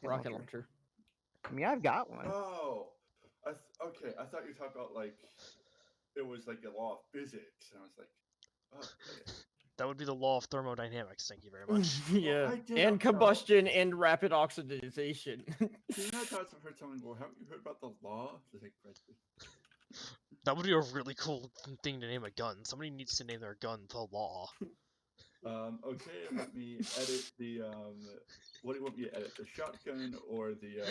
rocket Rocket launcher. launcher. I mean, I've got one. Oh, okay. I thought you were talking about like it was like a law of physics, and I was like, oh, okay. That would be the law of thermodynamics. Thank you very much. Yeah, I did and know. combustion and rapid oxidization. You know, I've heard someone go, haven't you heard about the law? It's like, That would be a really cool thing to name a gun. Somebody needs to name their gun the Law. Okay, let me edit the what do you want me to edit? The shotgun or the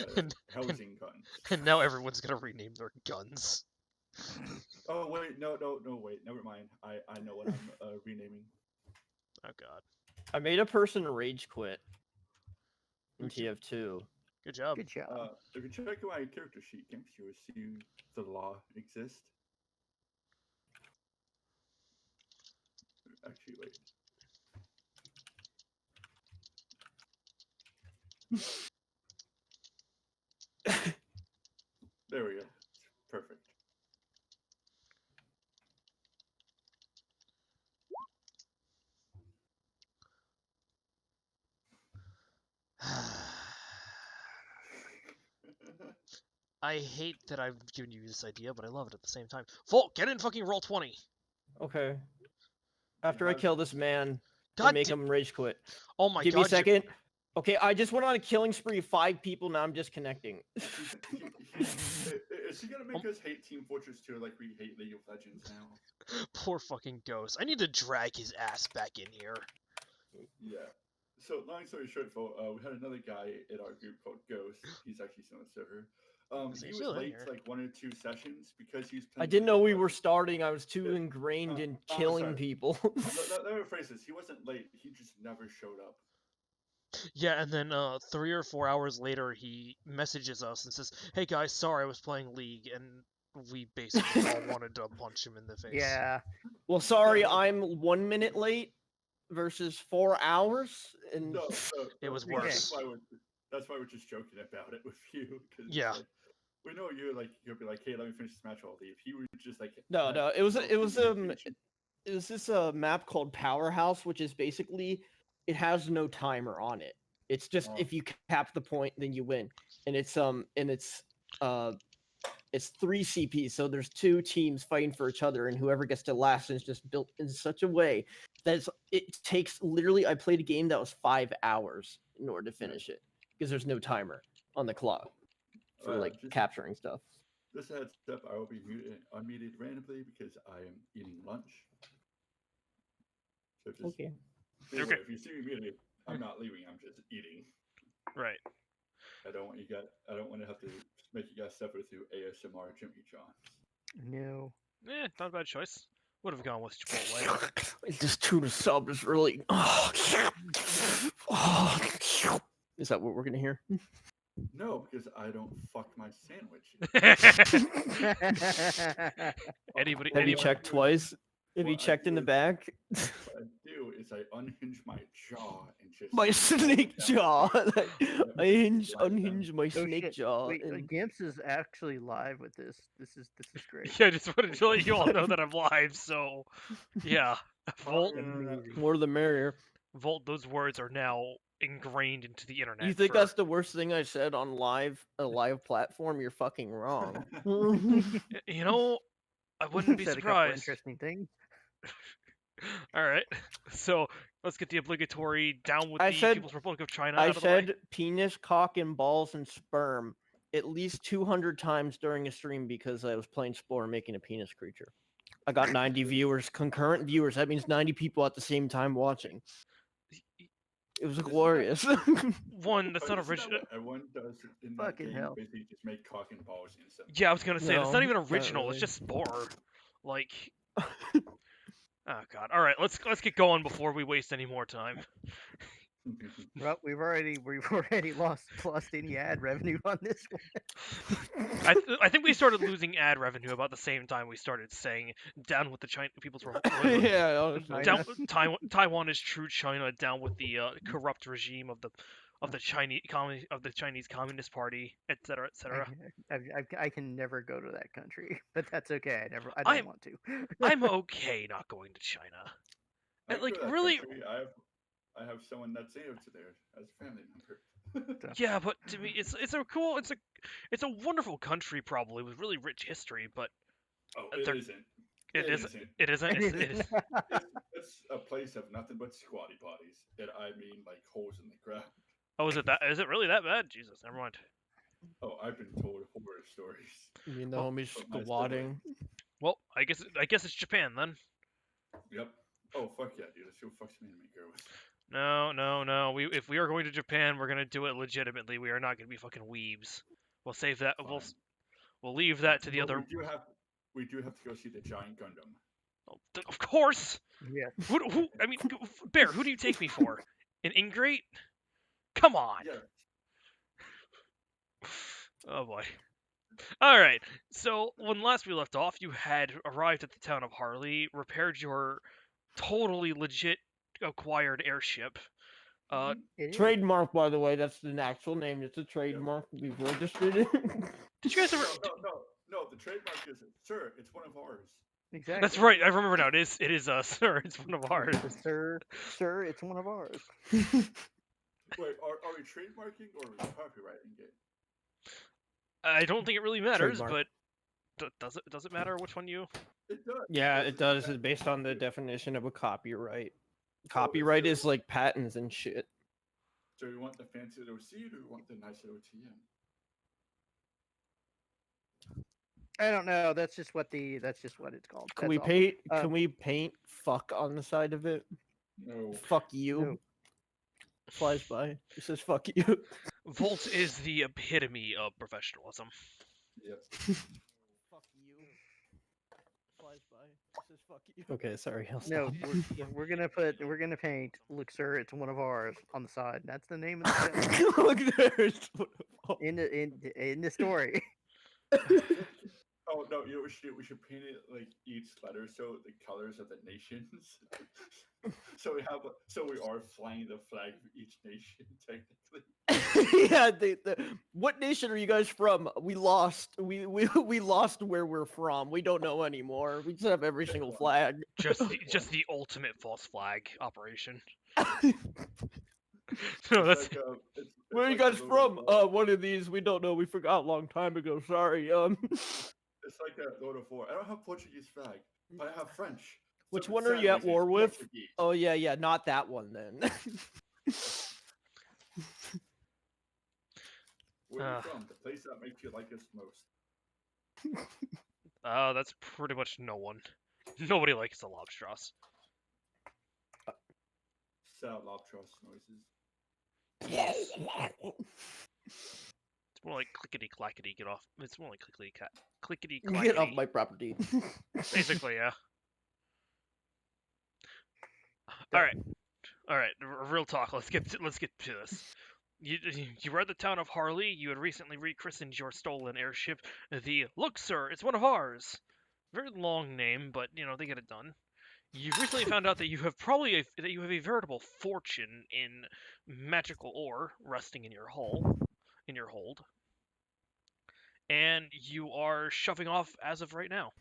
housing gun? And now everyone's gonna rename their guns. Oh wait, no, wait, never mind. I know what I'm renaming. Oh god. I made a person rage quit in TF2. Good job. Good job. If you check my character sheet, Gimps, you will see the law exist. Actually, wait. There we go. Perfect. I hate that I've given you this idea, but I love it at the same time. Volt, get in fucking roll 20. Okay. After I kill this man, God and make him rage quit. Oh my Give god. me a second. Okay, I just went on a killing spree of 5 people. Now I'm disconnecting. Is he gonna make us hate Team Fortress 2 like we hate League of Legends now? Poor fucking Ghost. I need to drag his ass back in here. Yeah. So long story short, we had another guy in our group called Ghost. He's actually still on the server. He was late to like 1 or 2 sessions because he's. I didn't know we were starting. I was too ingrained in killing people. Let me rephrase this. He wasn't late. He just never showed up. Yeah, and then 3 or 4 hours later, he messages us and says, "Hey guys, sorry I was playing League," and we basically all wanted to punch him in the face. Yeah. Well, sorry, I'm 1 minute late versus 4 hours, and No, it was yeah, worse. That's why we're just joking about it with you. Yeah. Like, we know you'll be like, hey, let me finish this match. I'll leave. He would just like. No, it was this map called Powerhouse, which is basically it has no timer on it. It's just if you cap the point, then you win, and it's 3 CPs, so there's 2 teams fighting for each other, and whoever gets to last is just built in such a way that it takes literally. I played a game that was 5 hours in order to finish it because there's no timer on the clock for like capturing stuff. This heads up, I will be unmuted randomly because I am eating lunch. So just, okay. Okay. If you see me muted, I'm not leaving. I'm just eating. Right. I don't want to have to make you guys suffer through ASMR Jimmy John. No. Not a bad choice. Would have gone with Chipotle. This tuna sub is really. Is that what we're gonna hear? No, because I don't fuck my sandwich. Have you checked twice? Have you checked in the back? What I do is I unhinge my jaw and just my snake jaw. I unhinge my snake jaw. Wait, and... Gimps is actually live with this. This is great. Yeah, I just wanted to let you all know that I'm live. So, yeah, Volt. More the merrier. Volt. Those words are now ingrained into the internet. You think that's the worst thing I said on a live platform? You're fucking wrong. You know, I wouldn't be Said surprised. A couple interesting things. All right, so let's get the obligatory down with the People's Republic of China. I said penis, cock, and balls and sperm at least 200 times during a stream because I was playing Spore making a penis creature. I got 90 viewers, concurrent viewers. That means 90 people at the same time watching. It was glorious. One, that's not original. Everyone does in that Fucking game, hell. basically just make cock and balls instantly. Yeah, I was gonna say, No, that's not even original. not really. It's just Spore. Like, oh god. All right, let's get going before we waste any more time. Well, we've already lost any ad revenue on this one. I think we started losing ad revenue about the same time we started saying down with the People's Republic. Yeah, down, Taiwan is true China. Down with the corrupt regime of the Chinese Communist Party, etc., etc. I can never go to that country, but that's okay. I don't want to. I'm okay not going to China. And, like, really, I have someone that's native to there as a family member. Yeah, but to me, it's a cool, it's a wonderful country probably with really rich history, but Oh, it they're- isn't. it It is isn't. it isn't it's, it is It's a place of nothing but squatty potties. And I mean, like holes in the ground. oh is it really that bad? Jesus, never mind. Oh, I've been told horror stories. Me and the Well, homies from my squatting. Well, I guess it's Japan then. Yep. Oh fuck yeah, dude! Let's go fuck some anime girls. No. If we are going to Japan, we're gonna do it legitimately. We are not gonna be fucking weebs. We'll save that. Fine. We'll leave that to the But other. we do have to go see the giant Gundam. Oh, of course. Yeah. Who? I mean, Bear. Who do you take me for? An ingrate? Come on. Yeah. Oh boy. All right. So when last we left off, you had arrived at the town of Harley, repaired your totally legit acquired airship. Mhm. It is. Trademark, by the way, that's the actual name. It's a trademark. We've registered it. Did you guys ever? No. The trademark is, sir, it's one of ours. Exactly. That's right. I remember now. It is sir. It's one of ours. Sir, it's one of ours. Wait, are we trademarking or are we copywriting it? I don't think it really matters, Trademark. but does it matter which one you? It does. Yeah, it does. It's It's based on the definition of a copyright. Oh, Copyright it's is like patents and shit. So you want the fancy little C or do you want the nice little TM? I don't know. That's just what it's called. Can That's we all. paint? Can we paint "fuck" on the side of it? No. Fuck you. No. Flies by. It says "fuck you." Volt is the epitome of professionalism. Yep. Fuck you. Flies by. It says "fuck you." Okay, sorry. I'll No, stop. we're gonna paint. Look, sir, it's one of ours on the side. That's the name of the show. Look, there's one of them. in the story. Oh no, you know what we should do? We should paint it like each letter so the colors of the nations. so we are flying the flag of each nation technically. Yeah, what nation are you guys from? We lost. We lost where we're from. We don't know anymore. We just have every single flag. Just the ultimate false flag operation. No, that's It's it's Where are you like guys a from? Lord of War. One of these. We don't know. We forgot a long time ago. Sorry. It's like a Lord of War. I don't have Portuguese flag, but I have French. Which So one it's are you at sandwiches, war with? Portuguese. Oh yeah, not that one then. Where are you from? The place that makes you like us most. that's pretty much no one. Nobody likes the Lobstros. Sad Lobtros noises. It's more like clickety clackety. Get off. It's more like clickety Get clackety. off my property. Basically, yeah. All right. Real talk. Let's get to this. You were at the town of Harley. You had recently rechristened your stolen airship the Look, Sir, it's one of ours. Very long name, but they get it done. You recently found out that you have a veritable fortune in magical ore resting in your hold, and you are shoving off as of right now.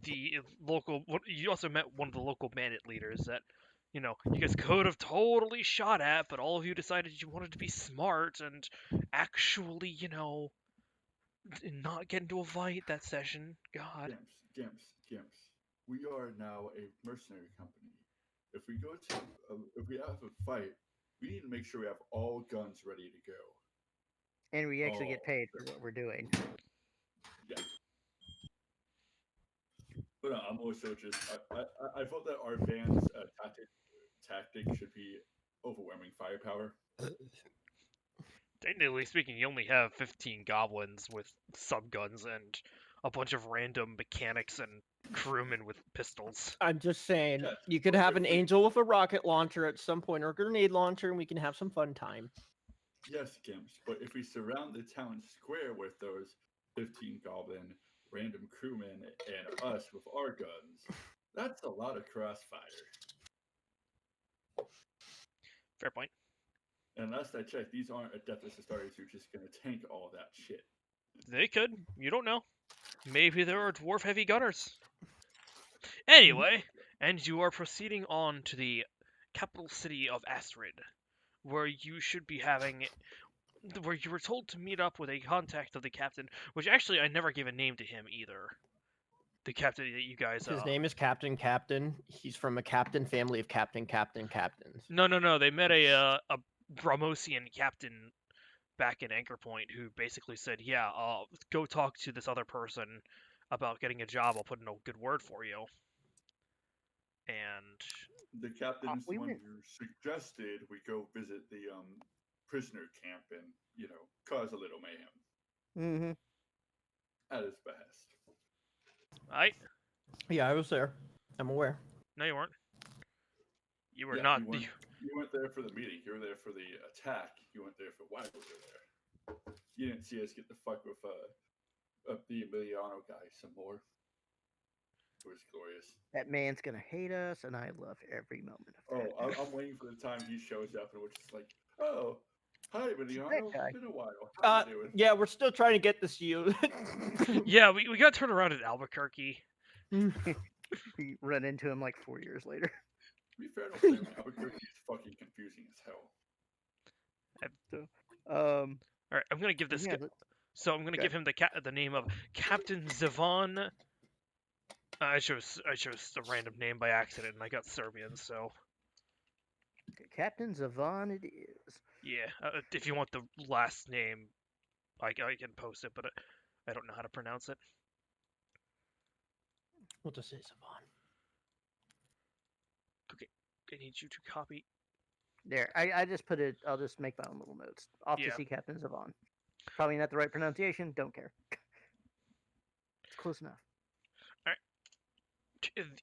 You also met one of the local bandit leaders that you guys could have totally shot at, but all of you decided you wanted to be smart and actually not get into a fight that session. God. Gimps. We are now a mercenary company. If we go to, if we have a fight, we need to make sure we have all guns ready to go. And we actually get paid for what we're doing. Yeah. But I'm also just I felt that our band's tactic should be overwhelming firepower. Technically speaking, you only have 15 goblins with subguns and a bunch of random mechanics and crewmen with pistols. I'm just saying, Yeah, you could have an angel with a rocket launcher at some point, or a grenade launcher, and we can have some fun time. Yes, Gimps, but if we surround the town square with those 15 goblin random crewmen and us with our guns, that's a lot of crossfire. Fair point. And last I checked, these aren't Adeptus Astartes who are just gonna tank all that shit. They could. You don't know. Maybe there are dwarf heavy gunners. Anyway, and you are proceeding on to the capital city of Astrid, where you should be having, where you were told to meet up with a contact of the captain, which actually I never gave a name to him either. The captain that you guys. His name is Captain Captain. He's from a captain family of captains. No. They met a Bromosian captain back in Anchor Point who basically said, "Yeah, go talk to this other person about getting a job. I'll put in a good word for you." And The captain's we the one went- who suggested we go visit the prisoner camp and cause a little mayhem Mm-hmm. at his behest. Yeah, I was there. I'm aware. No, you weren't. You were Yeah, not. You weren't there for the meeting. You were there for the attack. You weren't there for why we were there. You didn't see us get the fuck with the Emiliano guy some more. It was glorious. That man's gonna hate us, and I love every moment of Oh, that. I'm waiting for the time he shows up and we're just like, oh, hi, Emiliano. guy. It's been a while. How you doing? Yeah, we're still trying to get this to you. Yeah, we got turned around at Albuquerque. We run into him like 4 years later. To be fair, I don't think Albuquerque is fucking confusing as hell. All right, I'm gonna give this. Yeah, So I'm gonna Okay. give him the name of Captain Zavon. I chose a random name by accident, and I got Serbian. So Captain Zavon it is. yeah, if you want the last name, I can post it, but I don't know how to pronounce it. We'll just say Savon. I need you to copy. There, I just put it. I'll just make my own little notes. Off Yeah. to see Captain Zavon. Probably not the right pronunciation. Don't care. It's close enough.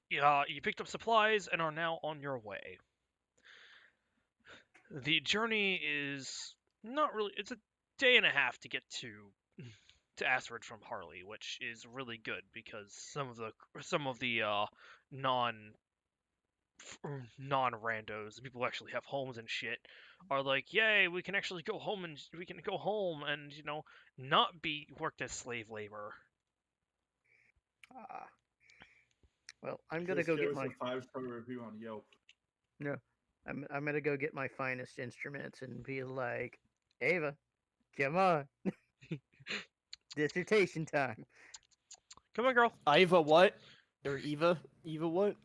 You picked up supplies and are now on your way. The journey is not really. It's a day and a half to get to Astrid from Harley, which is really good because some of the non randos, people who actually have homes and shit, are like, yay, we can actually go home and not be worked as slave labor. Ah. Well, I'm gonna Just go give get us my. a 5-star review on Yelp. I'm gonna go get my finest instruments and be like, Ava, come on, dissertation time. Come on, girl. Iva what? Or Eva? Eva what?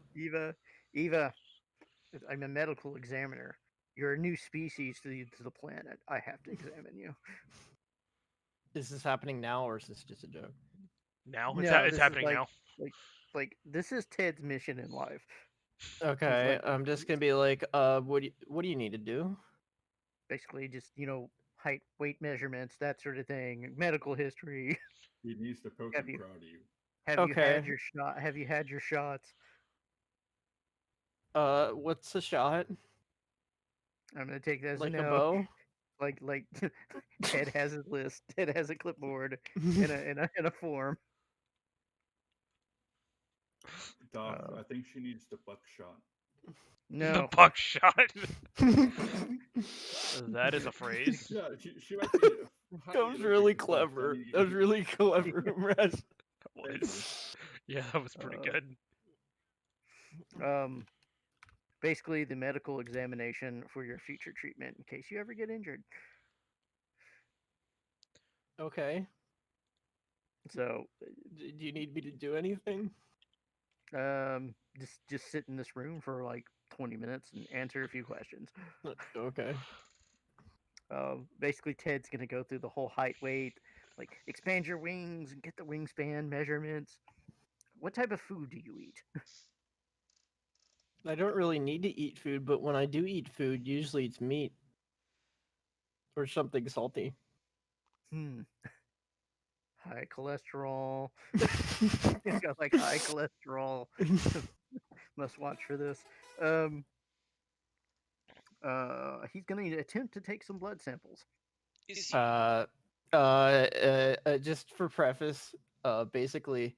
Eva, I'm a medical examiner. You're a new species to the planet. I have to examine you. Is this happening now or is this just a joke? Now No, it's this is happening like- now. Like this is Ted's mission in life. Okay, like- I'm just gonna be like, what do you need to do? Basically, just height, weight measurements, that sort of thing, medical history. He needs to poke Have and you- prod you. Have you had Okay. your shot? Have you had your shots? What's the shot? I'm gonna take that as Like a a no. bow? Like Ted has his list. Ted has a clipboard in a form. Doc, I think she needs the buckshot. No, The buckshot. That is a phrase. Yeah, she might be. That was really clever. That was really clever, Rez. That was- Yeah, that was pretty Uh, good. Basically the medical examination for your future treatment in case you ever get injured. Okay. So, Do you need me to do anything? just sit in this room for like 20 minutes and answer a few questions. Okay. Basically Ted's gonna go through the whole height, weight, like expand your wings and get the wingspan measurements. What type of food do you eat? I don't really need to eat food, but when I do eat food, usually it's meat or something salty. High cholesterol. He's got like high cholesterol. Must watch for this. He's gonna attempt to take some blood samples. Just for preface, basically,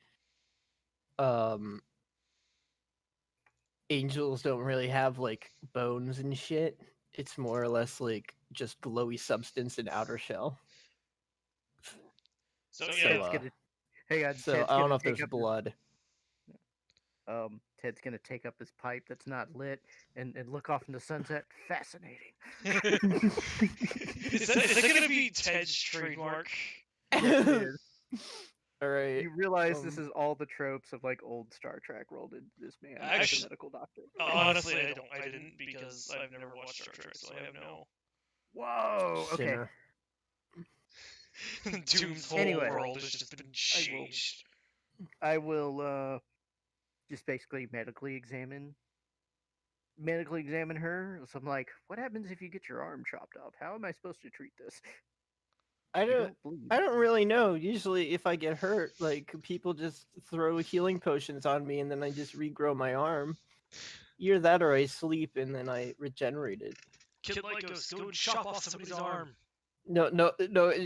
angels don't really have like bones and shit. It's more or less like just glowy substance and outer shell. So So, yeah, Ted's gonna, hey, So Ted's I don't gonna know if take there's up his- blood. Ted's gonna take up his pipe that's not lit and look off in the sunset. Fascinating. Is that gonna be Ted's trademark? Yes, it is. All right. You realize this um, is all the tropes of like old Star Trek rolled into this man as Actu- a medical doctor. Honestly, I didn't because I've never watched Star Trek, so I have no. Whoa. Okay. Sinner. Doom's whole Anyway. world has just been changed. I will just basically medically examine her. So I'm like, what happens if you get your arm chopped off? How am I supposed to treat this? I You don't. bleed. I don't really know. Usually, if I get hurt, like people just throw healing potions on me, and then I just regrow my arm. Either that, or I sleep and then I regenerate it. Kid Lycos, go and chop off somebody's arm. No.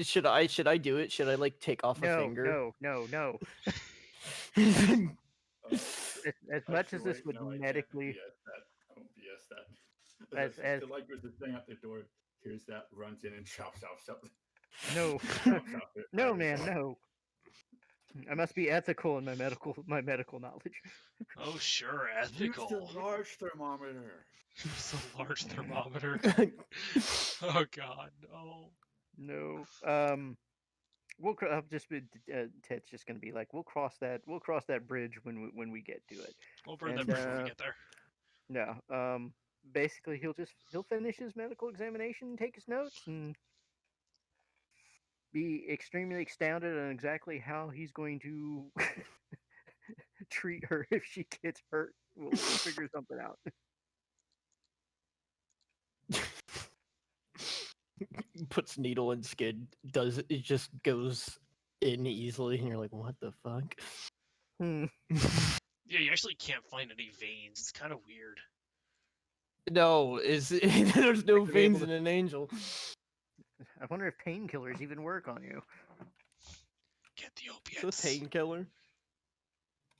Should I do it? Should I like take off a No, finger? no. Uh, As much as actually, this wait, would no, I can't medically, BS that. I won't BS that. As- as- The like was the thing out the door. Here's that, runs in and chops off something. no, Chops off it, no, right, man, so- no. I must be ethical in my medical knowledge. Oh sure, Use ethical. the large thermometer. Use a large thermometer. Oh god, no. No. I'll just be Ted's just gonna be like, we'll cross that bridge when we get to it. We'll burn that And, bridge when we get there. No. Basically, he'll finish his medical examination, take his notes, and be extremely astounded on exactly how he's going to treat her if she gets hurt. We'll figure something out. Puts needle in skin. Does it just goes in easily, and you're like, what the fuck? Hmm. Yeah, you actually can't find any veins. It's kind of weird. No, there's no Like to be veins able in an angel. I wonder if painkillers even work on you. Get the It's a opiates. painkiller.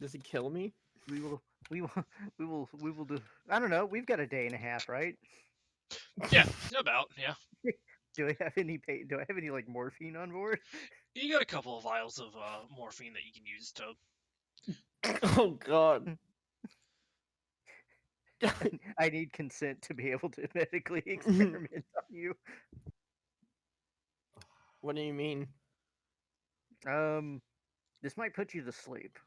Does it kill me? We will do. I don't know. We've got a day and a half, right? Yeah, about, yeah. Do I have any Do I have any like morphine on board? You got a couple of vials of morphine that you can use to. Oh god. I need consent to be able to medically experiment on you. What do you mean? This might put you to sleep.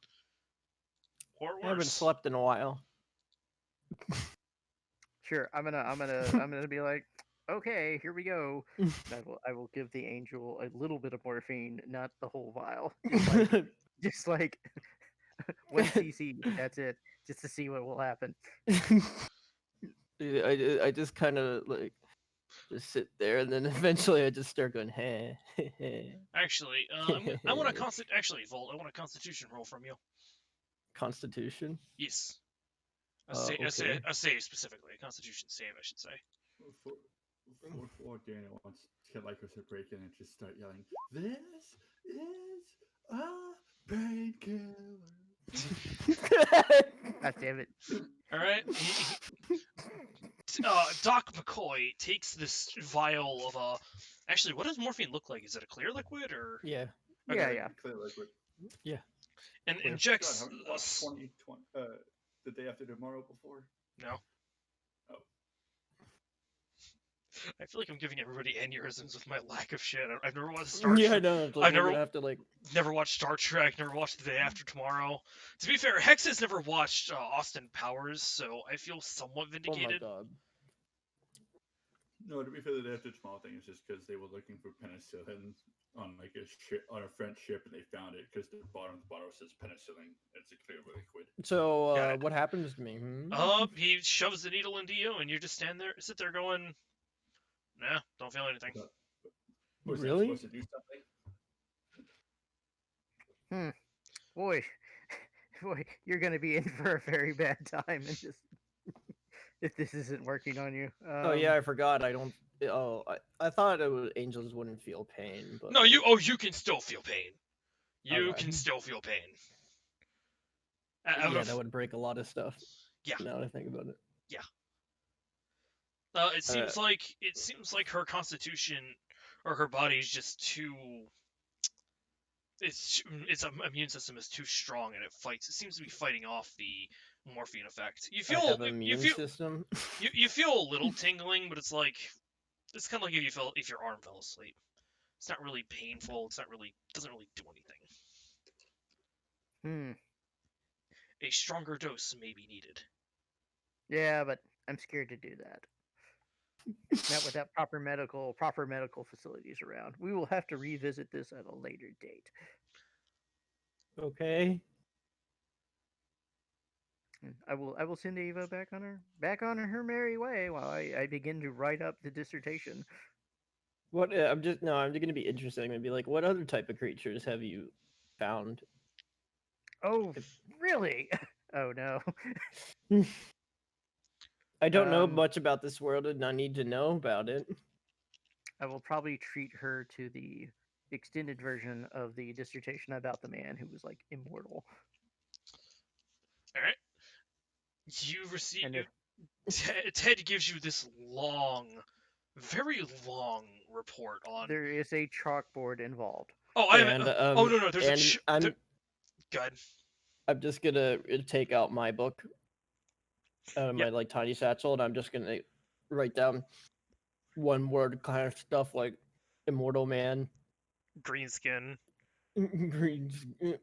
Or I haven't worse. slept in a while. Sure, I'm gonna be like, okay, here we go. I will give the angel a little bit of morphine, not the whole vial. Just like 1 cc. That's it, just to see what will happen. I just kind of like just sit there, and then eventually I just start going, hey. Actually, I want a Actually, Volt, I want a Constitution roll from you. Constitution. Yes. Okay. A save specifically. A Constitution save, I should say. Before Daniel wants Kid Lycos to break in and just start yelling, "This is a painkiller." God damn it. All right. Doc McCoy takes this vial of Actually, what does morphine look like? Is it a clear liquid or? Yeah. Yeah. Clear liquid. And Clear. injects. God, haven't you watched 2020, the day after tomorrow before? No. Oh. I feel like I'm giving everybody aneurysms with my lack of shit. I've never watched Star Yeah, I Trek. know. Like, I've never- we're gonna have to like. Never watched Star Trek. Never watched The Day After Tomorrow. To be fair, Hex has never watched Austin Powers, so I feel somewhat Oh my vindicated. god. No, to be fair, the day after tomorrow thing is just because they were looking for penicillin on like a ship on a French ship, and they found it because the bottom of the bottle says penicillin. It's a clear liquid. So, Got it. what happens to me? Hmm? He shoves the needle into you, and you just sit there going, "Nah, don't feel anything." Was that Really? supposed to do something? Boy, you're gonna be in for a very bad time, and just if this isn't working on you. Oh yeah, I forgot. I don't. Oh, I thought angels wouldn't feel pain, but No, you can still feel pain. You Okay. can still feel pain. yeah, that would break a lot of stuff. Yeah. Now that I think about it. It seems like her constitution or her body is just too. Its immune system is too strong, and it fights. It seems to be fighting off the morphine effect. You I feel have an you immune feel system. you feel a little tingling, but it's like it's kind of like if your arm fell asleep. It's not really painful. It's not really doesn't really do anything. Hmm. A stronger dose may be needed. Yeah, but I'm scared to do that. Not without proper medical facilities around. We will have to revisit this at a later date. Okay. I will send Ava back on her merry way while I begin to write up the dissertation. What? I'm gonna be interested. I'm gonna be like, what other type of creatures have you found? Oh, really? Oh no. I don't know Um, much about this world, and I need to know about it. I will probably treat her to the extended version of the dissertation about the man who was like immortal. All right. You receive And if Ted gives you this long, very long report on. there is a chalkboard involved. Oh, I And oh no, there's and a. Good. I'm just gonna take out my book out of my Yep. like tiny satchel, and I'm just gonna write down one word kind of stuff like immortal man, Green skin.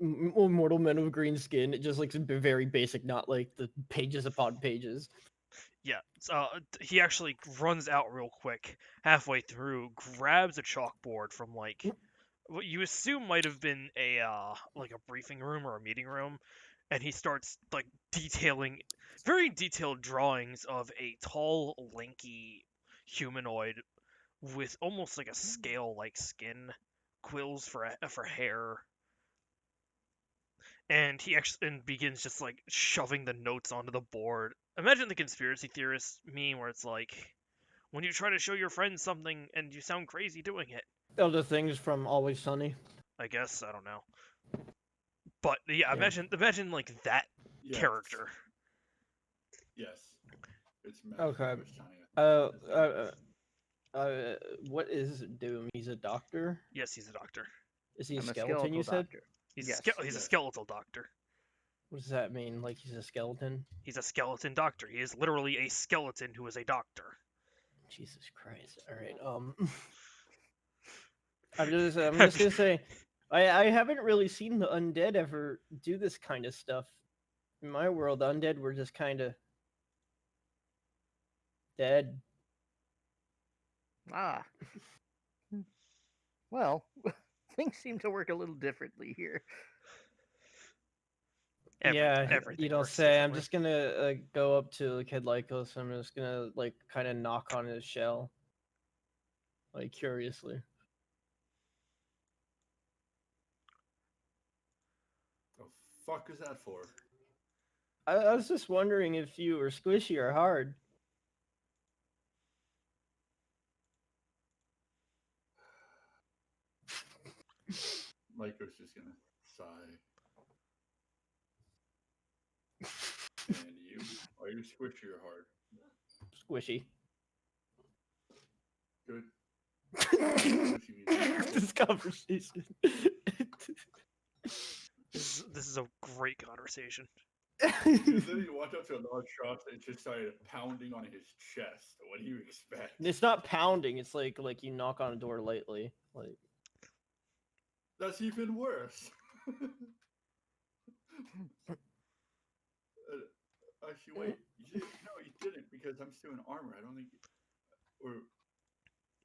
immortal men with green skin. It just looks very basic, not like the pages upon pages. Yeah. So he actually runs out real quick, halfway through, grabs a chalkboard from like what you assume might have been a like a briefing room or a meeting room, and he starts like detailing very detailed drawings of a tall, lanky humanoid with almost like a scale-like skin, quills for hair, and he actually begins just like shoving the notes onto the board. Imagine the conspiracy theorist meme where it's like when you try to show your friends something and you sound crazy doing it. Other things from Always Sunny. I guess I don't know, but yeah, Yeah. imagine like that Yes. character. Yes. It's Okay. What is Doom? He's a doctor. Yes, he's a doctor. Is he a I'm a skeleton? You said. doctor. He's Yes. he's a Yes. skeletal doctor. What does that mean? Like he's a skeleton? He's a skeleton doctor. He is literally a skeleton who is a doctor. Jesus Christ! All right. I'm just gonna say, I haven't really seen the undead ever do this kind of stuff. In my world, the undead were just kind of dead. Ah. Well, things seem to work a little differently here. Everything you don't works say. I'm differently. just gonna go up to Kid Lycos. I'm just gonna like kind of knock on his shell, like curiously. The fuck is that for? I was just wondering if you were squishy or hard. Lyco's just gonna sigh. And you? Are you squishy or hard? Squishy. Good. This conversation. This is a great conversation. Then you walked up to a large shop and just started pounding on his chest. What do you expect? It's not pounding. It's like you knock on a door lightly. Like That's even worse. Actually, wait. No, you didn't because I'm still in armor. I don't think. Or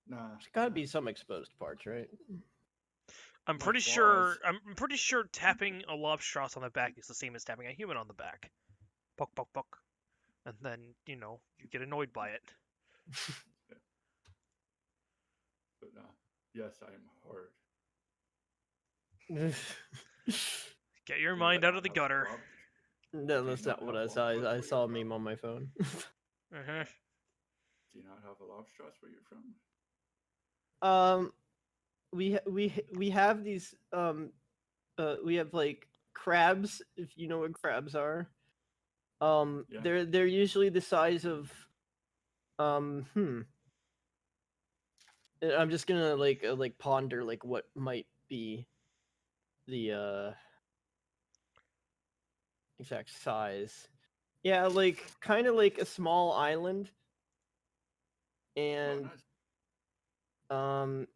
nah. there's got to be some exposed parts, right? I'm My pretty claws. sure. I'm pretty sure tapping a Lobstros on the back is the same as tapping a human on the back. Poke, poke, poke, and then you get annoyed by it. But nah. Yes, I am hard. Get your Do mind I out of the not have gutter. No, Do that's you not not what have I saw. lobsters I where saw a you're meme from? on my phone. Uh-huh. Do you not have a lobstros where you're from? We have these we have like crabs, if you know what crabs are. Yeah. They're usually the size of I'm just gonna like ponder like what might be the exact size. Yeah, like kind of like a small island, Oh, and nice.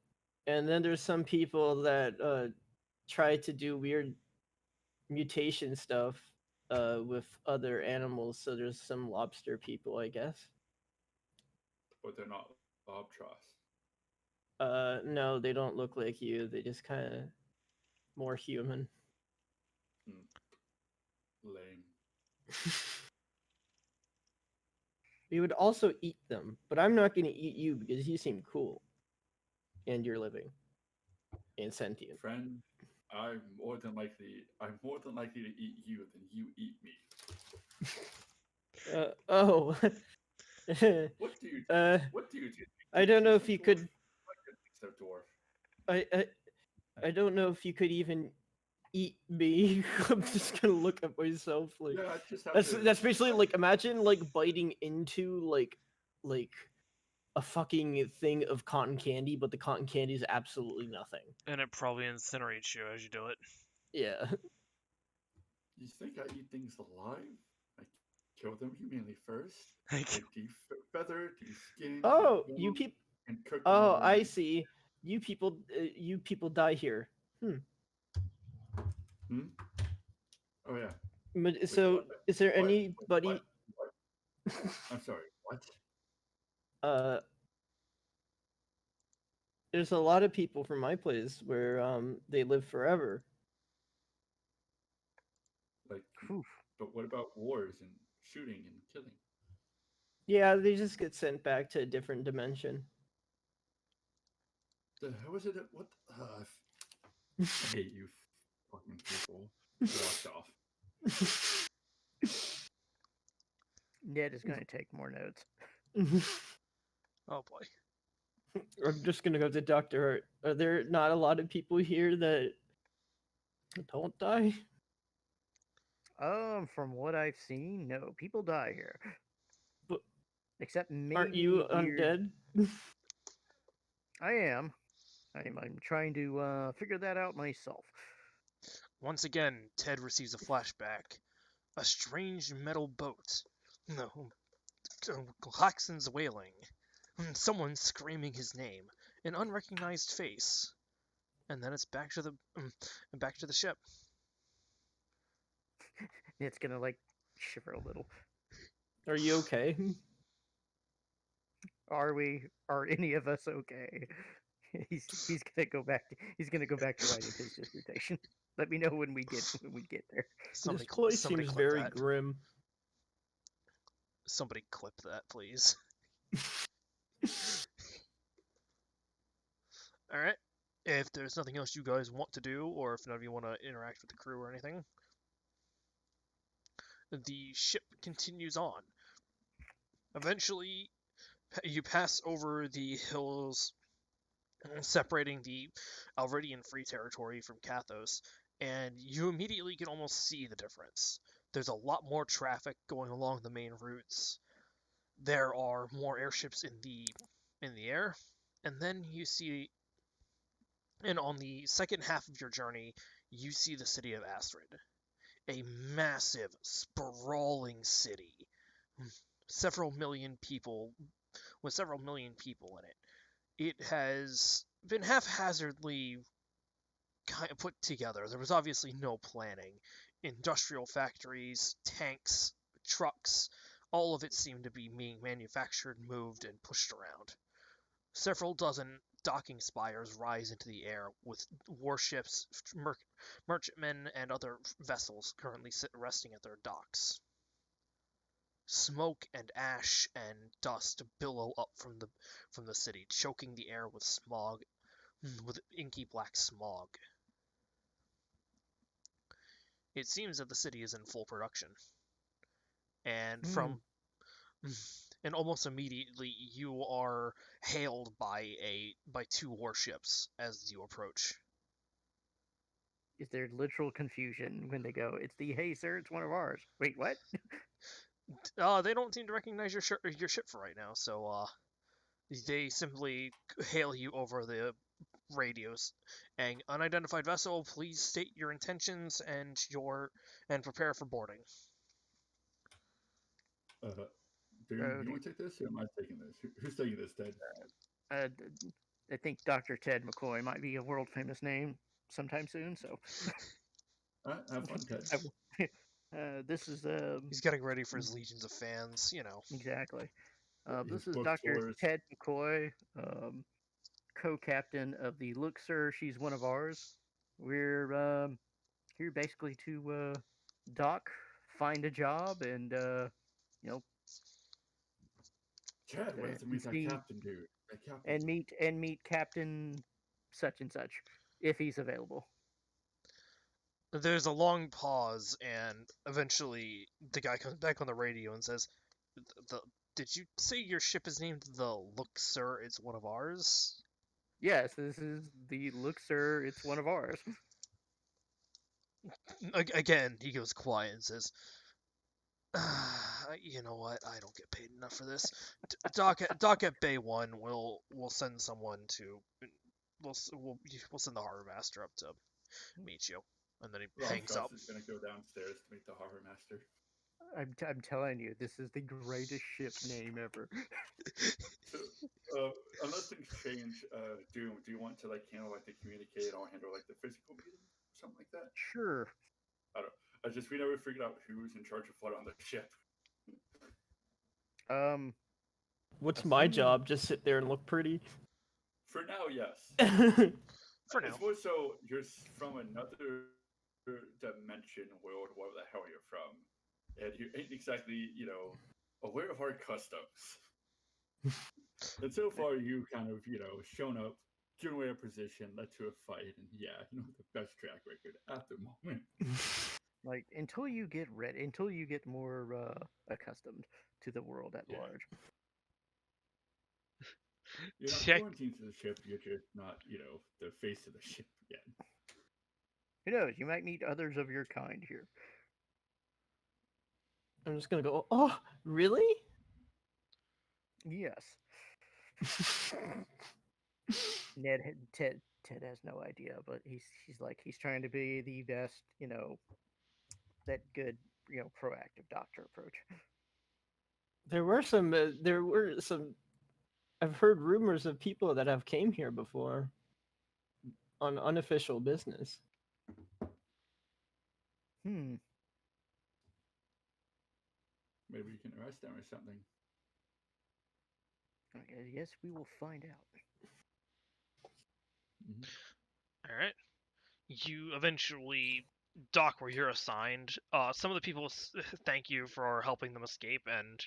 and then there's some people that try to do weird mutation stuff with other animals. So there's some lobster people, I guess. But they're not Lobtros. No, they don't look like you. They just kind of more human. Lame. We would also eat them, but I'm not going to eat you because you seem cool, and you're living and sentient. Friend, I'm more than likely to eat you than you eat me. Oh. What do you do? uh, What do you do? I don't know if you Dwarf? could. My goodness, they're dwarf. I don't know if you could even eat me. I'm just gonna look at myself like Yeah, I just have that's basically like imagine like biting into like a fucking thing of cotton candy, but the cotton candy is absolutely nothing. And it probably incinerates you as you do it. Yeah. You think I eat things alive? I kill them humanly first. Like, I defeather, deskin, Oh, debone, you people. and cook them Oh, over I night. see. You people die here. Hmm? Oh yeah. But so, what? is there What? anybody? What? I'm sorry. What? uh, there's a lot of people from my place where they live forever. Like, Whew. but what about wars and shooting and killing? Yeah, they just get sent back to a different dimension. The hell is it? What? I hate you, fucking people. Walked off. Ned is going to take more notes. oh boy. I'm just gonna go to Dr. Hurt. Are there not a lot of people here that don't die? From what I've seen, no, people die here. But Except aren't maybe you weird. undead? I am. I'm trying to figure that out myself. Once again, Ted receives a flashback. A strange metal boat. No. Klaxon's wailing. Someone screaming his name. An unrecognized face. And then it's back to the ship. It's gonna like shiver a little. Are you okay? Are we? Are any of us okay? He's gonna go back. He's gonna go back to writing his dissertation. Let me know when we get there. Somebody, This place somebody seems clip very that. grim. Somebody clip that, please. Alright. If there's nothing else you guys want to do, or if none of you want to interact with the crew or anything, the ship continues on. Eventually, you pass over the hills separating the Alvridian Free Territory from Kathos, and you immediately can almost see the difference. There's a lot more traffic going along the main routes. There are more airships in the air, and then you see, and on the second half of your journey, you see the city of Astrid, a massive, sprawling city, several million people, with several million people in it. It has been haphazardly kind of put together. There was obviously no planning. Industrial factories, tanks, trucks, all of it seemed to be being manufactured, moved, and pushed around. Several dozen docking spires rise into the air, with warships, merchantmen, and other vessels currently resting at their docks. Smoke and ash and dust billow up from the city, choking the air with smog, with inky black smog. It seems that the city is in full production, and and almost immediately you are hailed by two warships as you approach. Is there literal confusion when they go? It's the hey sir, it's one of ours. Wait, what? They don't seem to recognize your ship for right now, so they simply hail you over the radios. An unidentified vessel, please state your intentions and prepare for boarding. Dude, So, you want to take this, or am I taking this? Who's taking this, Ted? I think Dr. Ted McCoy might be a world famous name sometime soon. So, All right, have fun, Ted. I will- this is He's getting ready for his legions of fans, you know. exactly. His This is book Dr. tours. Ted McCoy, co-captain of the Look Sir, She's One of Ours. We're here basically to dock, find a job, and you know, Chad, we have to meet that see captain, dude. That captain. and meet Captain such and such if he's available. There's a long pause, and eventually the guy comes back on the radio and says, "Did you say your ship is named the Look, Sir? It's one of ours." Yes, this is the Look Sir, it's one of ours. Again, he goes quiet and says, "You know what? I don't get paid enough for this. Dock at Bay 1 will send someone to we'll send the harbor master up to meet you." And then he hangs up. is gonna go downstairs to meet the harbor master. I'm telling you, this is the greatest ship name ever. So, unless things change, do you want to like handle like the communicate or handle like the physical meeting, something like that? Sure. We never figured out who's in charge of what on the ship. What's my job? Just sit there and look pretty. For now, yes. For now. It's more so you're from another dimension world, wherever the hell you're from, and you ain't exactly, aware of our customs. And so far, you kind of, shown up, given away a position, led to a fight, and the best track record at the moment. Like until you get more accustomed to the world at Yeah. large. You're not Check. quarantined to the ship, you're just not, the face of the ship yet. Who knows? You might meet others of your kind here. I'm just gonna go, oh, really? Yes. Ted has no idea, but he's trying to be the best, that good, proactive doctor approach. There were some, I've heard rumors of people that have came here before on unofficial business. Hmm. Maybe we can arrest them or something. I guess we will find out. Mm-hmm. All right. You eventually dock where you're assigned. Some of the people thank you for helping them escape and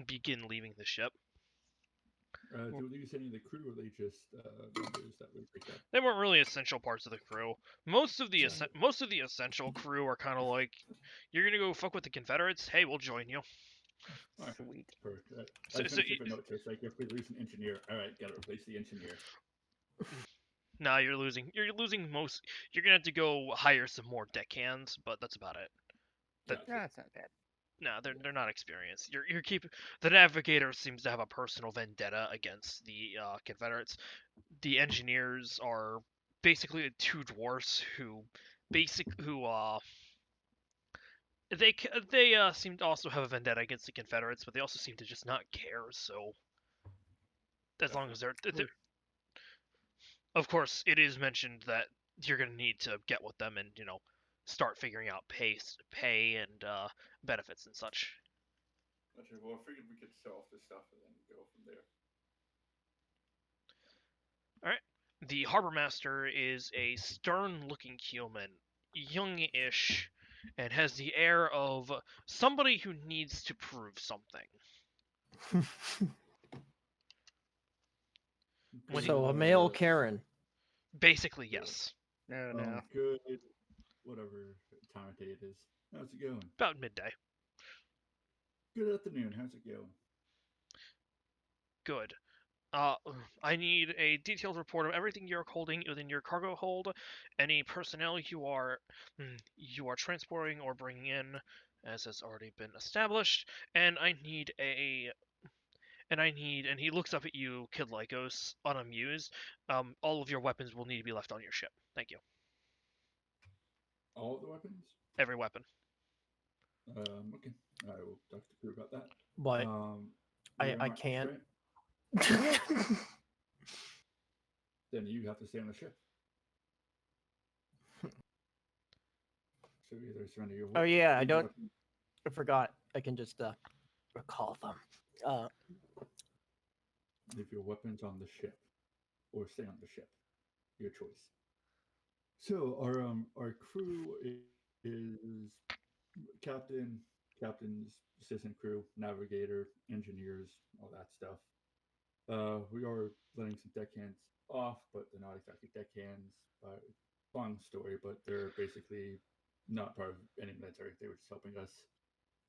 begin leaving the ship. Do they use any of the crew, or they just members that we picked up? They weren't really essential parts of the crew. Most of the Yeah. essential crew are kind of like, you're gonna go fuck with the Confederates. Hey, we'll join you. All right. Sweet. Perfect. So- I so just you- took a note to it's like if we lose an engineer, all right, gotta replace the engineer. Nah, you're losing. You're losing most. You're gonna have to go hire some more deckhands, but that's about it. Gotcha. That's not bad. No, they're not experienced. You're the Navigator seems to have a personal vendetta against the Confederates. The engineers are basically two dwarfs who they seem to also have a vendetta against the Confederates, but they also seem to just not care. So as long as they're of course, it is mentioned that you're going to need to get with them and start figuring out pay and benefits and such. Gotcha. Well, I figured we could sell off this stuff and then go from there. The harbor master is a stern-looking human, young-ish, and has the air of somebody who needs to prove something. When So a male Good, Karen. Basically, yes. No. Good, whatever time of day it is. How's it going? About midday. Good afternoon. How's it going? Good. I need a detailed report of everything you're holding within your cargo hold, any personnel you are transporting or bringing in, as has already been established, and and he looks up at you, Kid Lycos, unamused. All of your weapons will need to be left on your ship. Thank you. All of the weapons? Every weapon. Okay. I will talk to the crew about that. But you're I not can't. straight, then you have to stay on the ship. So either surrender your Oh yeah, I leave don't. your weapon- I forgot. I can just recall them. leave your weapons on the ship, or stay on the ship. Your choice. So our crew is captain's assistant crew, navigator, engineers, all that stuff. We are letting some deckhands off, but they're not exactly deckhands. Long story, but they're basically not part of any military. They were just helping us,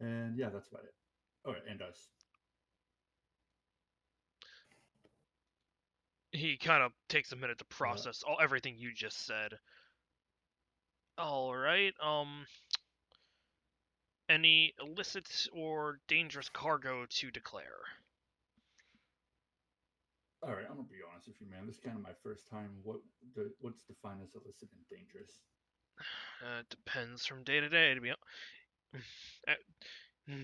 and yeah, that's about it. Oh, and us. He kind of takes a minute to process everything you just said. All right. Any illicit or dangerous cargo to declare? All right, I'm gonna be honest with you, man. This is kind of my first time. What's defined as illicit and dangerous? It depends from day to day. To be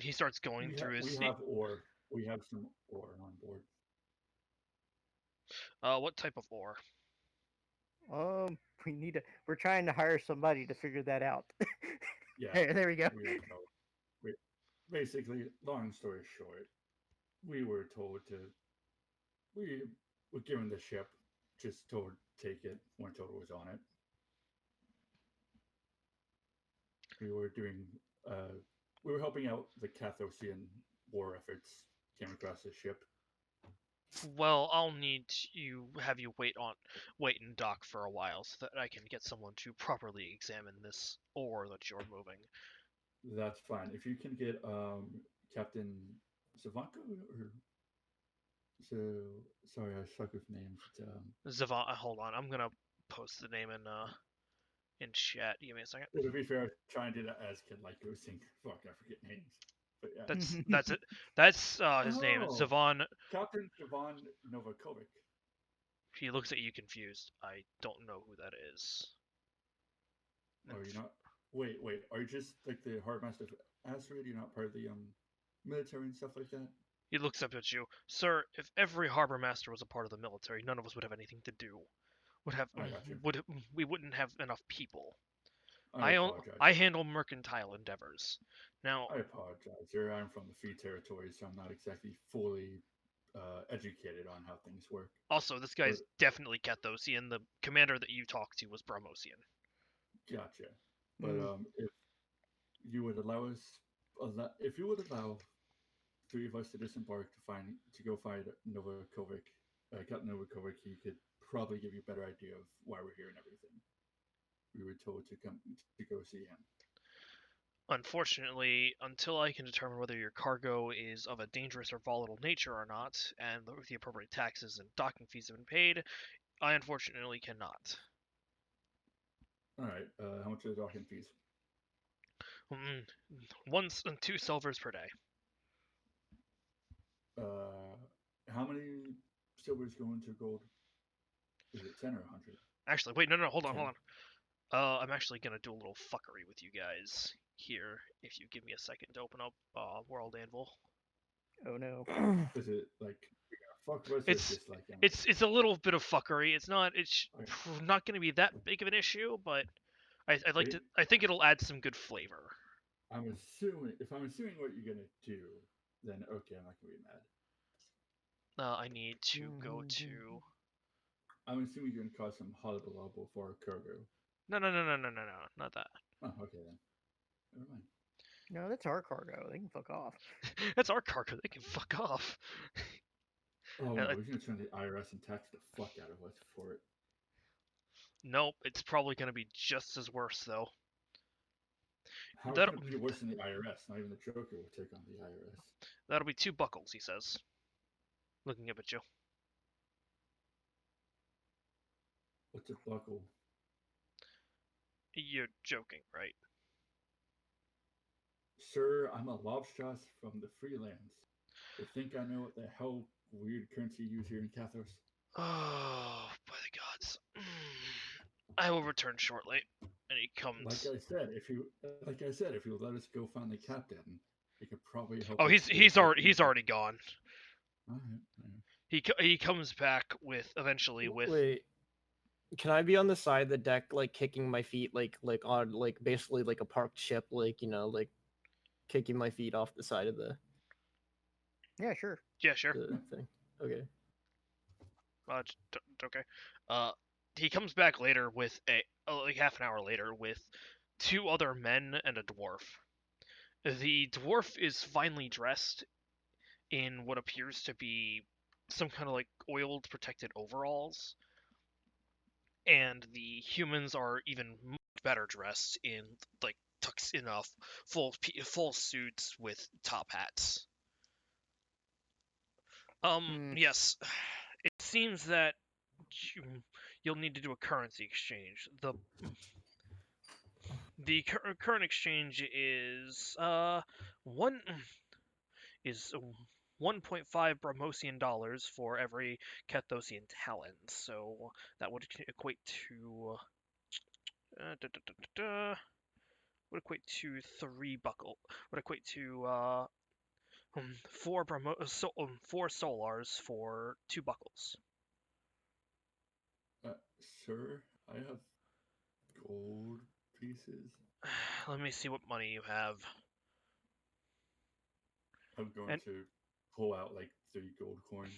he starts going through We his. have ore. We have some ore on board. What type of ore? We need to. We're trying to hire somebody to figure that out. Yeah, There we go. we don't know. We, basically, long story short, we were told to. We were given the ship, just told take it. Weren't told what was on it. We were doing. We were helping out the Cathosian war efforts. Came across the ship. Well, I'll need have you wait in dock for a while so that I can get someone to properly examine this ore that you're moving. That's fine. If you can get Captain Savanko or so sorry, I suck with names. Zavon, hold on, I'm gonna post the name in chat. Give me a second. Well, to be fair, I was trying to do that as kid like ghosting. Fuck, I forget names. But yeah. That's it. That's his name. Oh. Zavon. Captain Javon Novakovic. He looks at you confused. I don't know who that is. Oh, you're not. Wait. Are you just like the Hardmaster of Asteroid? You're not part of the military and stuff like that? He looks up at you, sir. If every harbor master was a part of the military, none of us would have anything to do. I got you. We wouldn't have enough people. I apologize. I handle mercantile endeavors. Now, I apologize, sir. I'm from the Free Territory, so I'm not exactly fully educated on how things work. also, this guy's definitely Cathosian. The commander that you talked to was Bromosian. Gotcha. But if you would allow us, if you would allow three of us to disembark to go find Novakovic, Captain Novakovic, he could probably give you a better idea of why we're here and everything. We were told to come to go see him. Unfortunately, until I can determine whether your cargo is of a dangerous or volatile nature or not, and the appropriate taxes and docking fees have been paid, I unfortunately cannot. All right. How much are the docking fees? 2 silvers per day. How many silvers go into gold? Is it 10 or 100? Actually, wait, no, hold on. I'm actually gonna do a little fuckery with you guys here. If you give me a second to open up World Anvil. Oh no. Is it like fuck with us? It's just like it's a little bit of fuckery. It's not not going to be that big of an issue, but I think it'll add some good flavor. If I'm assuming what you're gonna do, then okay, I'm not gonna be mad. I need to go to. I'm assuming you're gonna cause some hullabaloo for cargo. No, not that. Oh, okay then. Never mind. No, that's our cargo. They can fuck off. That's our cargo. They can fuck off. Oh no, he's gonna turn the IRS and tax the fuck out of us for it. Nope, it's probably gonna be just as worse though. How can it be worse than the IRS? Not even the Joker will take on the IRS. That'll be 2 buckles, he says, looking up at you. What's a buckle? You're joking, right? Sir, I'm a lobstress from the Freelands. You think I know what the hell weird currency you use here in Kathos? Oh, by the gods. I will return shortly. And he comes. Like I said, if you let us go find the captain, It could probably help. Oh, us get he's fucking- already gone. Alright, alright. He comes back with eventually with Wait, can I be on the side of the deck, like kicking my feet, like on like basically like a parked ship, like like kicking my feet off the side of the Yeah, sure. yeah, sure. thing? Okay. Okay. He comes back later with like half an hour later with 2 other men and a dwarf. The dwarf is finely dressed in what appears to be some kind of like oiled protected overalls, and the humans are even much better dressed in like tux in full suits with top hats. Yes, it seems that you'll need to do a currency exchange. The current exchange is 1.5 Brahmosian dollars for every Cathosian talent. So that would equate to would equate to 3 buckle. Would equate to 4 4 solars for 2 buckles. Sir, I have gold pieces. Let me see what money you have. I'm going And- to pull out like 3 gold coins.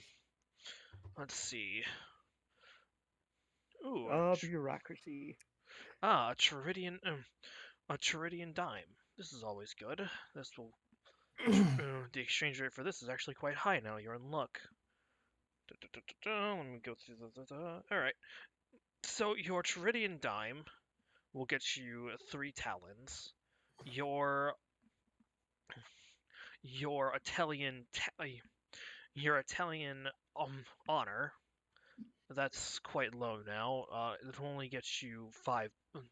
Let's see. Ooh, Bureaucracy. a Triridian dime. This is always good. This will the exchange rate for this is actually quite high now. You're in luck. Let me go through All right. So your Triridian dime will get you 3 talons. Your Italian honor, that's quite low now. It only gets you 5.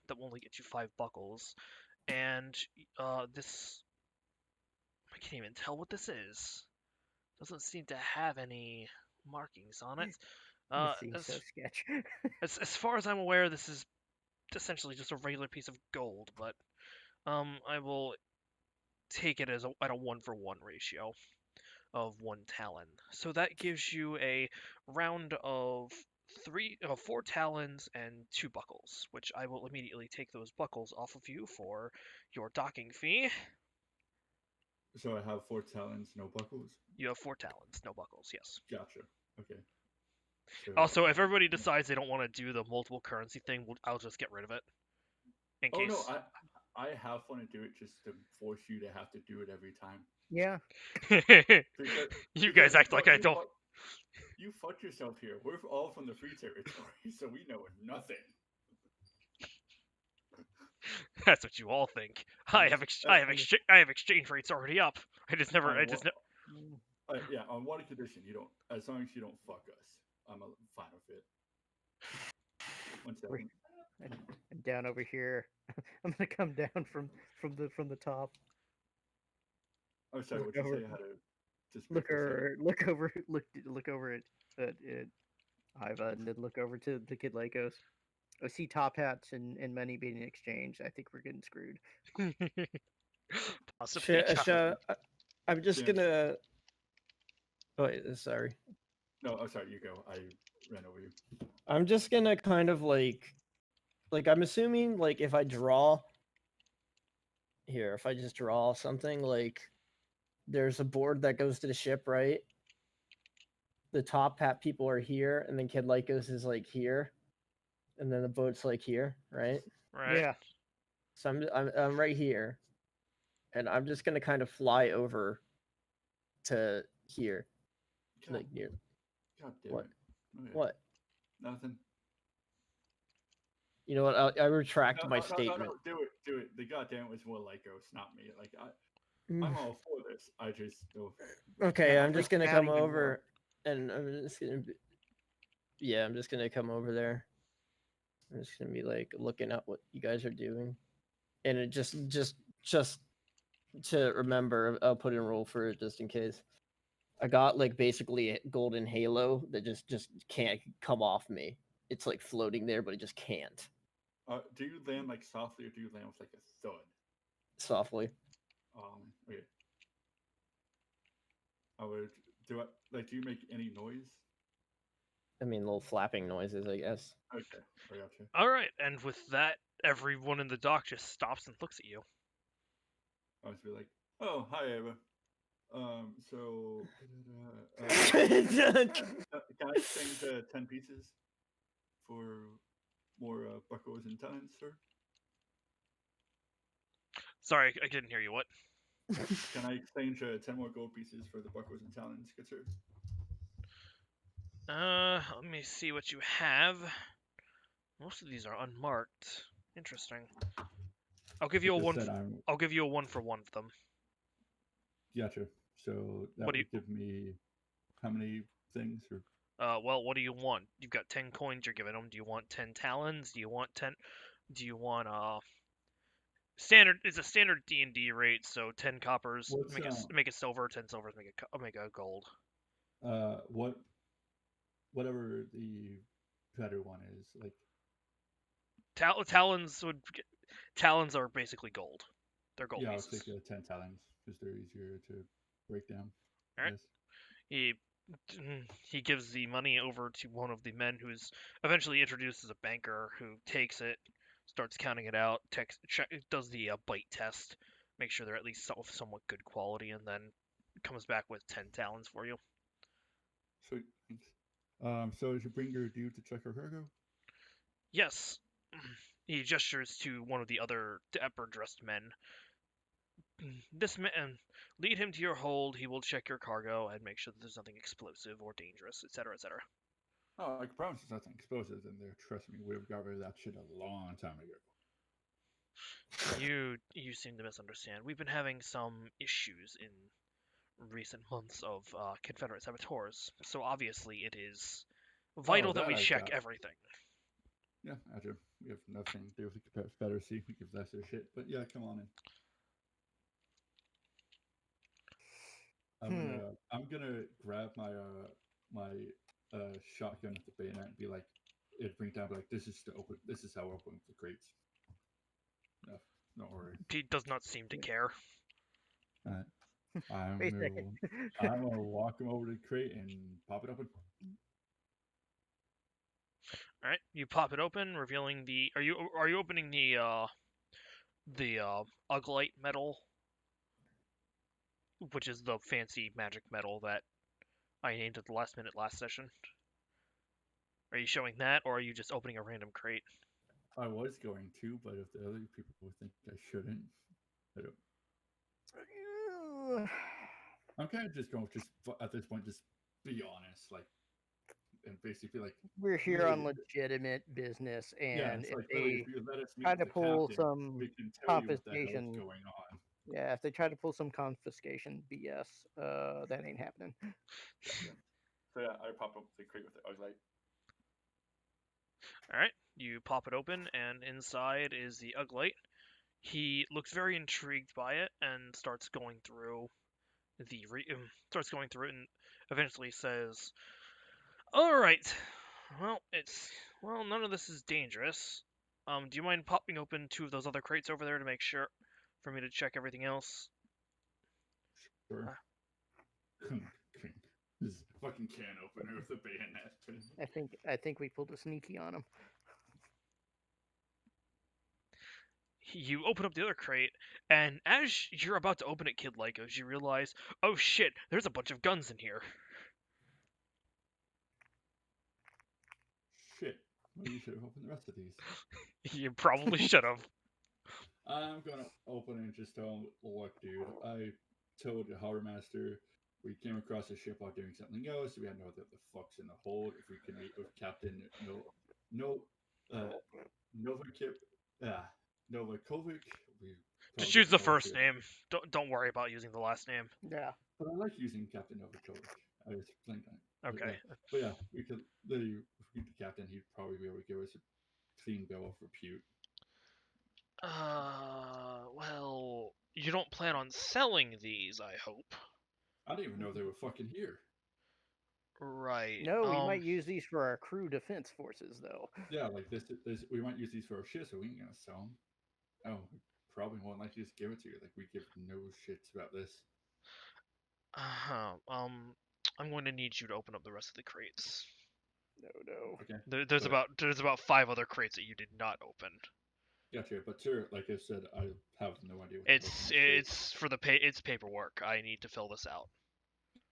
That will only get you 5 buckles, and this I can't even tell what this is. Doesn't seem to have any markings on it. This seems so sketch. As far as I'm aware, this is essentially just a regular piece of gold, but I will take it as at a 1-for-1 ratio of 1 talon. So that gives you a round of 4 talons and 2 buckles, which I will immediately take those buckles off of you for your docking fee. So I have 4 talons, no buckles? You have 4 talons, no buckles, yes. Gotcha. Okay. So, Also, if everybody decides they don't want to do the multiple currency thing, I'll just get rid of it. In Oh case. no, I half want to do it just to force you to have to do it every time. Yeah. You guys act like I you don't. You fucked yourself here. We're all from the free territory, so we know nothing. That's what you all think. I have exchange rates already up. Yeah, on one condition, you don't. As long as you don't fuck us, I'm fine with it. 1 second. And down over here, I'm gonna come down from the top. Oh, sorry. Look What you over- say? How to just Look over at Iva, and then look over to the Kid Lycos. I see top hats and money being exchanged. I think we're getting screwed. Possibly. I'm just James. gonna. Oh, wait, sorry. No, I'm sorry. You go. I ran over you. I'm just gonna kind of like I'm assuming like if I draw here, if I just draw something like there's a board that goes to the ship, right? The top hat people are here, and then Kid Lycos is like here, and then the boat's like here, right? Right. Yeah. So I'm right here, and I'm just gonna kind of fly over to here, God, like near God damn what? it. Okay. What? Nothing. You know what? I retract my No, statement. do it. The goddamn was more Lycos, not me. Like Mm. I'm all for this. I just Okay, Yeah, I'm like just gonna that come even more. over, and I'm just gonna be, yeah, I'm just gonna come over there. I'm just gonna be like looking at what you guys are doing, and it just to remember, I'll put in roll for it just in case. I got like basically a golden halo that just can't come off me. It's like floating there, but it just can't. do you land like softly or do you land with like a thud? Softly. Okay. I would do it. Like, do you make any noise? I mean, little flapping noises, I guess. Okay, I got you. All right, and with that, everyone in the dock just stops and looks at you. I would be like, "Oh, hi, Ava. So, can I exchange 10 pieces for more buckles and talons, sir? Sorry, I didn't hear you. What? Can I exchange 10 more gold pieces for the buckles and talons, good sir?" Let me see what you have. Most of these are unmarked. Interesting. I'll give you a Just one. said I'm I'll give you a 1 for 1 of them. gotcha. So that What do would give me how many things? Or Well, what do you want? You've got 10 coins you're giving them. Do you want 10 talons? Do you want 10? Do you want standard? It's a standard D&D rate, so 10 coppers what's make it silver, 10 silvers make a gold. whatever the better one is, like Talons are basically gold. They're gold yeah, I'll pieces. take 10 talons because they're easier to break down. All right. Yes. He gives the money over to one of the men who's eventually introduced as a banker, who takes it, starts counting it out, does the bite test, make sure they're at least somewhat good quality, and then comes back with 10 talons for you. Sweet. Thanks. So did you bring your dude to check our cargo? Yes. He gestures to one of the other dapper-dressed men. This man, lead him to your hold. He will check your cargo and make sure that there's nothing explosive or dangerous, etc., etc. Oh, I can promise there's nothing explosive in there. Trust me, we've got rid of that shit a long time ago. You seem to misunderstand. We've been having some issues in recent months of Confederate saboteurs, so obviously it is vital that we I check got. everything. Yeah, Andrew. We have nothing to do with the Confederacy. We give that their shit. But yeah, come on in. I'm gonna grab my shotgun at the bayonet and be like, bring down, like, this is how I open the crates. No, don't worry. He does not seem to care. I'm Wait a gonna, second. I'm gonna walk him over to the crate and pop it open. All right, you pop it open, revealing the. Are you opening the Uglite metal, which is the fancy magic metal that I named at the last minute last session? Are you showing that, or are you just opening a random crate? I was going to, but if the other people think I shouldn't, I don't. I'm kind of just going at this point, just be honest, like, and basically like We're here really, on legitimate business, yeah, and it's if like really, they if you let us meet try with to the pull captain, some we can tell you what the hell's confiscation, going on. yeah, if they try to pull some confiscation BS, that ain't happening. Gotcha. So yeah, I pop up the crate with it. I was like, All right, you pop it open, and inside is the Uglite. He looks very intrigued by it and starts going through it, and eventually says, "All right, well, none of this is dangerous. Do you mind popping open 2 of those other crates over there to make sure for me to check everything else?" sure. This fucking can opener with a bayonet. I think we pulled a sneaky on him. You open up the other crate, and as you're about to open it, Kid Lycos, you realize, oh shit, there's a bunch of guns in here. Shit. Well, you should have opened the rest of these. You probably should have. I'm gonna open and just tell him, look, dude, I told the harbor master we came across a ship while doing something else. We had no idea what the fuck's in the hold. If we can meet with Captain Novakovic, we Just probably use get the the whole first ship. name. Don't worry about using the last name. Yeah. But I like using Captain Novakovic. I was playing that. Okay. But yeah, we could literally, if we get the captain, he'd probably be able to give us a clean bill of repute. Well, you don't plan on selling these, I hope. I didn't even know they were fucking here. Right. No, we might use these for our crew defense forces, though. Yeah, like this, we might use these for our shit, so we ain't gonna sell them. Oh, we probably won't like just give it to you. Like, we give no shits about this. I'm going to need you to open up the rest of the crates. No. Okay. There's But- about 5 other crates that you did not open. Gotcha. But sir, like I said, I have no idea. What to It's open this crate. it's for the it's paperwork. I need to fill this out.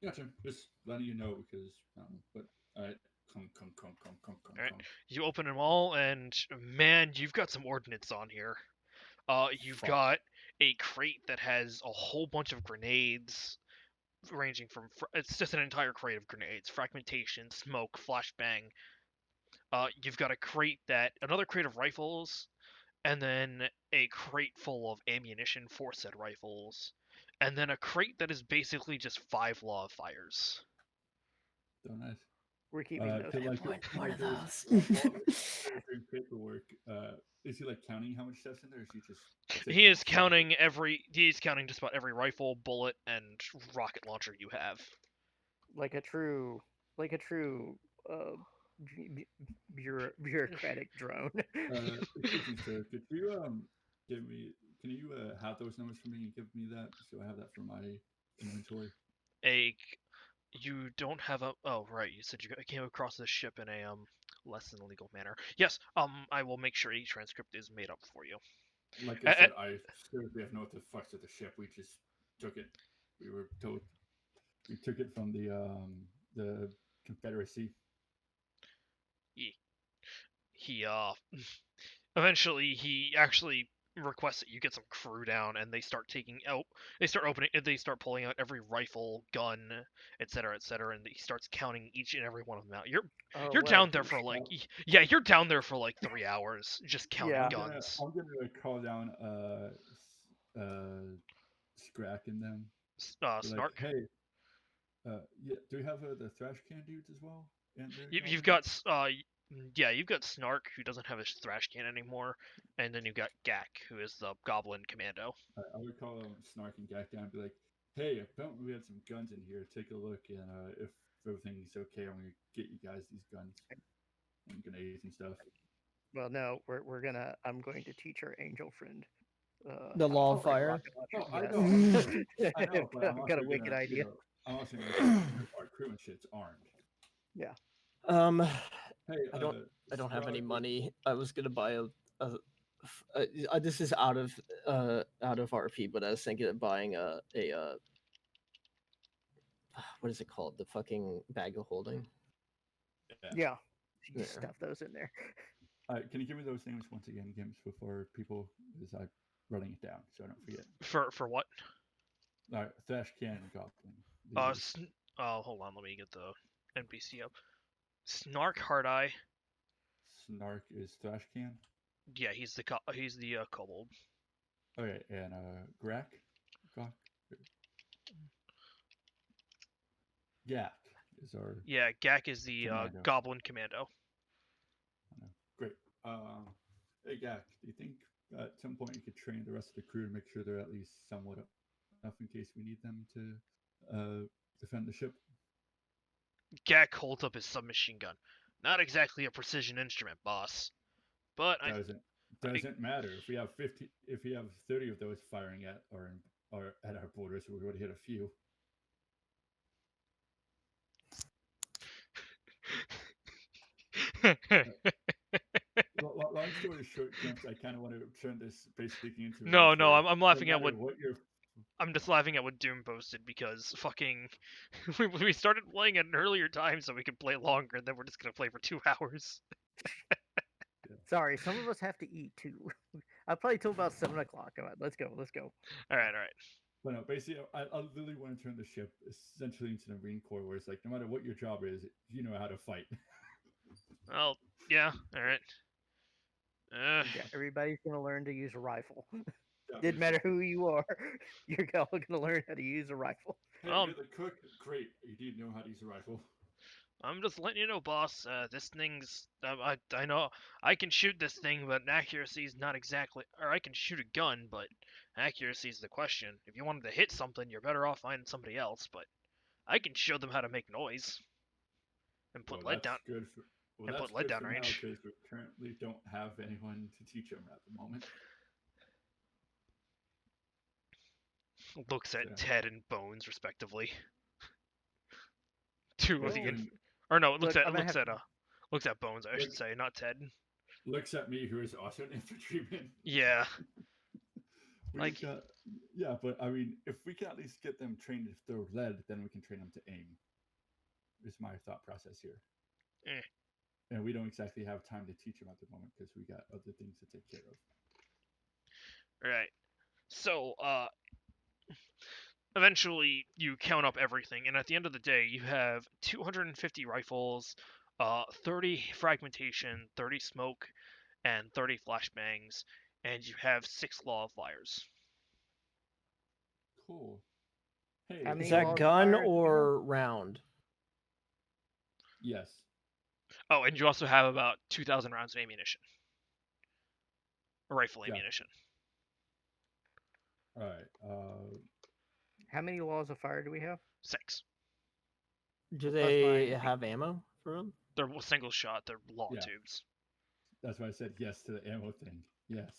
Gotcha. Just letting you know because, but alright, come. Alright. You open them all, and man, you've got some ordnance on here. You've Fuck. got a crate that has a whole bunch of grenades, ranging from it's just an entire crate of grenades, fragmentation, smoke, flashbang. You've got another crate of rifles, and then a crate full of ammunition for said rifles, and then a crate that is basically just 5 live fires. So nice. We're keeping those. To like What are there's- those? while there's doing paperwork. Is he like counting how much stuff's in there? Or is he just? He taking is stock? he's counting just about every rifle, bullet, and rocket launcher you have. like a true bureaucratic drone. Excuse me, sir. Could you give me? Can you have those numbers for me and give me that so I have that for my inventory? You don't have a. Oh, right. You said you came across this ship in a less than legal manner. Yes. I will make sure a transcript is made up for you. Like I said, I seriously have no what the fuck's with the ship. We just took it. We were told we took it from the Confederacy. He eventually he actually requests that you get some crew down, and they start pulling out every rifle, gun, etc., and he starts counting each and every one of them out. You're What a down there douche. for like you're down there for like 3 hours just counting Yeah. guns. I'm gonna call down Scrack and them. Be like, Snark. hey, yeah. Do we have the trash can dudes as well? And You've got you've got Snark, who doesn't have his thrash can anymore, and then you've got Gak, who is the Goblin Commando. I would call Snark and Gak down and be like, hey, apparently we had some guns in here. Take a look, and if everything's okay, I'm gonna get you guys these guns and grenades and stuff. Well, no, I'm going to teach our angel friend. The how law to of operate fire? rocket Oh, launchers. I know, but I'm I've got a also wicked gonna, idea. I'm also gonna our crew and shit's armed. Hey, I don't have any Scrog, money. I was gonna buy this is out of RP, but I was thinking of buying a what is it called? The fucking bag of holding. Yeah, you Yeah. stuff those in there. Can you give me those names once again, Gims, before people, because I'm running it down so I don't forget. For what? Thrash Can and Goblin. Hold on, let me get the NPC up. Snark Hardeye. Snark is Thrash Can. Yeah, he's the kobold. Okay, and Grak? Gak is our Yeah, Gak is the Commando. Goblin Commando. great. Hey Gak, do you think at some point you could train the rest of the crew to make sure they're at least somewhat enough in case we need them to defend the ship? Gak holds up his submachine gun. Not exactly a precision instrument, boss. But Doesn't matter if we have 30 of those firing at our borders. We're going to hit a few. Long story short, James, I kind of want to turn this basically into. No, adventure. I'm laughing No at matter what you're. I'm just laughing at what Doom posted because fucking we started playing at an earlier time so we could play longer, and then we're just gonna play for 2 hours. Sorry, some of us have to eat too. I'll play till about 7 o'clock. All right, let's go. All right. But no, basically, I literally want to turn the ship essentially into the Marine Corps, where it's like no matter what your job is, you know how to fight. Well, yeah. All right. Yeah, everybody's gonna learn to use a rifle. Yeah, Didn't matter who you are, you're all gonna learn how to use a rifle. Hey, Um, you're the cook. Great, you need to know how to use a rifle. I'm just letting you know, boss. This thing's. I know I can shoot this thing, but accuracy's not exactly. Or I can shoot a gun, but accuracy's the question. If you wanted to hit something, you're better off finding somebody else. But I can show them how to make noise and put lead down. Good for, well, and that's put lead good down for range. because we currently don't have anyone to teach them at the moment. Looks at Yeah. Ted and Bones, respectively. Two of Well, the then or no, it looks Look, at I'm gonna have looks at Bones. I should Look- say, not Ted. looks at me, who is also an infantryman. Yeah. We Like- got, yeah, but I mean, if we can at least get them trained if they're led, then we can train them to aim. Is my thought process here. Eh. And we don't exactly have time to teach them at the moment because we got other things to take care of. Right. So, eventually you count up everything, and at the end of the day, you have 250 rifles, 30 fragmentation, 30 smoke, and 30 flashbangs, and you have 6 law of fires. Cool. Hey, How Is many that laws of gun fire do we have? or round? yes. Oh, and you also have about 2,000 rounds of ammunition. Rifle Yeah. ammunition. All right. How many laws of fire do we have? 6. Do Plus they mine. have ammo for them? They're single shot, they're law Yeah. tubes. That's why I said yes to the ammo thing. Yes.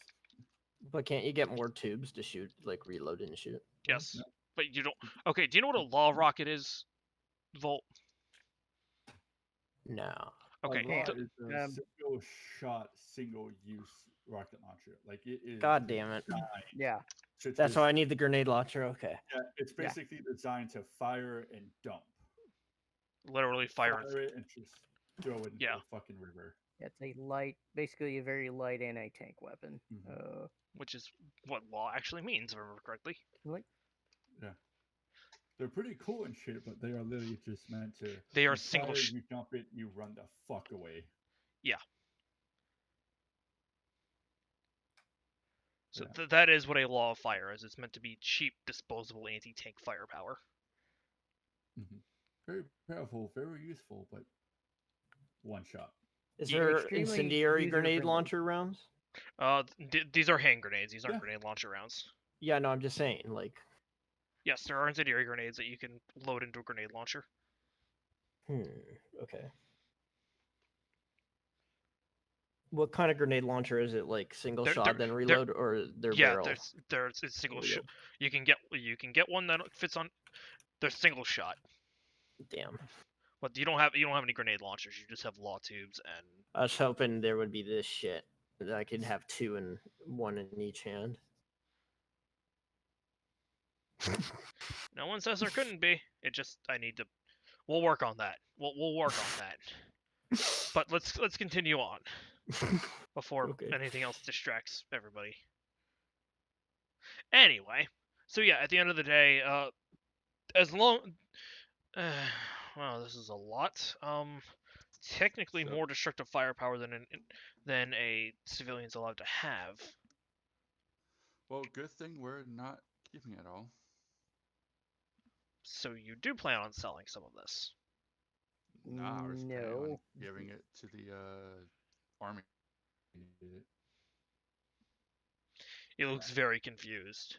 But can't you get more tubes to shoot, like reload and shoot? Yes. No. But you don't. Okay, do you know what a law rocket is, Volt? No. Okay. A so, law is a um, single shot, single use rocket launcher. Like it is. God damn it. designed Yeah. to That's just- why I need the grenade launcher. Okay. Yeah, it's Yeah. basically designed to fire and dump. Literally fire. it and just throw it into Yeah. the fucking river. It's a light, basically a very light anti-tank weapon. Mhm. Which is what law actually means, if I remember correctly. Like, They're pretty cool and shit, but they are literally just meant to. They are you single. fire, you dump it, you run the fuck away. So Yeah. that is what a law of fire is. It's meant to be cheap, disposable anti-tank firepower. Very powerful, very useful, but one shot. Is Yeah, there extremely incendiary grenade user-friendly. launcher rounds? These are hand grenades. These aren't Yeah. grenade launcher rounds. Yeah, no, I'm just saying, like, Yes, there are incendiary grenades that you can load into a grenade launcher. okay. What kind of grenade launcher is it? Like single They're- shot they're- then they're- reload, or they're Yeah, barrel? there's it's single shot. reload? You can get one that fits on. They're single shot, Damn. but you don't have any grenade launchers. You just have law tubes and I was hoping there would be this shit that I could have two and one in each hand. no one says there couldn't be. It just I need to. We'll work on that. We'll work on that. But let's continue on before Okay. anything else distracts everybody. Anyway, so yeah, at the end of the day, as long, well, this is a lot. Technically So- more destructive firepower than a civilian's allowed to have. Well, good thing we're not giving it all. So you do plan on selling some of this? Nah, we're just planning on No. giving it to the army. Needed it. He looks very confused.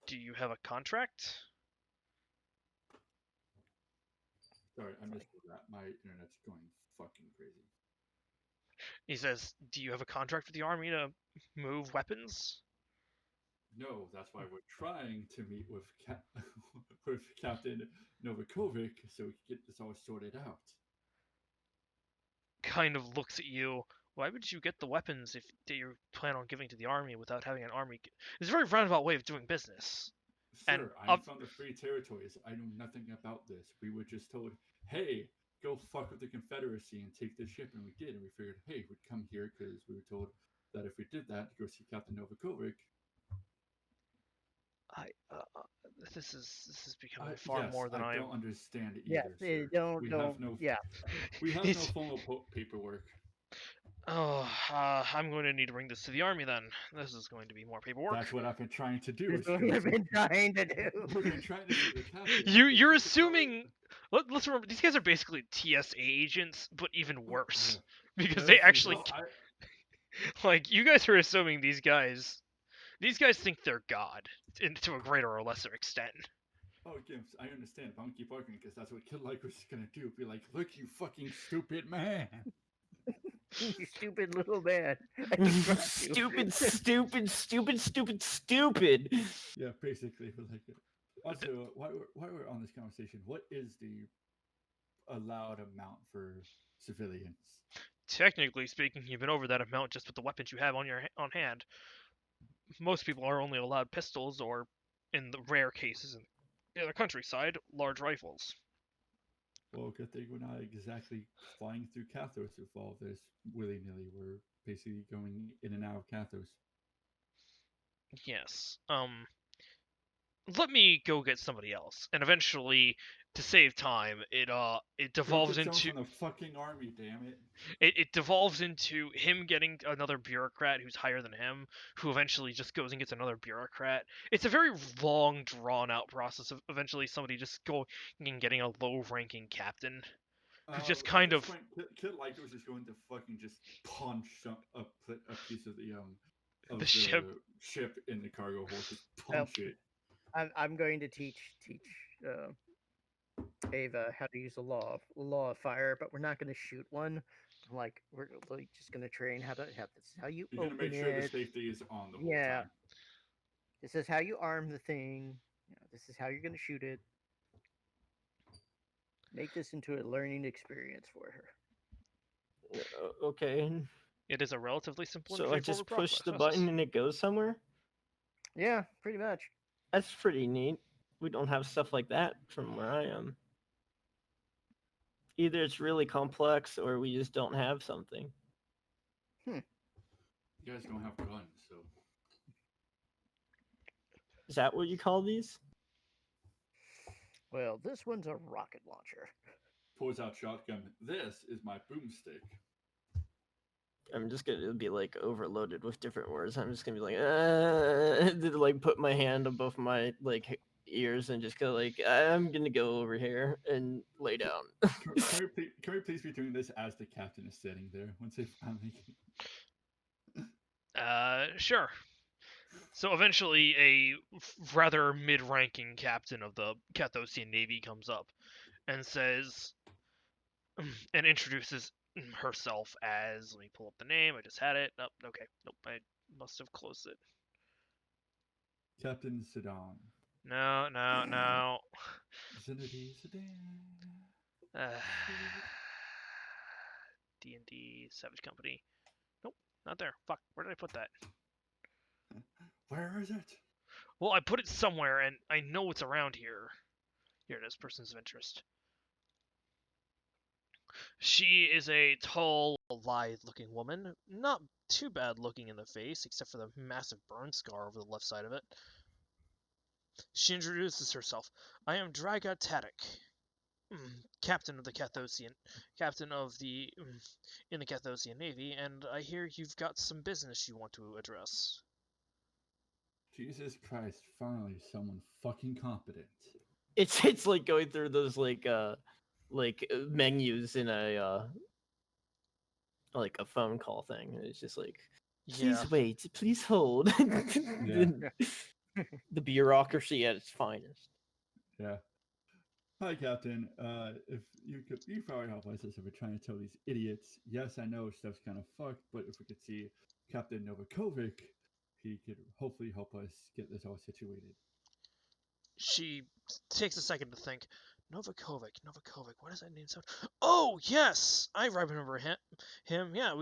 Do you have a contract? Sorry, I missed that. My internet's going fucking crazy. He says, "Do you have a contract with the army to move weapons?" No, that's why we're trying to meet with with Captain Novakovic so we can get this all sorted out. Kind of looks at you. Why would you get the weapons if that you plan on giving to the army without having an army? It's a very roundabout way of doing business. Sir, And I'm up- from the Free Territories. I know nothing about this. We were just told, hey, go fuck with the Confederacy and take this ship, and we did. And we figured, hey, we'd come here because we were told that if we did that, to go see Captain Novakovic. This is becoming far yes, more than I am. don't understand it Yes, either. Sir. don't, we don't, have no, yeah. we have no It's- formal paperwork. Oh, I'm going to need to bring this to the army then. This is going to be more paperwork. That's what I've been trying to do. That's is what show I've been trying to We've do. been trying to do the captain. You're It's just assuming. Let's remember these guys are basically TSA agents, but even worse because Yeah, they so- actually no, like you guys are assuming these guys think they're God to a greater or lesser extent. Oh, Gimps, I understand. But I'm gonna keep arguing because that's what Kid Like was gonna do. Be like, look, you fucking stupid man. You stupid little man. I can trust you. stupid, stupid, stupid, stupid, stupid. Yeah, basically, but like, Also, while we're on this conversation, what is the allowed amount for civilians? Technically speaking, you've been over that amount just with the weapons you have on hand. Most people are only allowed pistols, or, in the rare cases in the countryside, large rifles. Well, good thing we're not exactly flying through Kathos with all this willy nilly. We're basically going in and out of Kathos. Yes. Let me go get somebody else, and eventually, to save time, it Go devolves get someone into from the fucking army, damn it! it devolves into him getting another bureaucrat who's higher than him, who eventually just goes and gets another bureaucrat. It's a very long, drawn-out process of eventually somebody just going and getting a low-ranking captain who just At kind this of point, Kid Lyko was just going to fucking just punch a piece of the ship. the ship in the cargo hold. Just Well, punch it. I'm going to teach Ava how to use the law of fire, but we're not going to shoot one. Like we're like just going to train how this is how you You're gonna open make sure the it. safety is on the whole Yeah, time. this is how you arm the thing. This is how you're going to shoot it. Make this into a learning experience for her. Okay. It is a relatively simple and So I just straightforward push the process. button and it goes somewhere? Yeah, pretty much. That's pretty neat. We don't have stuff like that from where I am. Either it's really complex or we just don't have something. You guys don't have guns, so Is that what you call these? Well, this one's a rocket launcher. pulls out shotgun. This is my boomstick. I'm just gonna be like overloaded with different words. I'm just gonna be like, like put my hand on both my like ears and just go like, I'm gonna go over here and lay down. Can we please be doing this as the captain is sitting there once they finally? Sure. So eventually, a rather mid-ranking captain of the Cathosian Navy comes up and says, and introduces herself as. Let me pull up the name. I just had it. Oh, okay. Nope. I must have closed it. Captain Sedan. No. Zinedine Sedan. D&D Savage Company. Nope, not there. Fuck. Where did I put that? Where is it? Well, I put it somewhere, and I know it's around here. Here it is. Persons of interest. She is a tall, lithe-looking woman. Not too bad looking in the face, except for the massive burn scar over the left side of it. She introduces herself. I am Draga Tadic, captain of the Cathosian, captain of the in the Cathosian Navy, and I hear you've got some business you want to address. Jesus Christ! Finally, someone fucking competent. It's like going through those like menus in a like a phone call thing. It's just like, please Yeah. wait, please hold. Yeah. The bureaucracy at its finest. Yeah. Hi, Captain. If you could, you probably help us as if we're trying to tell these idiots. Yes, I know stuff's kind of fucked, but if we could see Captain Novakovic, he could hopefully help us get this all situated. She takes a second to think. Novakovic, what does that name sound? Oh, yes! I remember him. Yeah,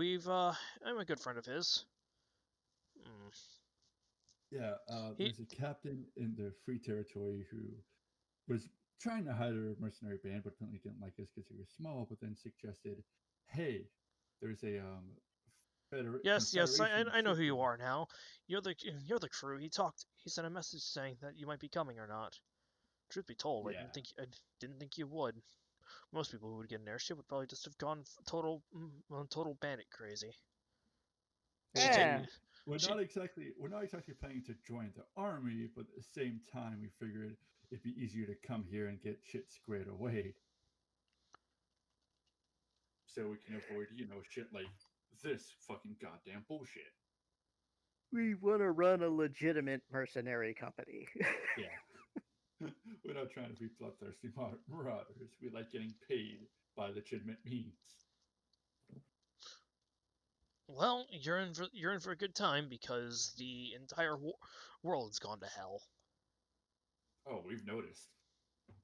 I'm a good friend of his. Yeah, there's a captain in the Free Territory who was trying to hire a mercenary band, but apparently didn't like us because we were small, but then suggested, hey, there's a Yes, Confederation I know who you shipment." are now. You're the crew. He sent a message saying that you might be coming or not. Truth be told, Yeah. I didn't think you would. Most people who would get an airship would probably just have gone total bandit crazy. Yeah. We're not exactly planning to join the army, but at the same time, we figured it'd be easier to come here and get shit squared away, so we can avoid shit like this fucking goddamn bullshit. We want to run a legitimate mercenary company. Yeah. We're not trying to be bloodthirsty marauders. We like getting paid by legitimate means. Well, you're in for a good time because the entire world's gone to hell. Oh, we've noticed.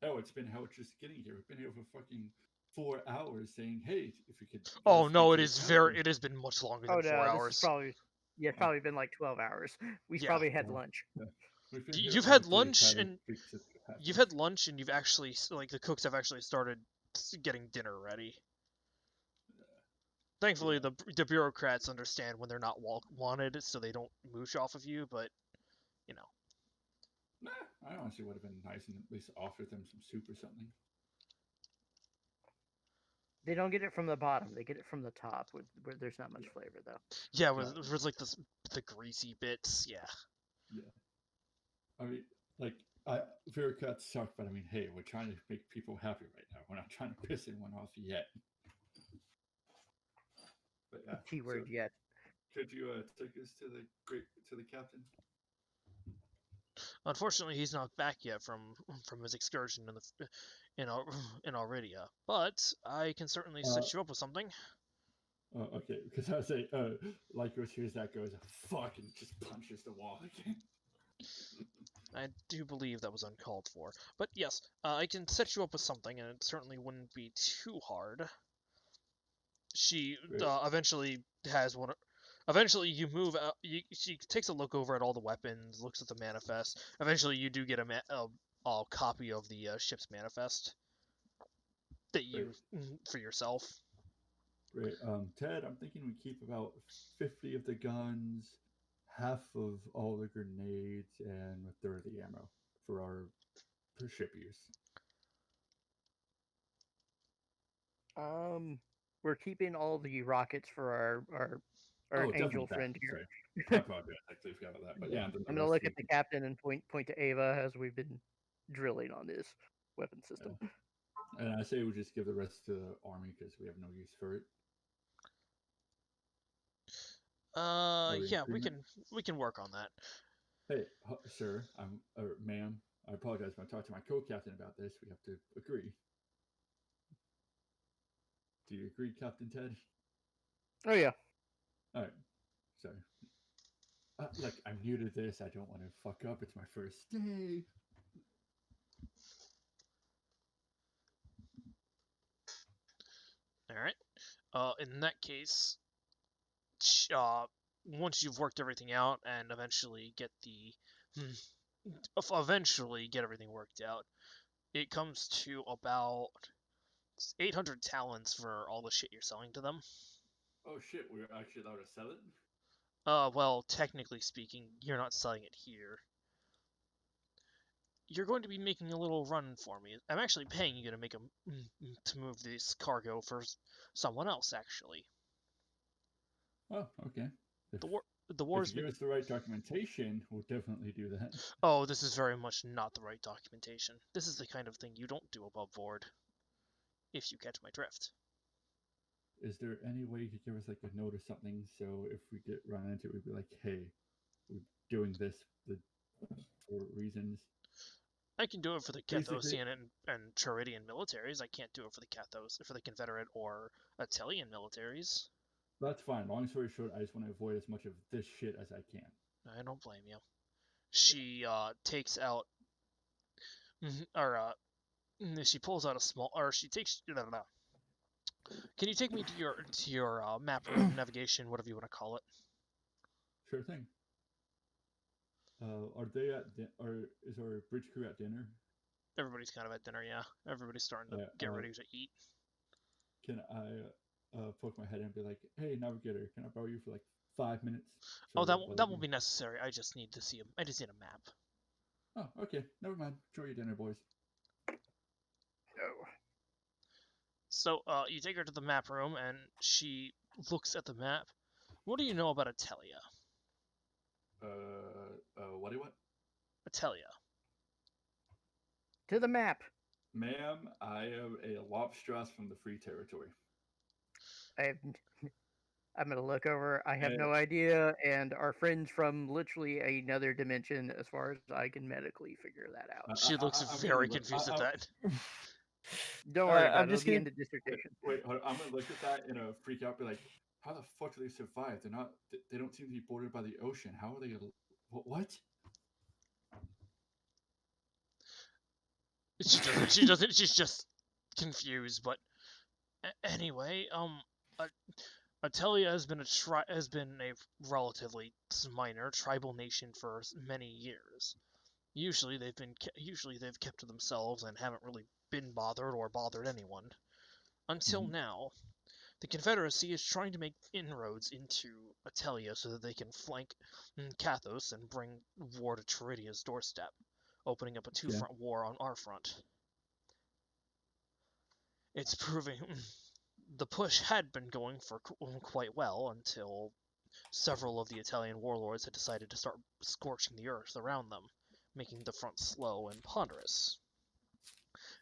Oh, it's been how it's just getting here. We've been here for fucking 4 hours saying, hey, if you could. Oh speak no, to it the is captain." it has been much longer Oh than four no, this is hours. probably it's probably been like 12 hours. We've Yeah. probably had Well, lunch. We've been here You've all had day lunch trying to and speak to the captain. you've had lunch and you've actually like the cooks have actually started getting dinner ready. Thankfully, Yeah. the bureaucrats understand when they're not wanted, so they don't moosh off of you. But you know, Nah, I honestly would have been nice and at least offered them some soup or something. They don't get it from the bottom; they get it from the top, where there's not much flavor though. yeah, Yeah. with like the greasy bits. Yeah. Yeah. I mean, like, bureaucrats suck, but I mean, hey, we're trying to make people happy right now. We're not trying to piss anyone off yet. But yeah. Keyword so yet. Could you take us to the captain? Unfortunately, he's not back yet from his excursion in Alredia. But I can certainly set you up with something. Okay, because I was say, Lycos hears that goes, fuck, and just punches the wall again. I do believe that was uncalled for. But yes, I can set you up with something, and it certainly wouldn't be too hard. She Great. eventually has one. Eventually, you move out. She takes a look over at all the weapons, looks at the manifest. Eventually, you do get a copy of the ship's manifest that you for yourself. Great. Ted, I'm thinking we keep about 50 of the guns, half of all the grenades, and a third of the ammo for our ship use. We're keeping all the rockets for our Oh, angel definitely that. friend here. Sorry. I apologize. I actually forgot about that. But yeah, I'm gonna look at the captain and point to Ava as we've been drilling on this weapon system. And I say we just give the rest to the army because we have no use for it. Yeah, agreement? we can work on that. Hey, sir, or ma'am, I apologize. When I talk to my co-captain about this, we have to agree. Do you agree, Captain Ted? Oh yeah. All right. Sorry. Look, I'm new to this. I don't want to fuck up. It's my first day. All right. In that case, once you've worked everything out and eventually get everything worked out, it comes to about 800 talents for all the shit you're selling to them. Oh shit, we're actually allowed to sell it? Well, technically speaking, you're not selling it here. You're going to be making a little run for me. I'm actually paying you to to move this cargo for someone else, actually. Oh, okay. The war's if you give us the right documentation, we'll definitely do that. Oh, this is very much not the right documentation. This is the kind of thing you don't do above board. If you catch my drift. Is there any way you could give us like a note or something so if we get run into it, we'd be like, hey, we're doing this for reasons? I can do it for the Basically- Cathosian and Charidian militaries. I can't do it for the Confederate or Italian militaries. That's fine. Long story short, I just want to avoid as much of this shit as I can. I don't blame you. She takes out, she pulls out a small, or she takes. Can you take me to your map room, navigation, whatever you want to call it? Sure thing. Are they or is our bridge crew at dinner? Everybody's kind of at dinner, yeah. Everybody's starting to get ready to eat. Can I poke my head in and be like, hey, navigator, can I borrow you for like 5 minutes? Oh, that won't be necessary. I just need to see him. I just need a map. Oh, okay. Never mind. Enjoy your dinner, boys. Oh. So, you take her to the map room, and she looks at the map. What do you know about Atelia? What do you want? Atelia. To the map. Ma'am, I am a Lobstras from the Free Territory. I'm gonna look over. I have no idea, and our friends from literally another dimension, as far as I can medically figure that out. She looks very confused at that. Don't worry about I'm it. just It'll be gonna- in the dissertation. Wait, I'm gonna look at that and freak out. Be like, how the fuck do they survive? They're not. They don't seem to be bordered by the ocean. How are they? What? She doesn't. She doesn't. She's just confused. But anyway, Atelia has been a relatively minor tribal nation for many years. Usually they've kept to themselves and haven't really been bothered or bothered anyone. Until now, the Confederacy is trying to make inroads into Atelia so that they can flank Kathos and bring war to Teridia's doorstep, opening up a two-front war on our front. It's proving the push had been going for quite well until several of the Italian warlords had decided to start scorching the earth around them, making the front slow and ponderous.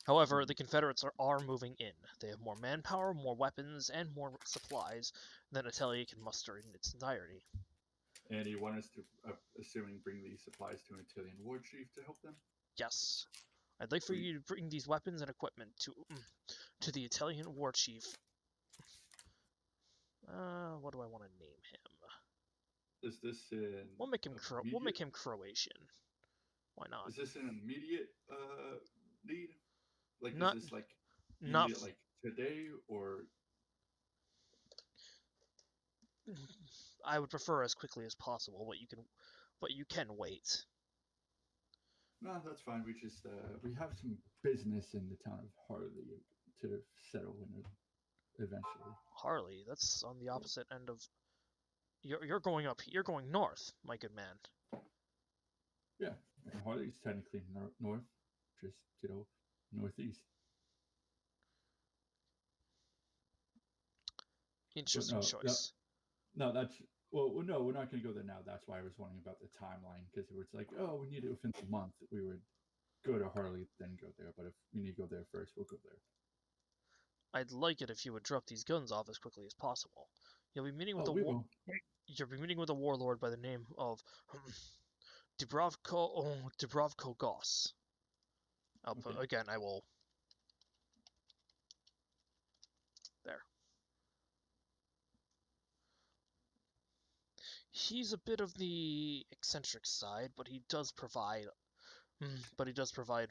However, the Confederates are moving in. They have more manpower, more weapons, and more supplies than Italia can muster in its entirety. And you want us to, assuming, bring these supplies to an Italian war chief to help them? Yes. I'd like for you to bring these weapons and equipment to the Italian war chief. What do I want to name him? Is this in? We'll make him Croatian. Why not? Is this an immediate need? Like, Not- is this like you not need it like today, or I would prefer as quickly as possible, but you can wait. no? That's fine. We just we have some business in the town of Harley to settle in eventually. Harley, that's on the opposite end of. You're going up. You're going north, my good man. Yeah, and Harley's technically north, just northeast. Interesting no, choice. No, that's well. No, we're not going to go there now. That's why I was wondering about the timeline, because it was like, oh, we need it within the month. We would go to Harley, then go there. But if we need to go there first, we'll go there. I'd like it if you would drop these guns off as quickly as possible. You'll be meeting with You'll be meeting with a warlord by the name of Dubrovko Goss. Again, I will. There. He's a bit of the eccentric side, but he does provide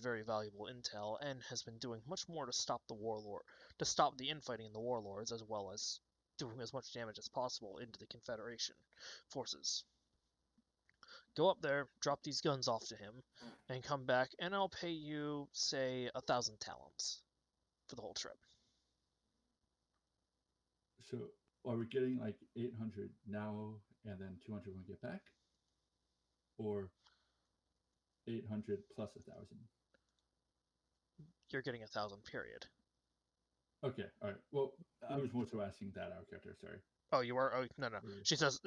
very valuable intel and has been doing much more to stop the infighting in the warlords, as well as doing as much damage as possible into the Confederation forces. Go up there, drop these guns off to him, and come back, and I'll pay you, say, 1,000 talents for the whole trip. So, are we getting like 800 now, and then 200 when we get back, or 800 plus 1,000? You're getting 1,000, period. Okay, all right. Well, I was more so asking that out of character. Sorry. Oh, you are? Oh, no. She says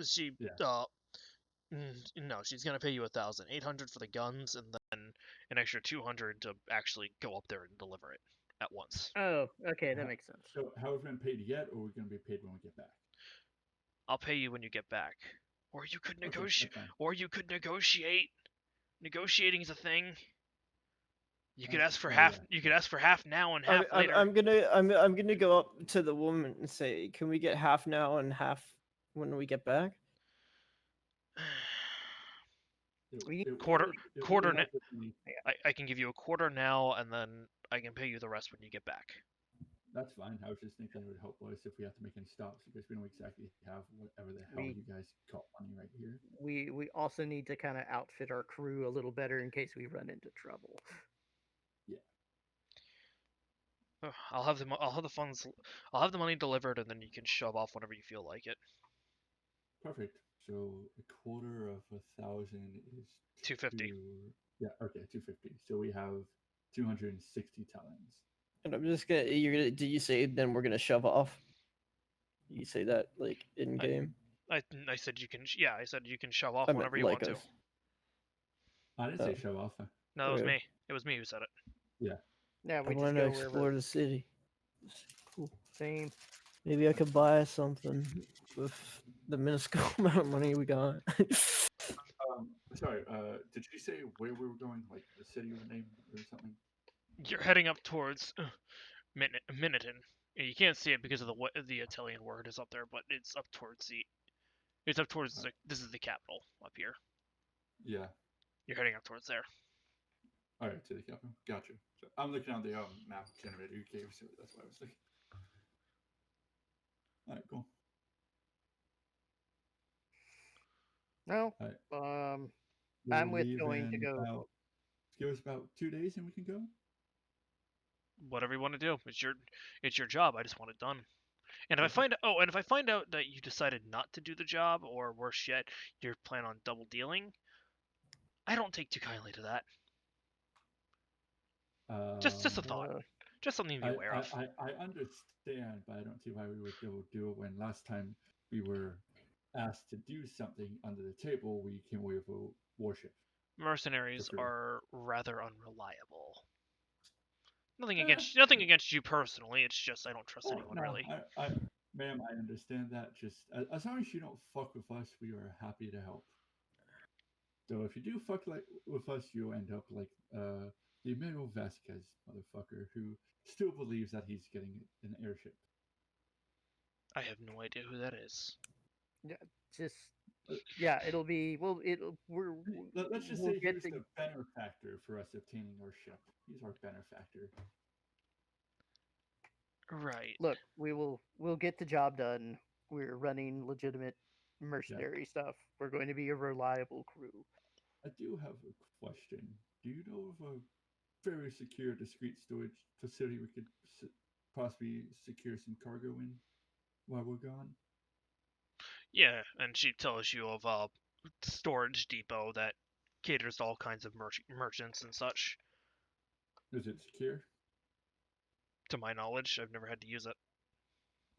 no, she's gonna pay you 1,000. 800 for the guns, and then an extra 200 to actually go up there and deliver it at once. Oh, okay, that makes sense. So, have we been paid yet, or are we going to be paid when we get back? I'll pay you when you get back. Or you could negotiate. Okay, Or you could negotiate. Negotiating is a thing. You could ask for half. You could ask for half now and half later. I'm gonna go up to the woman and say, "Can we get half now and half when we get back?" Quarter now. I can give you a quarter now, and then I can pay you the rest when you get back. That's fine. I was just thinking it would help us if we have to make any stops, because we don't exactly have whatever the hell you guys call money right here. We also need to kind of outfit our crew a little better in case we run into trouble. Yeah. I'll have the funds. I'll have the money delivered, and then you can shove off whenever you feel like it. Perfect. So a quarter of 1,000 is 250. Yeah. Okay. 250. So we have 260 talents. And I'm just gonna. Did you say then we're gonna shove off? You say that like in game. I said you can. Yeah, I said you can shove off whenever you want to. I didn't say show off. No, it was me. It was me who said it. Yeah. Yeah, we I just want go to explore the city. Cool. Same. Maybe I could buy something with the minuscule amount of money we got. Sorry. Did you say where we were going? Like the city or name or something? You're heading up towards Miniton. You can't see it because of the Italian word is up there, but it's up towards this is the capital up here. Yeah. You're heading up towards there. All right, to the capital. Gotcha. So I'm looking on the map generator you gave, so that's why I was looking. All right, cool. No, Alright. I'm We'll with leave going to in go. about, give us about 2 days and we can go. Whatever you want to do, it's your job. I just want it done. And if I Perfect. find out that you decided not to do the job, or worse yet, you're planning on double dealing, I don't take too kindly to that. Just a thought. Uh, Just something to be aware of. I understand, but I don't see why we would do it when last time we were asked to do something under the table, we came away with a warship. Mercenaries free. are rather unreliable. Nothing Eh, against you personally. It's just I don't trust oh, anyone no, really. ma'am, I understand that. Just as long as you don't fuck with us, we are happy to help. So if you do fuck with us, you'll end up like the Emmanuel Vasquez motherfucker who still believes that he's getting an airship. I have no idea who that is. just Uh, yeah, it'll be well. Let's just We'll say get he's the the benefactor for us obtaining our ship. He's our benefactor. Right. look. We'll get the job done. We're running legitimate mercenary stuff. We're going to be a reliable crew. I do have a question. Do you know of a very secure, discreet storage facility we could possibly secure some cargo in while we're gone? Yeah, and she tells you of a storage depot that caters to all kinds of merchants and such. Is it secure? To my knowledge, I've never had to use it.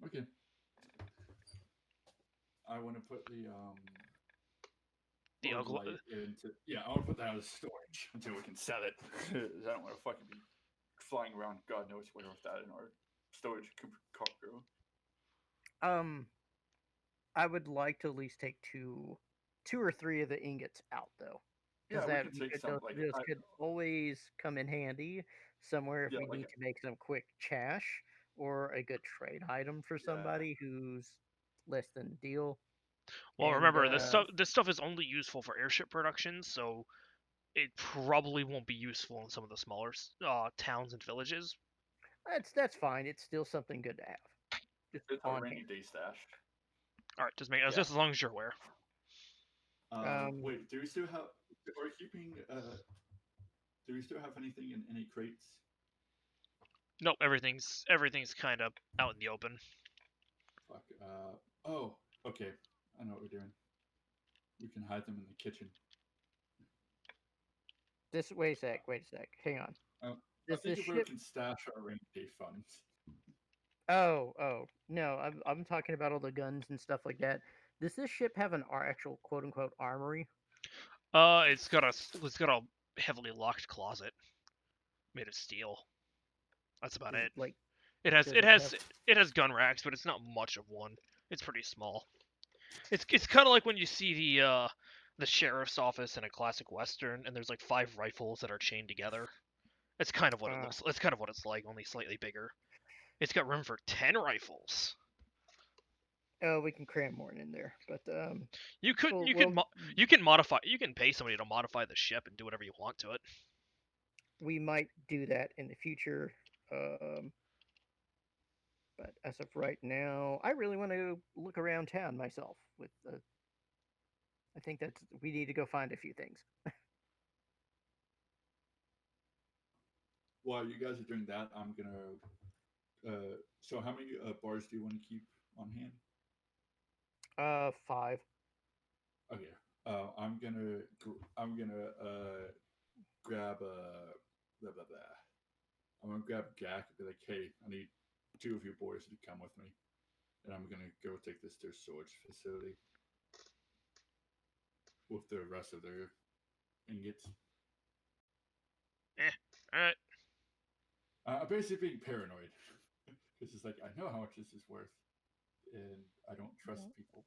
Okay. I want to put the The Buzz ugly. Light into, yeah, I want to put that as storage until we can sell it. I don't want to fucking be flying around God knows where with that in our storage cargo. I would like to at least take two or three of the ingots out though, Yeah, because we that can take it some does, like this could always come in handy somewhere if yeah, we like need to make some quick cash or a good trade item for yeah, somebody who's less than deal. Well, And remember this stuff is only useful for airship production, so it probably won't be useful in some of the smaller towns and villages. that's fine. It's still something good to have, just it's a on rainy hand. day stash. All right, just Yeah. just as long as you're aware. Wait, do we still have? Are we keeping? Do we still have anything in any crates? Nope, everything's kind of out in the open. Fuck. Oh, okay. I know what we're doing. We can hide them in the kitchen. This wait a sec. Hang on. I Does think this if we ship? can stash our rainy day funds. Oh no, I'm talking about all the guns and stuff like that. Does this ship have an actual quote unquote armory? It's got a heavily locked closet made of steel. That's about Does it. it like It has does it it has have it has gun racks, but it's not much of one. It's pretty small. It's kind of like when you see the sheriff's office in a classic western, and there's like 5 rifles that are chained together. It's kind of what it looks. It's kind of what it's like, only slightly bigger. It's got room for 10 rifles. oh, we can cram more in there, but You could well, you well, can you can modify. You can pay somebody to modify the ship and do whatever you want to it. we might do that in the future. Um, but as of right now, I really want to look around town myself. With I think that we need to go find a few things. While you guys are doing that, I'm gonna. So how many bars do you want to keep on hand? 5. Okay. I'm gonna. I'm gonna grab blah blah blah. I'm gonna grab Gak and be like, hey, I need 2 of you boys to come with me, and I'm gonna go take this to their storage facility with the rest of their ingots. All right. I'm basically being paranoid because it's like I know how much this is worth, and I don't trust people.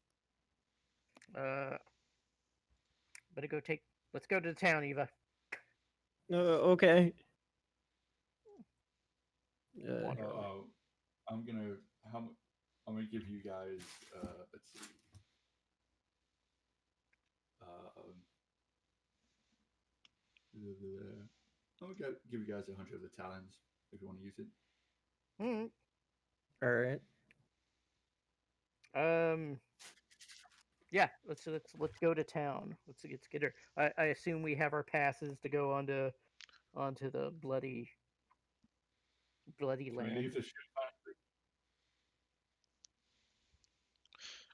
Better go take. Let's go to the town, Eva. Okay. Wander. I'm gonna I'm gonna give you guys. Let's see. I'll give you guys 100 of the talons if you want to use it. Hmm. All right. Yeah. Let's go to town. Let's get her. I assume we have our passes to go onto the bloody Can we land. leave the ship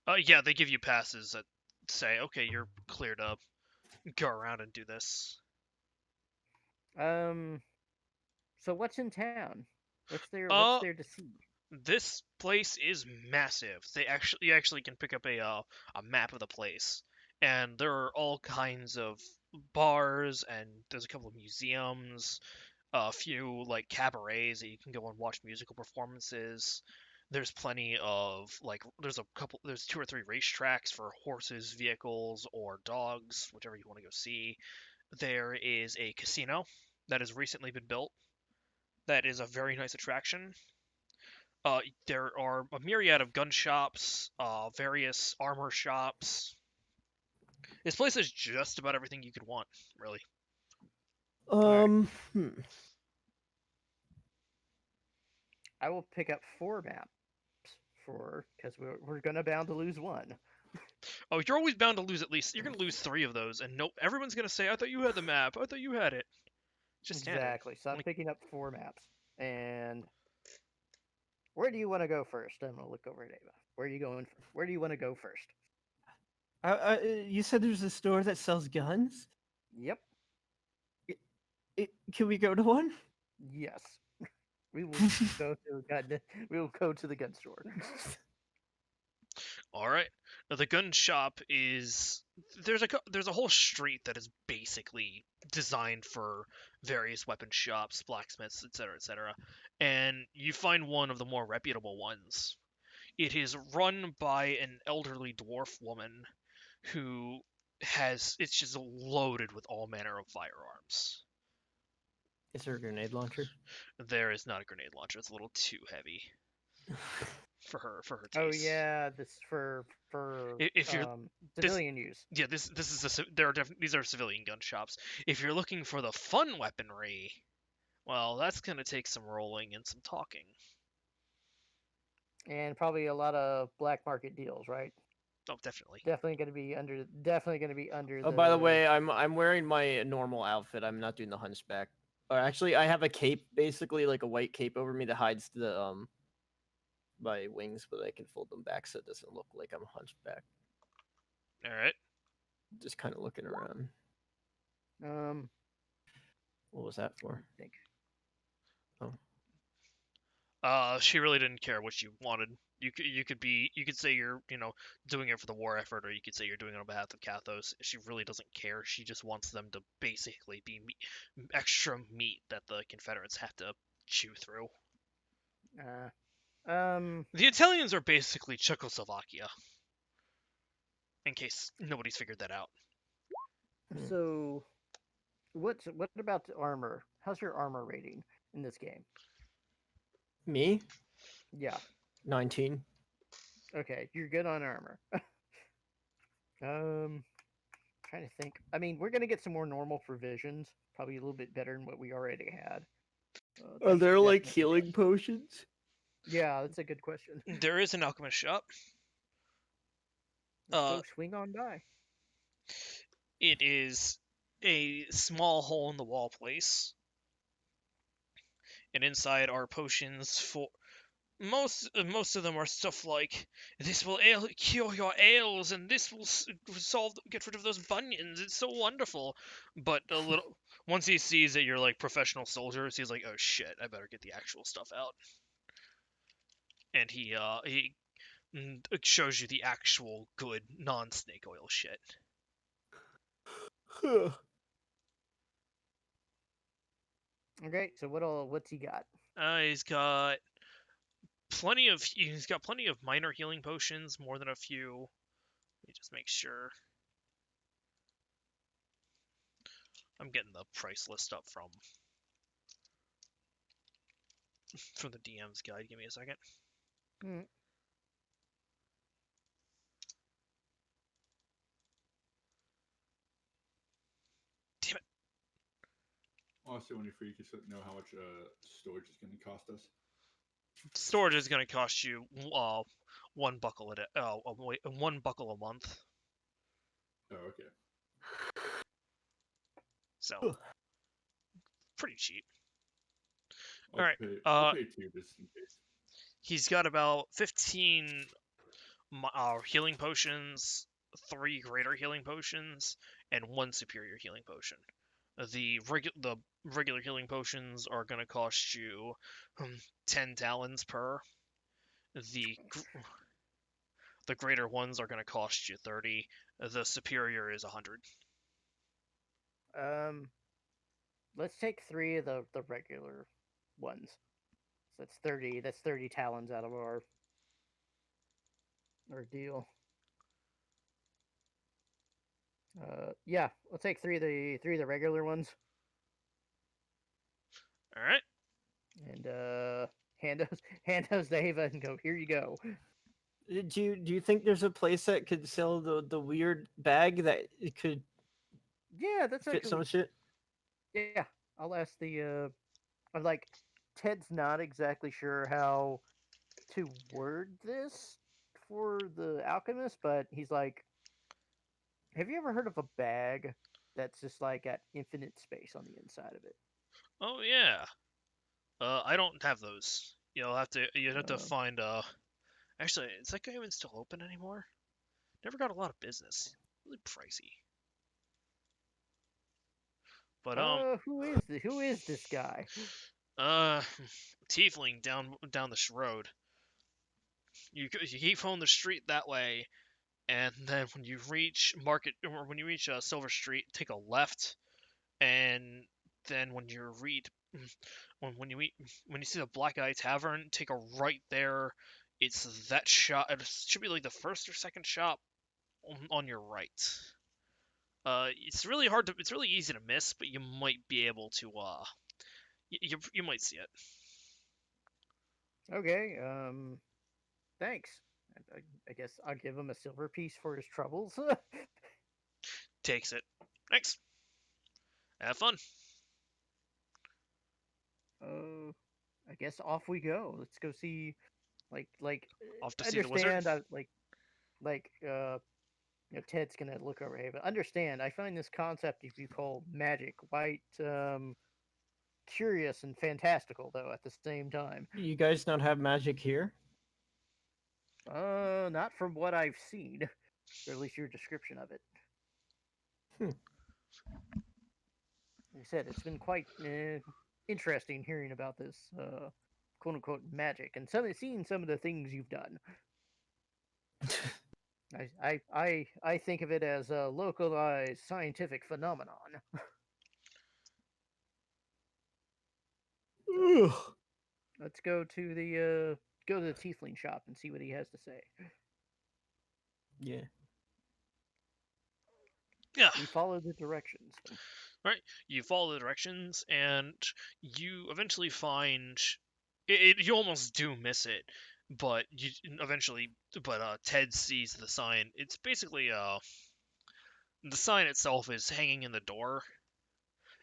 factory? Yeah, they give you passes that say, okay, you're cleared up. Go around and do this. So what's in town? What's Uh, there to see? this place is massive. You actually can pick up a map of the place, and there are all kinds of bars, and there's a couple of museums, a few like cabarets that you can go and watch musical performances. There's plenty of there's 2 or 3 racetracks for horses, vehicles, or dogs, whichever you want to go see. There is a casino that has recently been built. That is a very nice attraction. There are a myriad of gun shops, various armor shops. This place is just about everything you could want, really. Hmm. I will pick up 4 maps because we're gonna bound to lose one. Oh, you're always bound to lose at least. You're gonna lose 3 of those, and nope, everyone's gonna say, "I thought you had the map. I thought you had it." Just standard. Exactly. So I'm Like, picking up 4 maps. And where do you want to go first? I'm gonna look over at Ava. Where are you going? Where do you want to go first? You said there's a store that sells guns. Yep. Can we go to one? Yes. We will go to gun. We will go to the gun store. all right. Now, the gun shop is there's a whole street that is basically designed for various weapon shops, blacksmiths, etc., etc. And you find one of the more reputable ones. It is run by an elderly dwarf woman who it's just loaded with all manner of firearms. Is there a grenade launcher? There is not a grenade launcher. It's a little too heavy for her taste. Oh yeah, this for If you're civilian use. yeah, this is these are civilian gun shops. If you're looking for the fun weaponry, well, that's gonna take some rolling and some talking. And probably a lot of black market deals, right? Oh, definitely. Definitely going to be under. Definitely going to be under. Oh, by the way, I'm wearing my normal outfit. I'm not doing the hunchback. Or actually, I have a cape, basically like a white cape over me that hides the my wings, but I can fold them back so it doesn't look like I'm a hunchback. All right. Just kind of looking around. What was that for? I think. She really didn't care what you wanted. You could say you're doing it for the war effort, or you could say you're doing it on behalf of Kathos. She really doesn't care. She just wants them to basically be extra meat that the Confederates have to chew through. The Italians are basically Czechoslovakia. In case nobody's figured that out. So, what about the armor? How's your armor rating in this game? Me? Yeah. 19. Okay, you're good on armor. Trying to think. I mean, we're gonna get some more normal provisions. Probably a little bit better than what we already had. Are there like definitely- healing potions? Yeah, that's a good question. There is an alchemist shop. Let's go swing on by. It is a small hole in the wall place. And inside are potions for most of them are stuff like this will cure your ails, and this will get rid of those bunions. It's so wonderful. But a little once he sees that you're like professional soldiers, he's like, oh shit, I better get the actual stuff out. And he shows you the actual good non-snake oil shit. Okay, so what's he got? He's got plenty of minor healing potions, more than a few. Let me just make sure. I'm getting the price list up from the DM's guide. Give me a second. Damn it. Also, when you're free, you can know how much storage is going to cost us. Storage is going to cost you one buckle a day. One buckle a month. Oh, okay. So pretty cheap. I'll All right. I'll pay 2 just in case. He's got about 15 healing potions, 3 greater healing potions, and 1 superior healing potion. The regular healing potions are going to cost you 10 talons per. The greater ones are going to cost you 30. The superior is 100. Let's take 3 of the regular ones. So that's 30. That's 30 talons out of our deal. Yeah, we'll take 3 of the regular ones. All right. And hand those to Ava and go, here you go. Do you think there's a place that could sell the weird bag that it could Yeah, that's fit some actually shit? yeah. I'll ask the I'm like, Ted's not exactly sure how to word this for the alchemist, but he's like, have you ever heard of a bag that's just like got infinite space on the inside of it? Oh yeah. I don't have those. You'd have to find Actually, is that guy even still open anymore? Never got a lot of business. Really pricey. But Who is this guy? tiefling down this road. You keep following the street that way, and then when you reach Silver Street, take a left, and then when you see the Black Eye Tavern, take a right there. It's that shop. It should be like the first or second shop on your right. It's really easy to miss, but you might be able to you might see it. Okay, thanks. I guess I'll give him a silver piece for his troubles. Takes it. Thanks. Have fun. I guess off we go. Let's go see, Off to see the wizard. understand. Ted's gonna look over here, but understand. I find this concept you call magic quite curious and fantastical, though at the same time. You guys not have magic here? Not from what I've seen, or at least your description of it. Like I said, it's been quite interesting hearing about this quote unquote magic and seeing some of the things you've done. I think of it as a localized scientific phenomenon. Let's go to the tiefling shop and see what he has to say. Yeah. Yeah. We follow the directions. Right. You follow the directions, and you eventually find it. You almost do miss it, but you eventually. But Ted sees the sign. It's basically the sign itself is hanging in the door,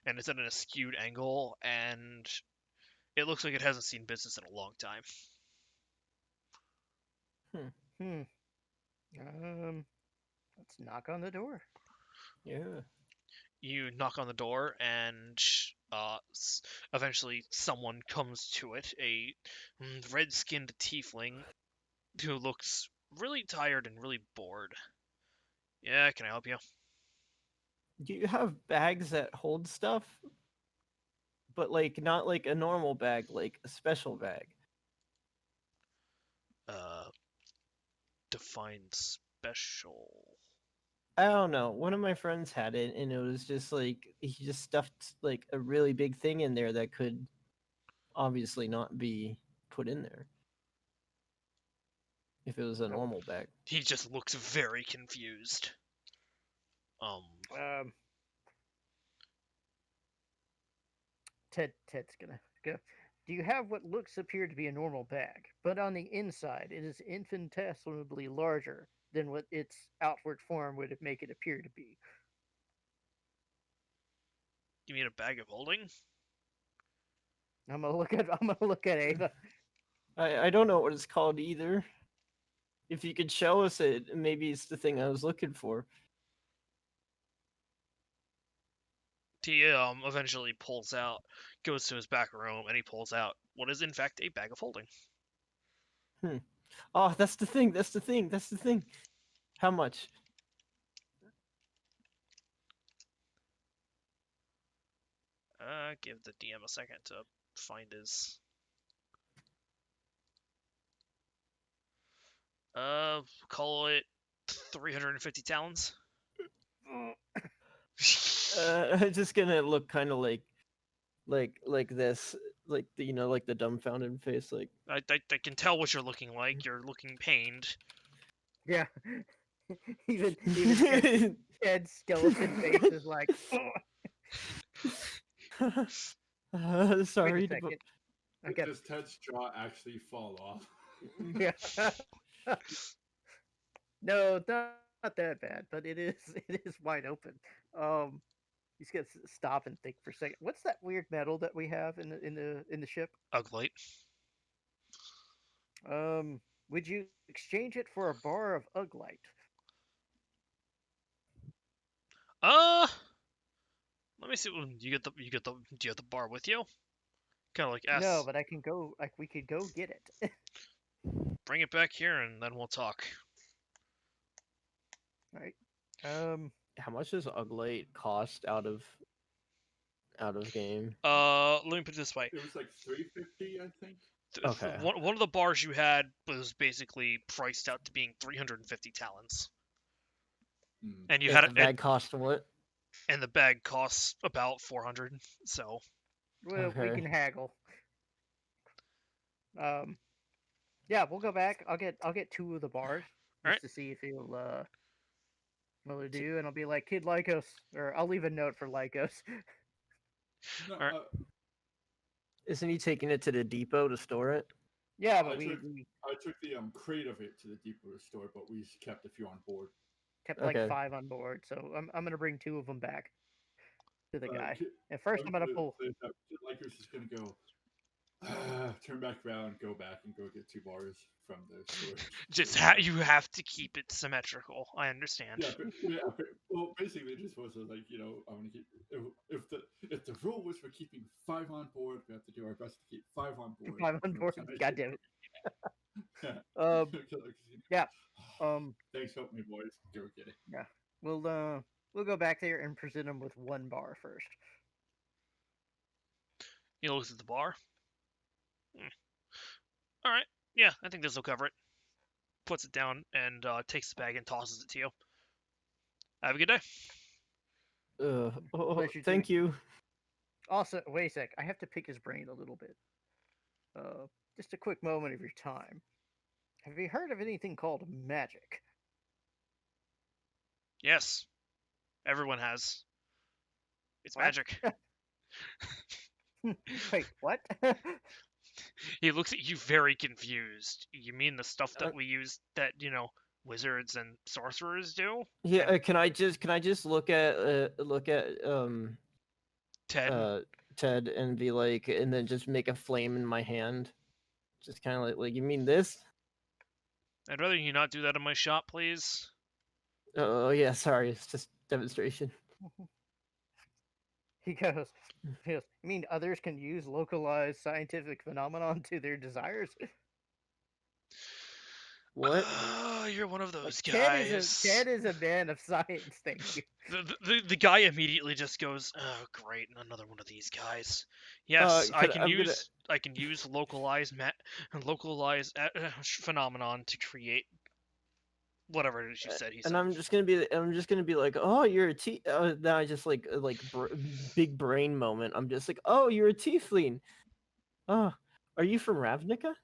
and it's at an askewed angle, and it looks like it hasn't seen business in a long time. Let's knock on the door. Yeah. You knock on the door, and eventually someone comes to it. A red-skinned tiefling who looks really tired and really bored. Yeah, can I help you? Do you have bags that hold stuff? But like not like a normal bag, like a special bag. Define special. I don't know. One of my friends had it, and it was just like he just stuffed like a really big thing in there that could obviously not be put in there if it was a normal bag. He just looks very confused. Ted's gonna go. Do you have what looks appear to be a normal bag, but on the inside it is infinitesimally larger than what its outward form would make it appear to be? You mean a bag of holding? I'm gonna look at Ava. I don't know what it's called either. If you could show us it, maybe it's the thing I was looking for. He eventually pulls out, goes to his back room, and he pulls out what is in fact a bag of holding. Oh, that's the thing. That's the thing. That's the thing. How much? Give the DM a second to find his. Call it 350 talons. I'm just gonna look kind of like this, like like the dumbfounded face, like. I can tell what you're looking like. You're looking pained. Yeah. even Ted's skeleton face is like. Sorry. Wait a second. I got. Does Ted's jaw actually fall off? Yeah. No, not that bad, but it is wide open. He's gonna stop and think for a second. What's that weird metal that we have in the ship? Uglight. Would you exchange it for a bar of Uglite? Let me see. Do you have the bar with you? Kind of like ask. No, but I can go. Like we could go get it. Bring it back here, and then we'll talk. Right. How much does Uglite cost out of game? Let me put it this way. It was like 350, I think. Okay. One of the bars you had was basically priced out to being 350 talons, and you had the it. bag cost what? And the bag costs about 400. So. Well, we Okay. can haggle. Yeah, we'll go back. I'll get 2 of the bars just Alright. to see if he'll do, and I'll be like, Kid Lycos, or I'll leave a note for Lycos. No, Alright. Isn't he taking it to the depot to store it? Yeah, I but we took the crate of it to the depot store, but we kept a few on board. kept like Okay. 5 on board, so I'm gonna bring 2 of them back to the guy. Kid And first, I'm gonna pull. Lakers is gonna go. Turn back around, go back, and go get 2 bars from the store. Just you have to keep it symmetrical. I understand. but well, basically, this was like I want to keep. If the rule was we're keeping 5 on board, we have to do our best to keep 5 on board. 5 on board. God damn it. Yeah. Yeah. Thanks, help me, boys. Go get it. Yeah. We'll go back there and present him with 1 bar first. He looks at the bar. All right. Yeah, I think this will cover it. Puts it down and takes the bag and tosses it to you. Have a good day. Pleasure, Thank you. Also, wait a sec. I have to pick his brain a little bit. Just a quick moment of your time. Have you heard of anything called magic? Yes. Everyone has. It's What? magic. Wait, what? He looks at you very confused. You mean the stuff that we use that, wizards and sorcerers do? Yeah, can I just look at Ted? Ted and be like, and then just make a flame in my hand, just kind of like you mean this? I'd rather you not do that in my shop, please. Oh yeah, sorry, it's just demonstration. He goes, you mean others can use localized scientific phenomenon to their desires? What? You're one of those Ted guys. Ted is a man of science, thank you. The guy immediately just goes, "Oh, great, another one of these guys." Yes, I can use localized phenomenon to create whatever it is you said. He said. And I'm just gonna be like, oh, you're a then I just big brain moment. I'm just like, oh, you're a tiefling. Oh, are you from Ravnica?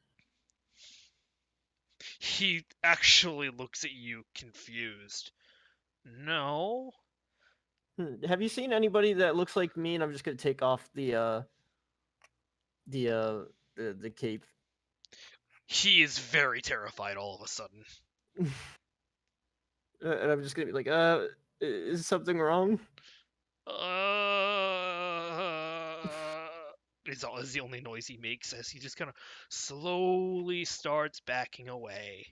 He actually looks at you confused. No. Have you seen anybody that looks like me? And I'm just gonna take off the cape. He is very terrified all of a sudden. And I'm just gonna be like, is something wrong? is the only noise he makes as he just kind of slowly starts backing away.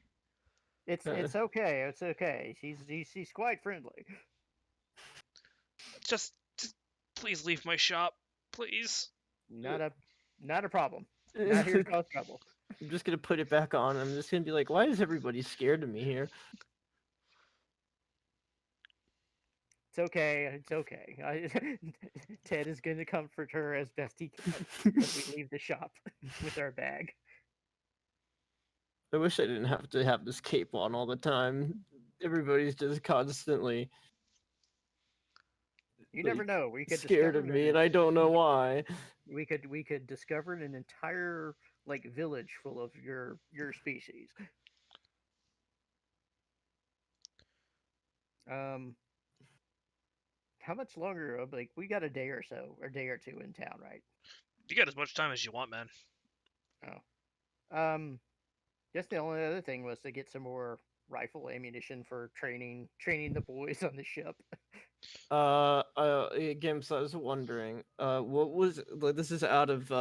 It's okay. It's okay. She's quite friendly. Just please leave my shop, please. Not a problem. Not here to cause trouble. I'm just gonna put it back on. I'm just gonna be like, why is everybody scared of me here? It's okay. It's okay. Ted is going to comfort her as best he can as we leave the shop with our bag. I wish I didn't have to have this cape on all the time. Everybody's just constantly You like, never know. We could scared of discover me, and I don't know why. we could discover an entire like village full of your species. How much longer? Like we got a day or so, or a day or two in town, right? You got as much time as you want, man. Just the only other thing was to get some more rifle ammunition for training the boys on the ship. Gims, I was wondering, what was like, this is out of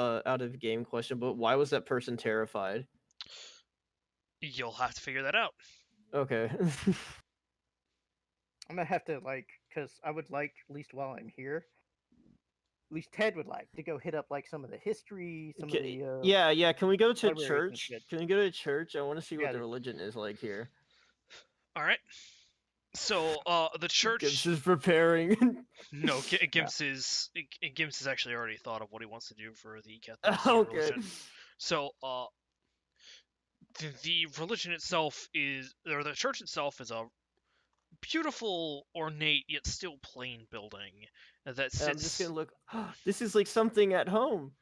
game question, but why was that person terrified? You'll have to figure that out. Okay. I'm gonna have to because I would like, at least while I'm here, at least Ted would like to go hit up like some of the history, some of the yeah. Can we go to libraries and church? shit. Can we go to church? I want to see Yeah, what the religion is like here. All right. So, the church. Gibbs is preparing. No, Gimps has actually already thought of what he wants to do for the Catholic Okay. religion. So, the religion itself or the church itself is a beautiful, ornate yet still plain building that sits. I'm just gonna look. This is like something at home.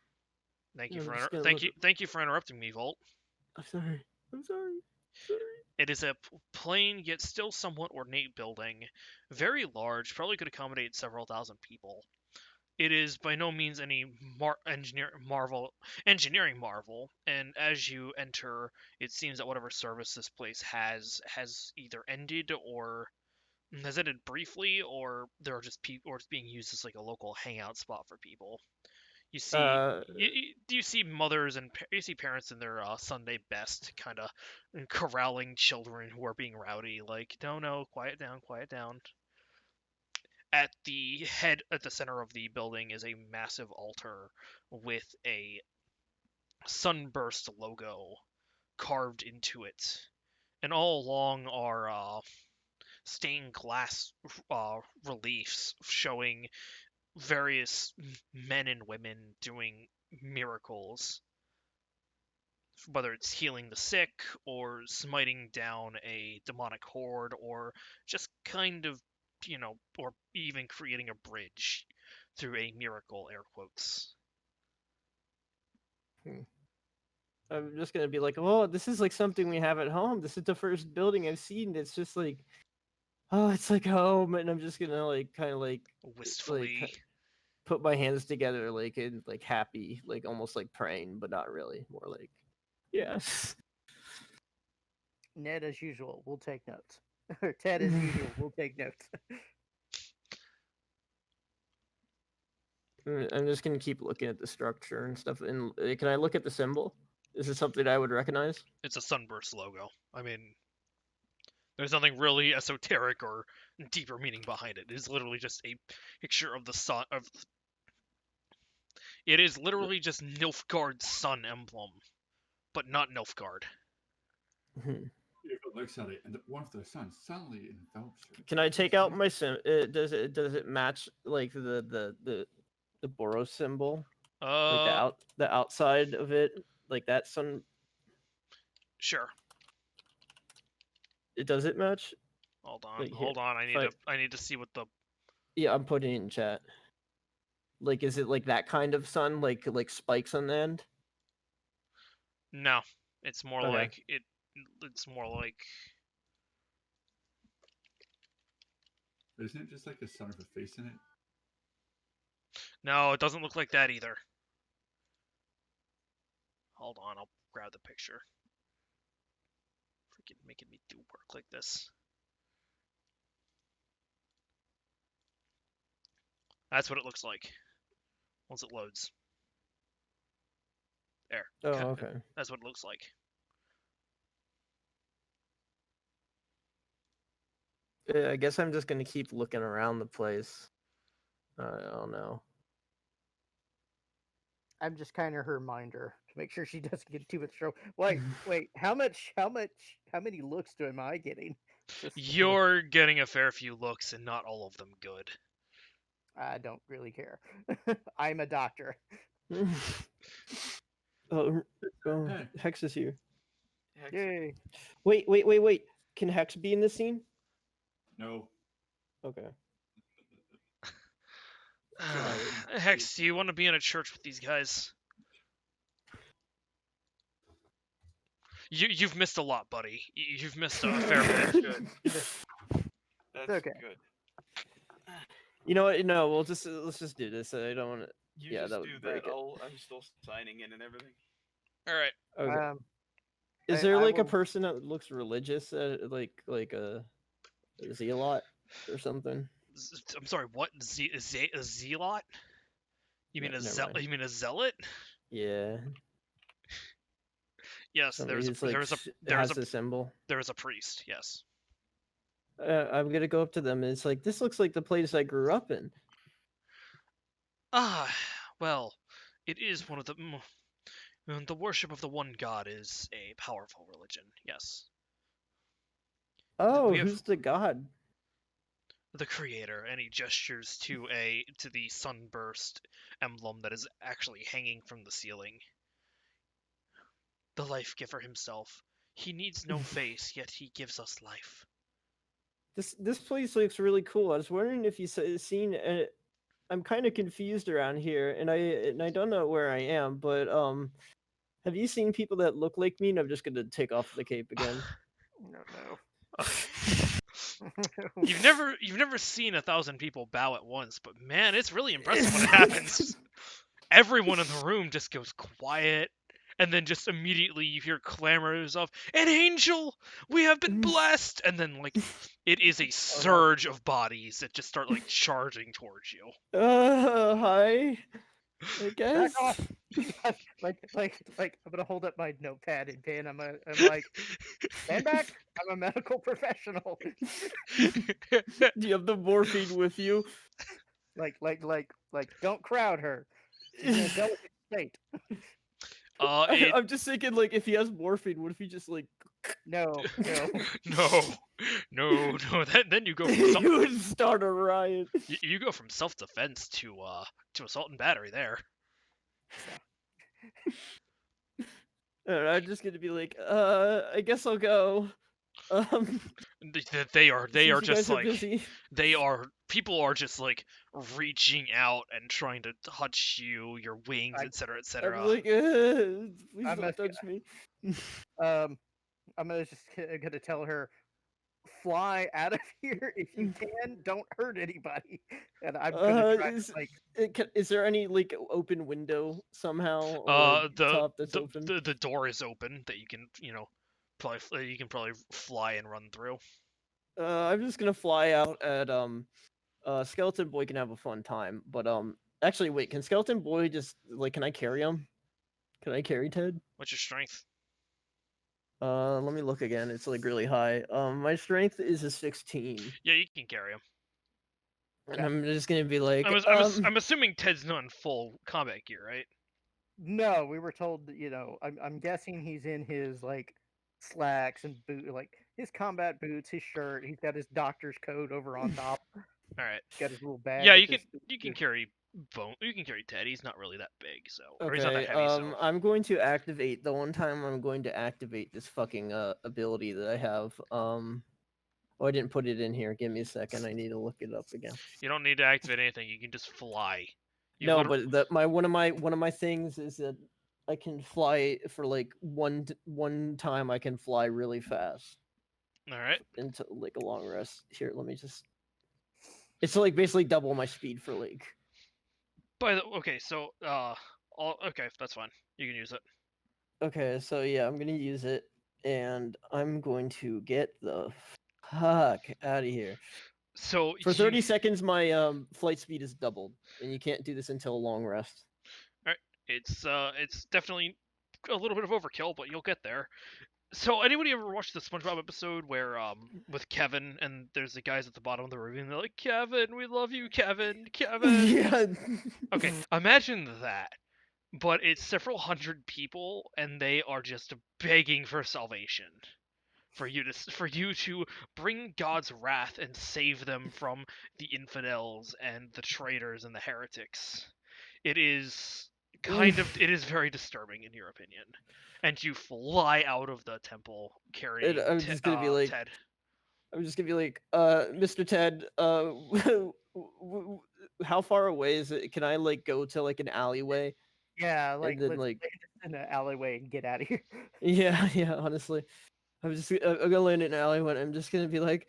Thank you I'm for just gonna thank you for interrupting me, Volt. I'm sorry. It is a plain yet still somewhat ornate building, very large, probably could accommodate several thousand people. It is by no means any engineering marvel, and as you enter, it seems that whatever service this place has either ended or has ended briefly, or there are just people, or it's being used as like a local hangout spot for people. You see, you see mothers and you see parents in their Sunday best, kind of corralling children who are being rowdy. Like, no, quiet down, quiet down. At the center of the building is a massive altar with a Sunburst logo carved into it, and all along are stained glass reliefs showing various men and women doing miracles, whether it's healing the sick or smiting down a demonic horde or just kind of, or even creating a bridge through a miracle, air quotes. I'm just gonna be like, oh, this is like something we have at home. This is the first building I've seen. It's just like, oh, it's like home, and I'm just gonna like kind of like Wistfully. put my hands together, like in like happy, like almost like praying, but not really. More like, yes. Ned, as usual, will take notes. Or Ted, as usual, will take notes. I'm just gonna keep looking at the structure and stuff. And can I look at the symbol? Is it something I would recognize? It's a Sunburst logo. I mean, there's nothing really esoteric or deeper meaning behind it. It is literally just a picture of the sun. It is literally just Nilfgaard's sun emblem, but not Nilfgaard. If it looks at it, and one of their sons suddenly envelops her. Can I take out my sim? Does it match like the Boros symbol? Like the outside of it, like that sun. Sure. Does it match? Hold on, Like, hold on. I need to see what the. Yeah, I'm putting it in chat. Like, is it like that kind of sun, like spikes on the end? No, it's more Okay. like it. It's more like. Isn't it just like a son of a face in it? No, it doesn't look like that either. Hold on, I'll grab the picture. Freaking making me do work like this. That's what it looks like once it loads. There. Oh, Cut- okay. That's what it looks like. Yeah, I guess I'm just gonna keep looking around the place. I don't know. I'm just kind of her reminder to make sure she doesn't get too much trouble. Wait, how many looks am I getting? Just, You're getting a fair few looks, and not all of them good. I don't really care. I'm a doctor. Oh, Hey. Hex is here. Yay! Wait. Can Hex be in the scene? No. Okay. Hex, do you want to be in a church with these guys? You've missed a lot, buddy. You've missed a fair bit. Good. That's okay. good. You know what? No, let's just do this. I don't want to. You Yeah, just that would do break that. it. I'm still signing in and everything. All right. Okay. Is I- there I like a will- person that looks religious, like a zealot or something? I'm sorry. What? A zealot? You mean No, a never zealot? mind. You mean a zealot? Yeah. Yes. Somebody There's a who's, like, there's has a a symbol. there's a priest. Yes. I'm gonna go up to them and it's like, this looks like the place I grew up in. Ah, well, it is one of the worship of the one God is a powerful religion. Yes. Oh, We have- who's the god? The creator, and he gestures to the sunburst emblem that is actually hanging from the ceiling. The life giver himself. He needs no face, yet he gives us life. This place looks really cool. I was wondering if you seen. I'm kind of confused around here, and I don't know where I am. But have you seen people that look like me? And I'm just gonna take off the cape again. No. You've never seen 1,000 people bow at once, but man, it's really impressive when it happens. Everyone in the room just goes quiet, and then just immediately you hear clamors of "An angel! We have been blessed!" And then like it is a surge of bodies that just start like charging towards you. Hi. I guess. Back off! like I'm gonna hold up my notepad and pen. I'm like, stand back! I'm a medical professional. Do you have the morphine with you? like, don't crowd her. She's in a delicate state. I'm just thinking, like, if he has morphine, what if he just like? No. no. Then you go from You would start a riot. you go from self-defense to assault and battery there. I'm just gonna be like, I guess I'll go. They are since you just guys are like busy. people are just like reaching out and trying to touch you, your wings, I- etc., I'm etc. like, please I'm don't touch me. I'm gonna tell her, fly out of here if you can. Don't hurt anybody. And I'm gonna try to, like, Is there any like open window somehow? Or, like, The top that's open? the door is open that you can probably fly and run through. I'm just gonna fly out at Skeleton Boy can have a fun time, but actually wait, can Skeleton Boy just like, can I carry him? Can I carry Ted? What's your strength? Let me look again. It's like really high. My strength is a 16. Yeah, you can carry him. And I'm just gonna be like, I'm assuming Ted's not in full combat gear, right? no, we were told that, I'm guessing he's in his, like, slacks and like his combat boots, his shirt. He's got his doctor's coat over on top. All right. He's got his little bag. Yeah, with you can his- carry You can carry Ted. He's not really that big, so or he's not okay, that heavy. So I'm going to activate the one time I'm going to activate this fucking ability that I have. Oh, I didn't put it in here. Give me a second. I need to look it up again. you don't need to activate anything. You can just fly. You No, liter- but one of my things is that I can fly for like one time. I can fly really fast all right. into like a long rest. Here, let me just. It's like basically double my speed for like. Okay, so okay, that's fine. You can use it. Okay, so yeah, I'm gonna use it, and I'm going to get the fuck out of here. So For 30 seconds, my flight speed is doubled, and you can't do this until a long rest. it's definitely a little bit of overkill, but you'll get there. So anybody ever watched the SpongeBob episode where with Kevin and there's the guys at the bottom of the ravine and they're like, Kevin, we love you, Kevin, Kevin. Yeah. Okay, imagine that. But it's several hundred people and they are just begging for salvation. For you to bring God's wrath and save them from the infidels and the traitors and the heretics. It is it is very disturbing in your opinion. And you fly out of the temple carrying I'm just gonna be like, Ted. I'm just gonna be like, Mr. Ted, how far away is it? Can I like go to like an alleyway? Yeah, like then, let's like- land in an alleyway and get out of here. Yeah, yeah. Honestly, I'm gonna land in an alleyway. And I'm just gonna be like,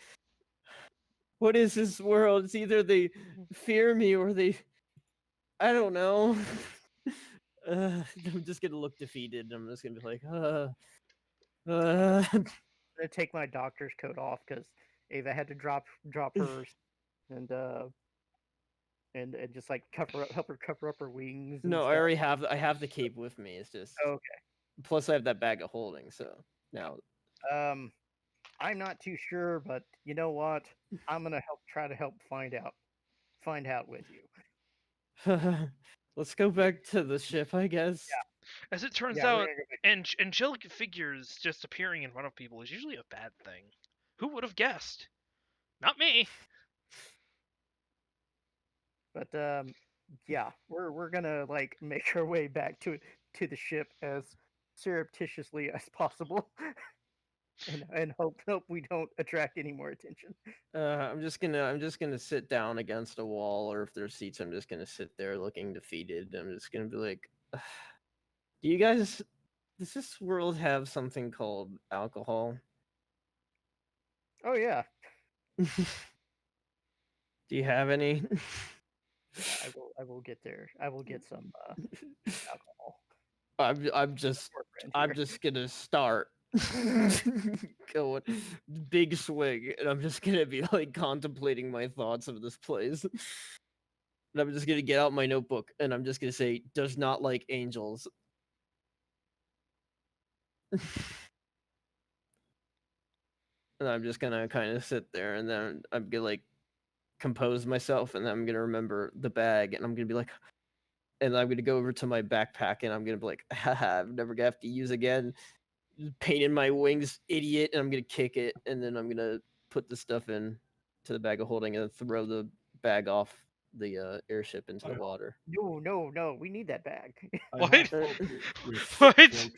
what is this world? It's either they fear me or they, I don't know. I'm just gonna look defeated. I'm just gonna be like, I'm gonna take my doctor's coat off because Ava had to drop hers, and just like help her cover up her wings. And No, I stuff. already have. I have the cape with me. It's just. Okay. Plus, I have that bag of holding. So now. I'm not too sure, but you know what? I'm gonna try to help find out with you. Let's go back to the ship, I guess. As it turns Yeah, we're out, gonna go back. angelic figures just appearing in front of people is usually a bad thing. Who would have guessed? Not me. But yeah, we're gonna like make our way back to the ship as surreptitiously as possible, and hope we don't attract any more attention. I'm just gonna sit down against a wall, or if there's seats, I'm just gonna sit there looking defeated. I'm just gonna be like, do you guys? Does this world have something called alcohol? Oh yeah, Do you have any? I will get there. I will get some alcohol. I'm just for a friend I'm here. just gonna start going big swing, and I'm just gonna be like contemplating my thoughts of this place. And I'm just gonna get out my notebook, and I'm just gonna say, "Does not like angels." And I'm just gonna kind of sit there, and then I'm gonna like compose myself, and then I'm gonna remember the bag, and I'm gonna be like, and I'm gonna go over to my backpack, and I'm gonna be like, haha, I'm never gonna have to use again. Painting my wings, idiot, and I'm gonna kick it, and then I'm gonna put the stuff in to the bag of holding and throw the bag off the airship into the water. No, we need that bag. What? What? What?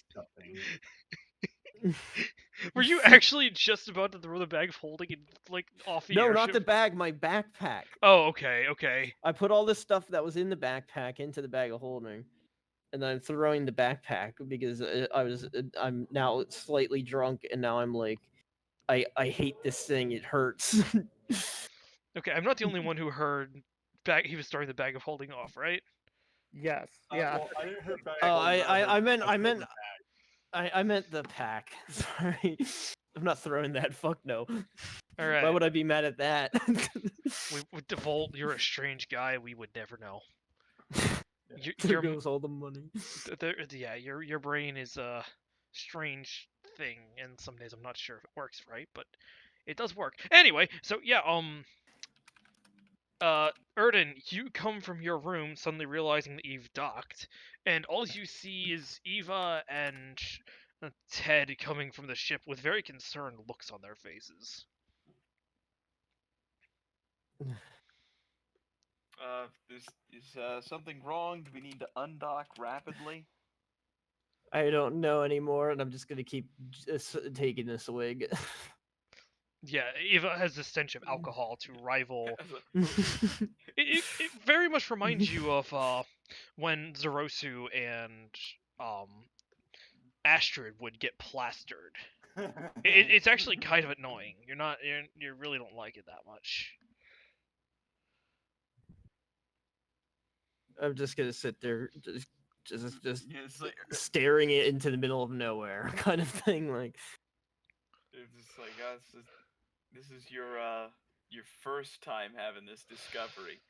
Were you actually just about to throw the bag of holding it like off the No, airship? not the bag, my backpack. Oh, okay, okay. I put all this stuff that was in the backpack into the bag of holding, and then I'm throwing the backpack because I'm now slightly drunk, and now I'm like, I hate this thing. It hurts. Okay, I'm not the only one who heard he was throwing the bag of holding off, right? Yes, yeah. Well, I didn't hear back. Oh, I meant I meant the pack. Sorry, I'm not throwing that. Fuck no. All right. Why would I be mad at that? With Devolt, you're a strange guy. We would never know. There Your goes all the money. yeah, your brain is a strange thing, and some days I'm not sure if it works right, but it does work. Anyway, so yeah, Erden, you come from your room suddenly realizing that you've docked, and all you see is Eva and Ted coming from the ship with very concerned looks on their faces. Is something wrong? Do we need to undock rapidly? I don't know anymore, and I'm just gonna keep just taking this swig. Yeah, Eva has the stench of alcohol to rival. It very much reminds you of when Zerosu and Astrid would get plastered. It's actually kind of annoying. You really don't like it that much. I'm just gonna sit there, just Yeah, it's like, staring it into the middle of nowhere, kind of thing. Like, it's just like this is your first time having this discovery.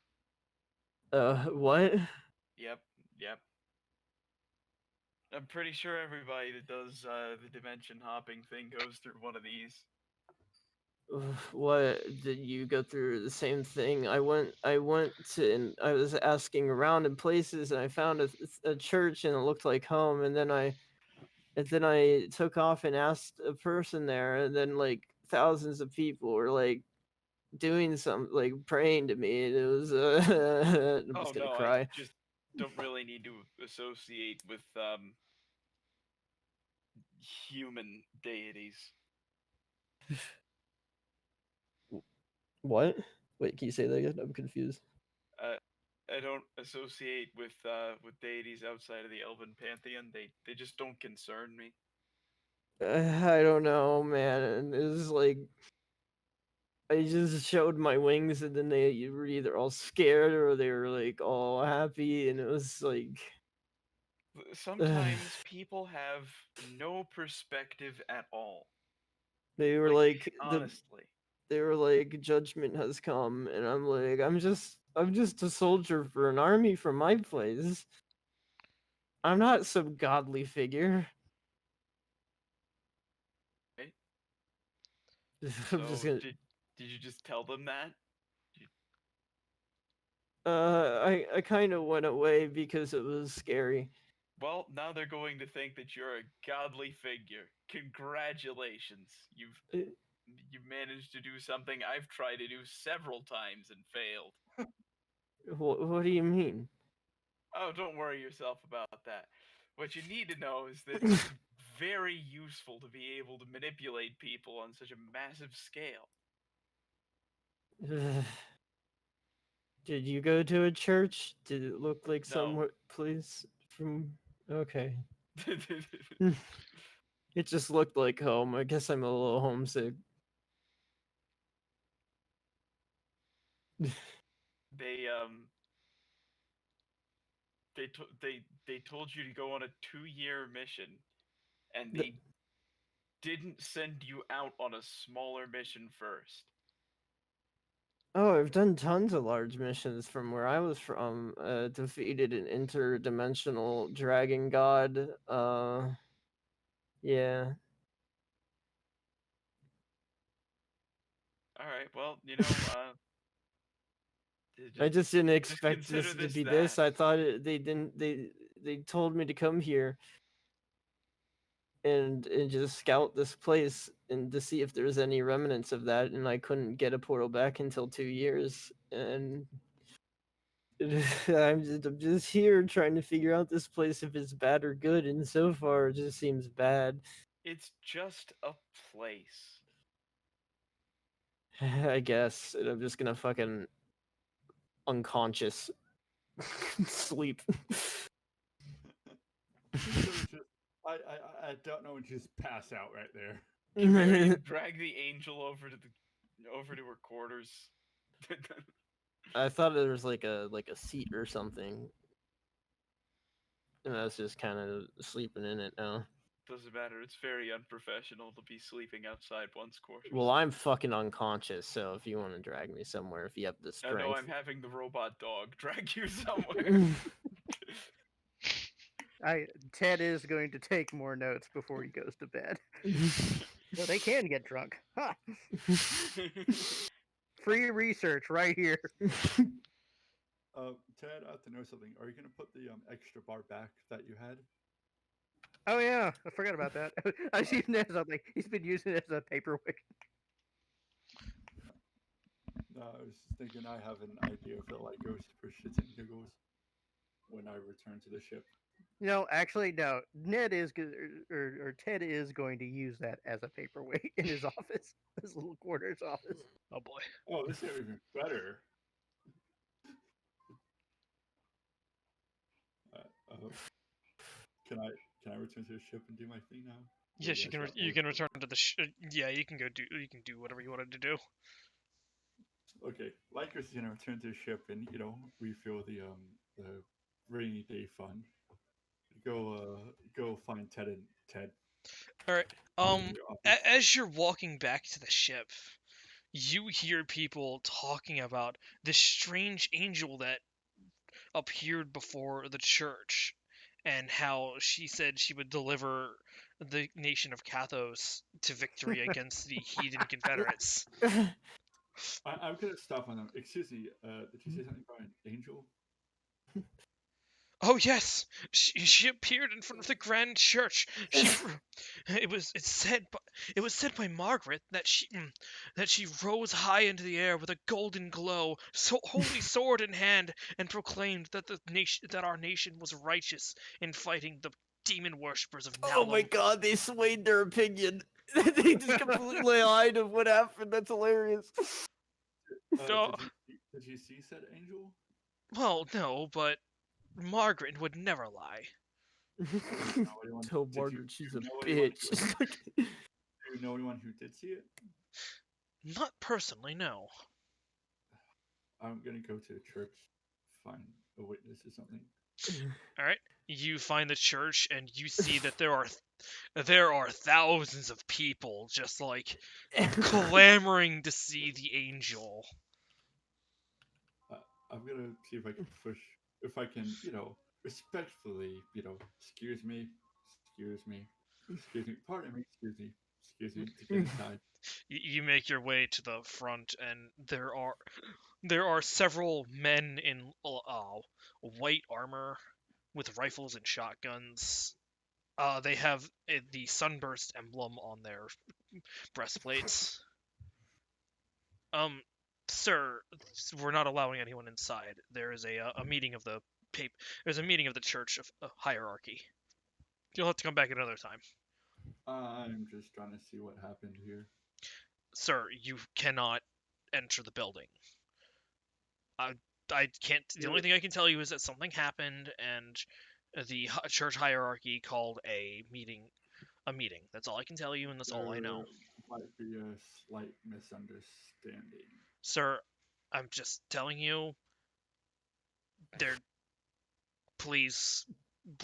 what? Yep. I'm pretty sure everybody that does the dimension hopping thing goes through one of these. What did you go through the same thing? I went to and I was asking around in places and I found a church and it looked like home and then I took off and asked a person there and then like thousands of people were like doing some like praying to me and it was I'm Oh just gonna no, I cry. just don't really need to associate with human deities. What? Wait, can you say that again? I'm confused. I don't associate with deities outside of the Elven pantheon. They just don't concern me. I don't know, man. It was like I just showed my wings, and then they were either all scared or they were like all happy, and it was like, Sometimes people have no perspective at all. they were Like, like honestly. they were like judgment has come, and I'm like I'm just a soldier for an army from my place. I'm not some godly figure. Right? I'm just So gonna. did you just tell them that? I kind of went away because it was scary. Well, now they're going to think that you're a godly figure. Congratulations. Uh, You've managed to do something I've tried to do several times and failed. What do you mean? Oh, don't worry yourself about that. What you need to know is that it's very useful to be able to manipulate people on such a massive scale. Did you go to a church? Did it look like No. some place from? Okay. It just looked like home. I guess I'm a little homesick. they they told you to go on a 2-year mission, and The- they didn't send you out on a smaller mission first. Oh, I've done tons of large missions from where I was from. Defeated an interdimensional dragon god. Yeah. All right, well, you know, I just didn't just expect consider this to this be that. this. I thought they didn't. They told me to come here and just scout this place and to see if there's any remnants of that, and I couldn't get a portal back until 2 years, and I'm just here trying to figure out this place if it's bad or good, and so far it just seems bad. It's just a place. I guess, and I'm just gonna fucking unconscious sleep. I don't know, and just pass out right there. Kimberly, drag the angel over to her quarters. I thought there was like a seat or something, and I was just kind of sleeping in it now. Doesn't matter. It's very unprofessional to be sleeping outside one's quarters. Well, I'm fucking unconscious, so if you want to drag me somewhere, if you have the I know strength. I'm having the robot dog drag you somewhere. Ted is going to take more notes before he goes to bed. Well, they can get drunk. Ha! Free research right here. Ted, I have to know something. Are you gonna put the extra bar back that you had? Oh yeah, I forgot about that. I was using it as like he's been using it as a paperweight. No, I was thinking I have an idea for like goes for shits and giggles when I return to the ship. No, actually, no. Ned is or Ted is going to use that as a paperweight in his office, his little quarters office. Oh boy. Oh, this is even better. Can I return to the ship and do my thing now? Yes, you can. You can return to the. Yeah, you can go do. You can do whatever you wanted to do. Okay, Lycra's gonna return to the ship and refill the rainy day fund. Go find Ted and Ted. All right. in their office. As you're walking back to the ship, you hear people talking about this strange angel that appeared before the church, and how she said she would deliver the nation of Kathos to victory against the heathen Confederates. I'm gonna stop on them. Excuse me. Did you say something about an angel? Oh yes, she appeared in front of the grand church. It was said by Margaret that she rose high into the air with a golden glow, so holy sword in hand, and proclaimed that our nation was righteous in fighting the demon worshippers of Nalum. Oh my god, they swayed their opinion. They just completely lied of what happened. That's hilarious. Oh. Did you see said angel? Well, no, but Margaret would never lie. Tell Margaret she's a bitch. Do you know anyone who did see it? Not personally, no. I'm gonna go to the church, find a witness or something. All right. You find the church and you see that there are thousands of people just like clamoring to see the angel. I'm gonna see if I can if I can, respectfully, excuse me, pardon me, excuse me, to get inside. You make your way to the front, and there are several men in white armor with rifles and shotguns. They have the sunburst emblem on their breastplates. Sir, we're not allowing anyone inside. There is a meeting of the There's a meeting of the Church of Hierarchy. You'll have to come back another time. I'm just trying to see what happened here. Sir, you cannot enter the building. I can't. The only thing I can tell you is that something happened, and the church hierarchy called a meeting. That's all I can tell you, and that's all I know. There might be a slight misunderstanding. Sir, I'm just telling you. Please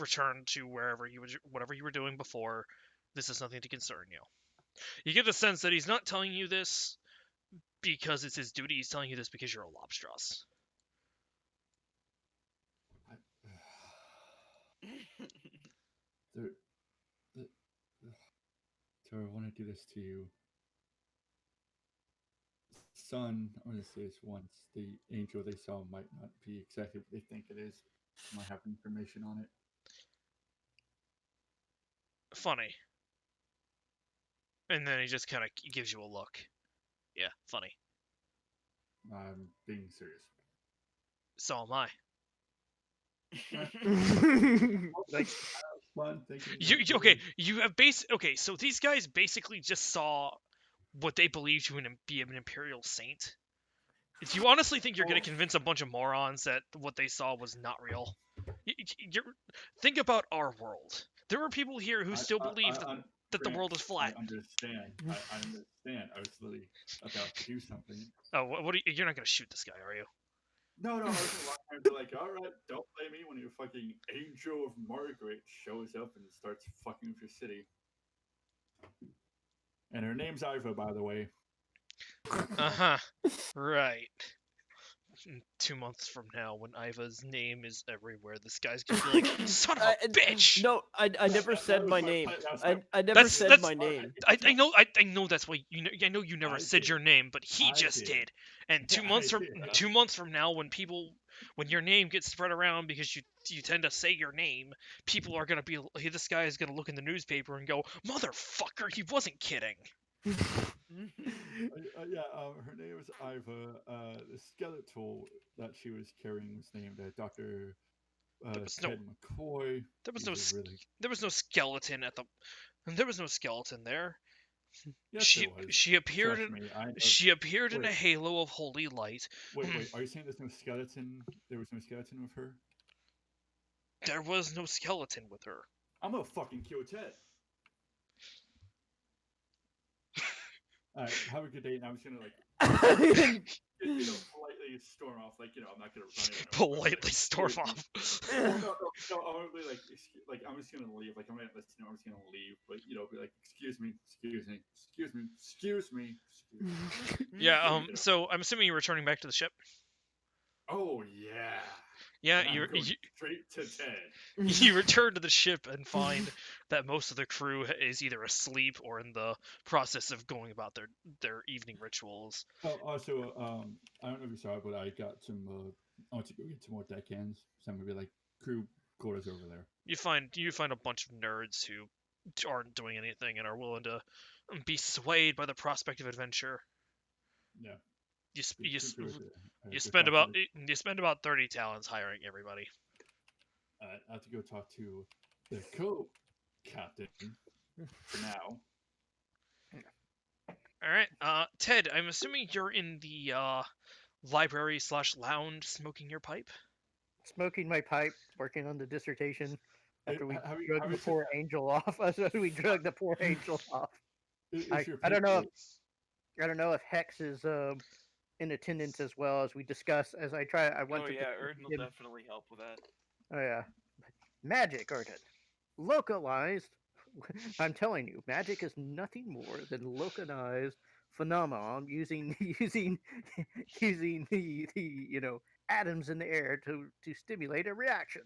return to whatever you were doing before. This is nothing to concern you. You get the sense that he's not telling you this because it's his duty. He's telling you this because you're a Lobstros. So I want to do this to you. Son, I'm going to say this once. The angel they saw might not be exactly what they think it is. Might have information on it. Funny. And then he just kind of gives you a look. Yeah, funny. I'm being serious. So am I. Like, fun thinking Okay, you have okay, so these guys basically just saw what they believe to be an Imperial saint. If you honestly think you're going to convince a bunch of morons that what they saw was not real, think about our world. There are people here who still believe that the world is flat. I understand. I understand. I was literally about to do something. Oh, you're not going to shoot this guy, are you? No, I was like, all right, don't blame me when your fucking Angel of Margaret shows up and starts fucking with your city. And her name's Iva, by the way. Uh-huh. Right. 2 months from now, when Iva's name is everywhere, this guy's gonna be like, son of a bitch! No, I never said my name. I never said my name. I know that's why I know you never said your name, but he just did. And 2 months from 2 months from now, when your name gets spread around because you tend to say your name, people are gonna be this guy is gonna look in the newspaper and go, motherfucker, he wasn't kidding. Her name was Iva. The skeletal that she was carrying was named Dr. Ted McCoy. There was no skeleton there was no skeleton there. Yes, she appeared in a halo of holy light. Wait, are you saying there's no skeleton? There was no skeleton with her? There was no skeleton with her. I'm gonna fucking kill Ted. Alright, have a good day, and I'm just gonna politely storm off. I'm not gonna run it. Politely storm off. No, I'm really I'm just gonna leave. I'm gonna let you know I'm just gonna leave. But be like, excuse me. Yeah. So I'm assuming you're returning back to the ship. Oh yeah. Yeah, and I'm you going you straight to Ted. you return to the ship and find that most of the crew is either asleep or in the process of going about their evening rituals. Oh, also, I don't know if you saw it, but I got some. I want to go get some more deckhands. Some maybe like crew quarters over there. You find a bunch of nerds who aren't doing anything and are willing to be swayed by the prospect of adventure. Yeah. You s- The you crew s- quarters there. I you have to spend talk to about you spend about 30 talents hiring everybody. I have to go talk to the co-captain for now. All right, Ted. I'm assuming you're in the library/lounge smoking your pipe. Smoking my pipe, working on the dissertation. After we Have you drug the poor angel off. After we drug the poor angel off. is your I don't know. paper- I don't know if Hex is in attendance as well as we discuss. As I try, I want Oh to. yeah, Erden will him- definitely help with that. Oh yeah, magic, Erden. Localized. I'm telling you, magic is nothing more than localized phenomenon using using the atoms in the air to stimulate a reaction.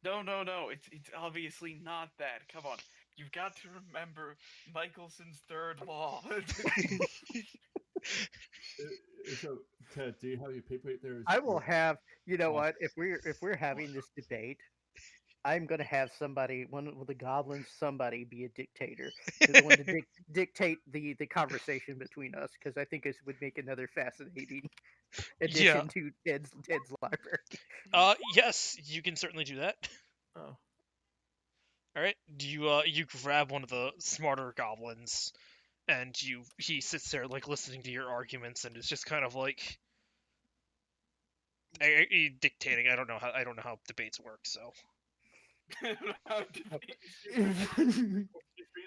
No, it's obviously not that. Come on, you've got to remember Michelson's third law. So, Ted, do you have your paper right there? I will have. You know Oh. what? If we're having this debate, I'm gonna have somebody, one of the goblins, somebody be a dictator, the one to dictate the conversation between us, because I think this would make another fascinating addition to Ted's library. Yes, you can certainly do that. Oh. All right. Do you grab one of the smarter goblins, and he sits there like listening to your arguments, and is just kind of like dictating. I don't know how debates work, so. He's being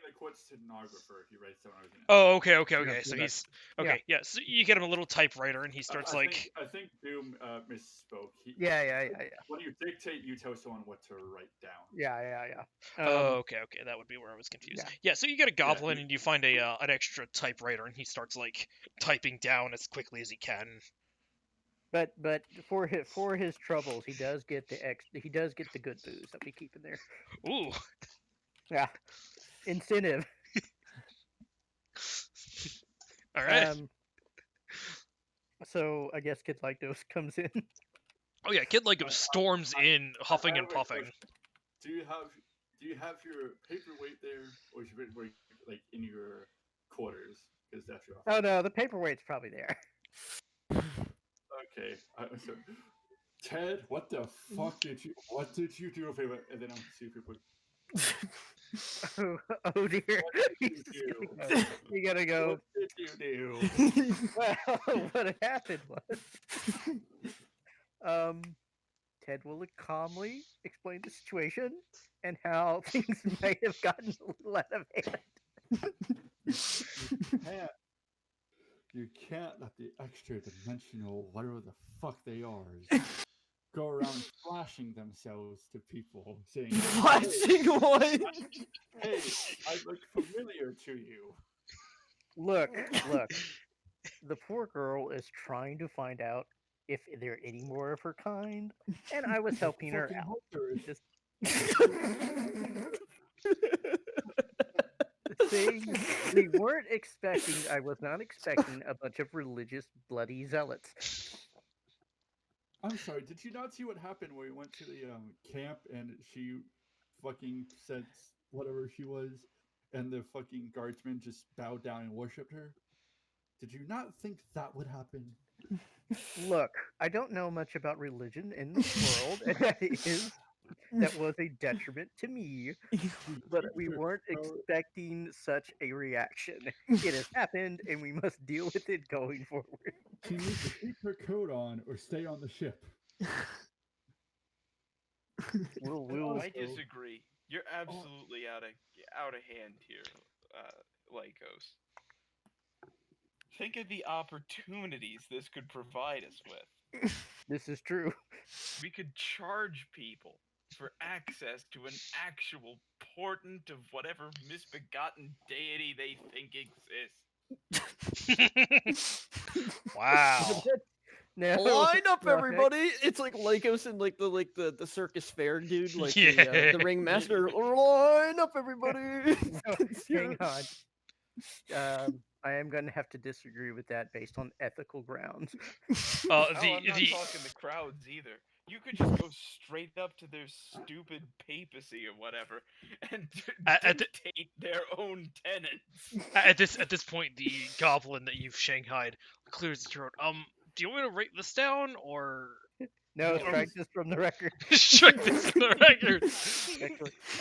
a quote stenographer. He writes down everything. Oh, okay. Yeah, So yeah, he's okay. Yeah. So you get him a little typewriter, and he starts like. I think Doom misspoke. Yeah. When you dictate, you tell someone what to write down. Yeah. Oh, okay. That would be where I was confused. Yeah. So you get a goblin, he- and you find an extra typewriter, and he starts like typing down as quickly as he can. But for his troubles, he does get the good booze that we keep in there. Ooh. Yeah, incentive. All right. So I guess Kid Lycos comes in. Oh yeah, Kid Lycos storms in, huffing I and have a puffing. question. Do you have your paperweight there, or is it like in your quarters? Because that's your. Oh no, the paperweight's probably there. Okay. So, Ted, what the fuck did you? What did you do? And then I'll see if you put. Oh dear. What did you do? You gotta go. What did you do? Well, what happened was, Ted will calmly explain the situation and how things might have gotten a little out of hand. You can't let the extra dimensional, whatever the fuck they are, go around flashing themselves to people, saying, Flashing what? Hey, I look familiar to you. Look. The poor girl is trying to find out if there are any more of her kind, and I was helping her fucking out. hunters. Just saying I was not expecting a bunch of religious bloody zealots. I'm sorry, did you not see what happened where we went to the camp and she fucking said whatever she was, and the fucking guardsmen just bowed down and worshipped her? Did you not think that would happen? Look, I don't know much about religion in this world, and that was a detriment to me. But we weren't expecting such a reaction. It has happened, and we must deal with it going forward. She needs to keep her coat on or stay on the ship. We'll I disagree. You're absolutely out of hand here, Lycos. Think of the opportunities this could provide us with. This is true. We could charge people for access to an actual portent of whatever misbegotten deity they think exists. Wow. No, Line up, no, everybody! It's like Lycos and like the circus fair dude, like Yeah. the ringmaster. Line up, everybody! No, It's hang your- on. I am going to have to disagree with that based on ethical grounds. Oh, I'm not The talking the crowds either. You could just go straight up to their stupid papacy or whatever and At the- dictate their own tenets. at this point, the goblin that you've shanghaied clears his throat. Do you want me to write this down or No, No, strike this from the record. strike this from the record?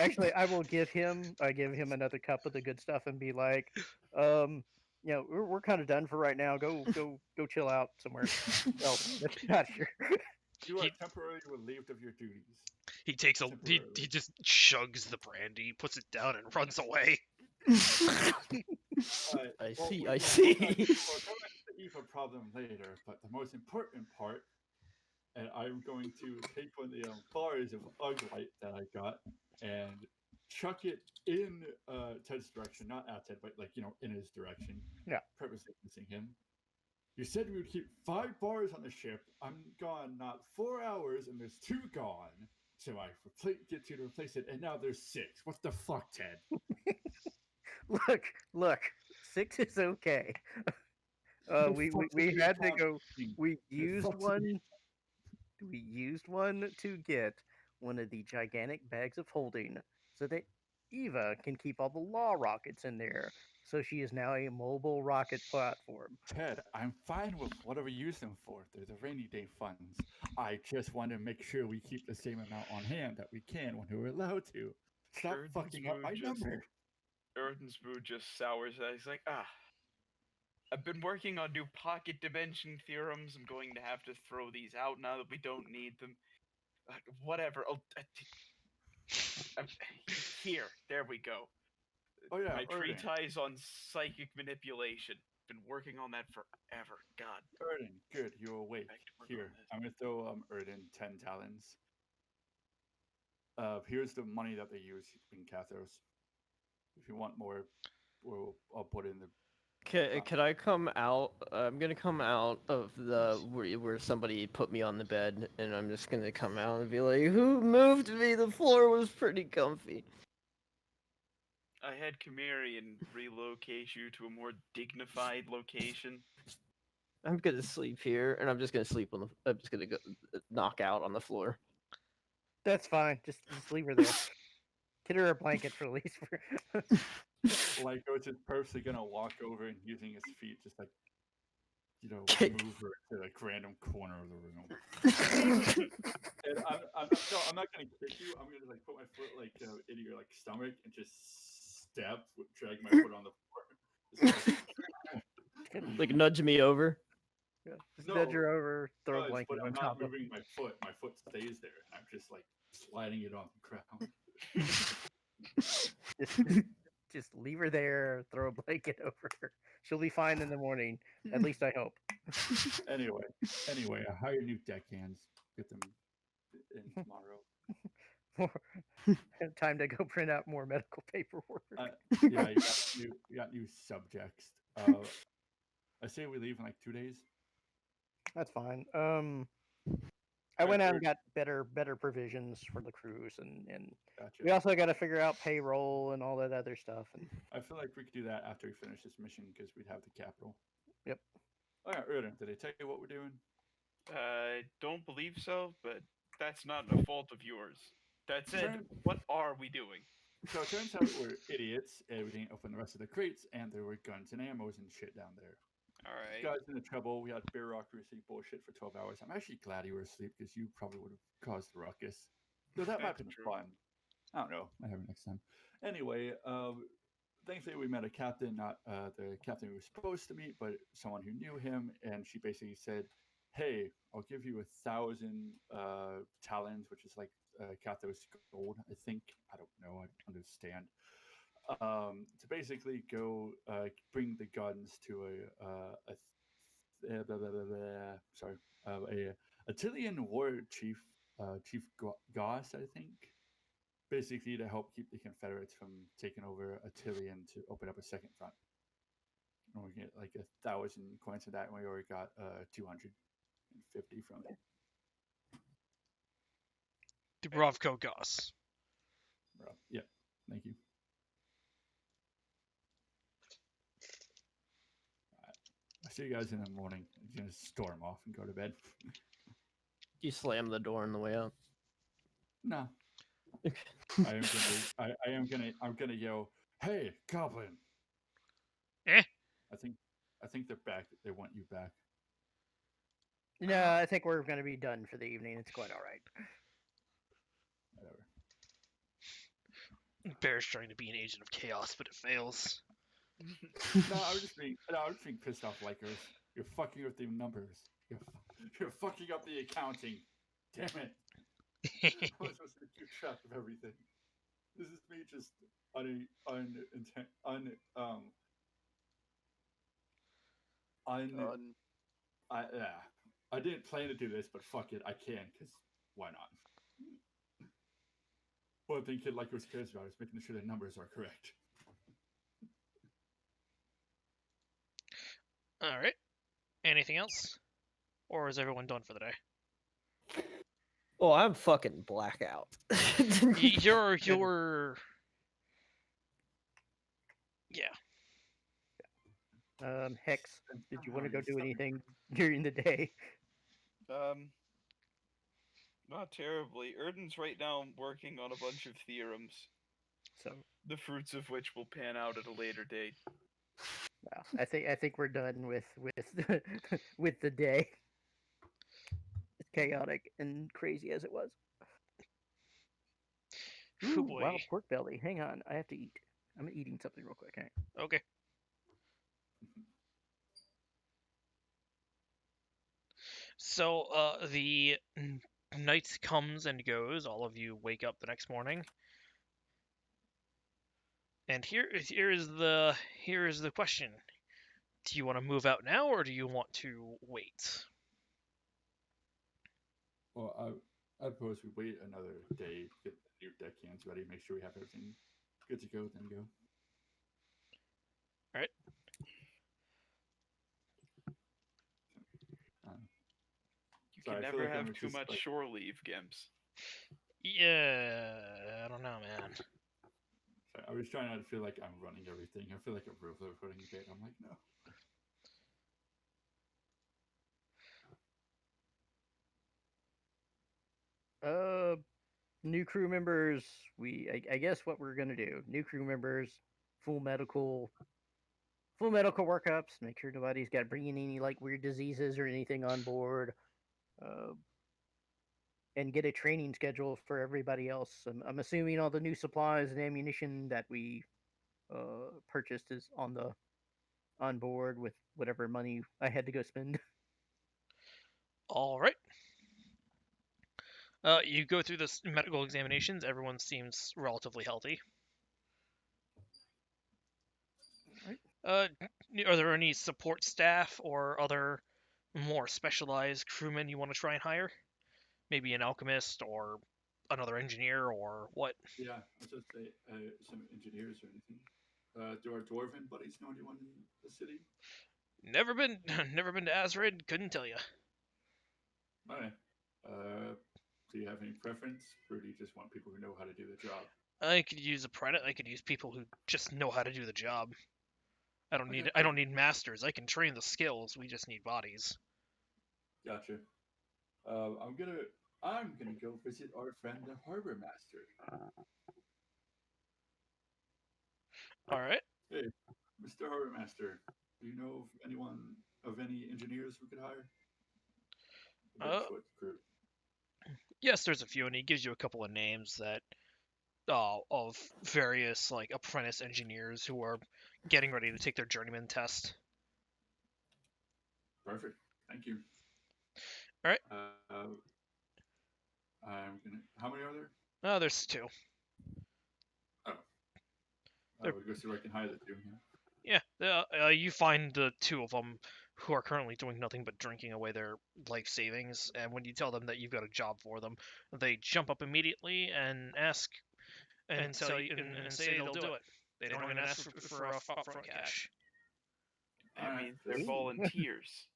Actually, I will give him another cup of the good stuff and be like, we're kind of done for right now. Go chill out somewhere. Well, that's not sure. You are He- temporarily relieved of your duties. He takes a he Temporarily. just chugs the brandy, puts it down, and runs away. But, I well, see, we- I we'll see. come back to the Eva problem later, but the most important part, and I'm going to take one of the bars of Uglite that I got and chuck it in Ted's direction, not at Ted, but like in his direction. Yeah. Purposely missing him. You said we would keep 5 bars on the ship. I'm gone not 4 hours, and there's 2 gone. So I get you to replace it, and now there's 6. What the fuck, Ted? Look, 6 is okay. The We fuck's we the had to fuck go. thing? We The used fuck's the- one. We used one to get one of the gigantic bags of holding, so that Eva can keep all the law rockets in there. So she is now a mobile rocket platform. Ted, I'm fine with whatever you use them for. They're the rainy day funds. I just want to make sure we keep the same amount on hand that we can when we're allowed to. Stop Erden's fucking up my mood just- number. Erden's mood just sours. He's like, I've been working on new pocket dimension theorems. I'm going to have to throw these out now that we don't need them. Whatever. Here, there we go. Oh yeah, My Erden. treatise on psychic manipulation. Been working on that forever. God. Erden, good, you're awake. Back to work on Here, this. I'm gonna throw Erden 10 talons. Here's the money that they use in Kathos. If you want more, I'll put in the. Could I come out? I'm gonna come out of the where somebody put me on the bed, and I'm just gonna come out and be like, "Who moved me? The floor was pretty comfy." I had Chimerian relocate you to a more dignified location. I'm gonna sleep here, and I'm just gonna sleep on the. I'm just gonna go knock out on the floor. That's fine. Just leave her there. Get her a blanket for at least. Lycos is purposely gonna walk over and using his feet, just like, Kick. move her to like random corner of the room. And I'm not gonna kick you. I'm gonna like put my foot like in your like stomach and just step, drag my foot on the floor. Just, Like nudge me over. Just nudge her No, over, throw a nudge, blanket but on I'm top not of. moving my foot. My foot stays there. I'm just like sliding it on the ground. Just leave her there. Throw a blanket over her. She'll be fine in the morning. At least I hope. Anyway, I hire new deckhands. Get them in tomorrow. Time to go print out more medical paperwork. Yeah, you got new subjects. I say we leave in like 2 days. That's fine. I went out and got better provisions for the cruise, and Gotcha. we also got to figure out payroll and all that other stuff. And I feel like we could do that after we finish this mission because we'd have the capital. Yep. All right, Erden, did they tell you what we're doing? I don't believe so, but that's not a fault of yours. That said, Turn- what are we doing? So it turns out we're idiots and we didn't open the rest of the crates, and there were guns and ammos and shit down there. Alright. You guys in the trouble. We had bureaucracy bullshit for 12 hours. I'm actually glad you were asleep because you probably would have caused a ruckus. So that might have That's been true. fun. I don't know. Might have it next time. Anyway, thankfully we met a captain, not the captain we were supposed to meet, but someone who knew him, and she basically said, "Hey, I'll give you 1,000 talons, which is like Kathos gold, I think. I don't know. I don't understand. To basically go bring the guns to a Attilian war chief, Chief Goss, I think. Basically, to help keep the Confederates from taking over Attilian to open up a second front. And we get like 1,000 coins of that, and we already got 200. and 50 from it. Dubrovko Goss. Bro. Yeah, thank you. I'll see you guys in the morning. I'm gonna storm off and go to bed. You slam the door on the way out. No. I'm gonna yell, "Hey, Goblin!" Eh? I think they're back. They want you back. No, I think we're going to be done for the evening. It's quite all right. Whatever. Bear's trying to be an agent of chaos, but it fails. No, I'm just being pissed off, Lakers. You're fucking with the numbers. You're fucking up the accounting. Damn it! I was supposed to keep track of everything. This is me just I didn't plan to do this, but fuck it, I can, because why not? One thing Kid Lakers cares about is making sure the numbers are correct. All right. Anything else? Or is everyone done for the day? Oh, I'm fucking blackout. You're yeah. Hex, did you want to go do anything during the day? Not terribly. Erden's right now working on a bunch of theorems, So, the fruits of which will pan out at a later date. well, I think we're done with with the day. As chaotic and crazy as it was. Ooh, Ooh, boy. wild pork belly. Hang on, I have to eat. I'm eating something real quick. Hang on. Okay. So, the night comes and goes. All of you wake up the next morning, and here is the question: do you want to move out now, or do you want to wait? Well, I propose we wait another day, get the new deck cans ready, make sure we have everything good to go, then go. All right. You Sorry, can I feel never like I'm have too just, much like- shore leave, Gims. Yeah, I don't know, man. I was trying not to feel like I'm running everything. I feel like I'm really running a bit. I'm like, no. New crew members. I guess what we're gonna do. New crew members, full medical workups. Make sure nobody's got bringing any like weird diseases or anything on board. And get a training schedule for everybody else. I'm assuming all the new supplies and ammunition that we purchased is on board with whatever money I had to go spend. All right. You go through this medical examinations. Everyone seems relatively healthy. Are there any support staff or other more specialized crewmen you want to try and hire? Maybe an alchemist or another engineer or what? Yeah, I was just say some engineers or anything. Do our dwarven buddies know anyone in the city? Never been to Azrid. Couldn't tell you. Okay. Do you have any preference, or do you just want people who know how to do the job? I could use apprentice. I could use people who just know how to do the job. I don't Okay, need masters. I can train the skills. We just need bodies. Gotcha. I'm gonna go visit our friend the harbor master. All right. Hey, Mr. Harbor Master, do you know of any engineers we could hire? A bit short crew. Yes, there's a few, and he gives you a couple of names that of various like apprentice engineers who are getting ready to take their journeyman test. Perfect. Thank you. All right. How many are there? Oh, there's two. We go see where I can hire the two. Yeah. Yeah. You find the two of them who are currently doing nothing but drinking away their life savings, and when you tell them that you've got a job for them, they jump up immediately and ask and tell you and say they'll do it. They don't even ask for upfront cash. I Alright, mean, they're just volunteers.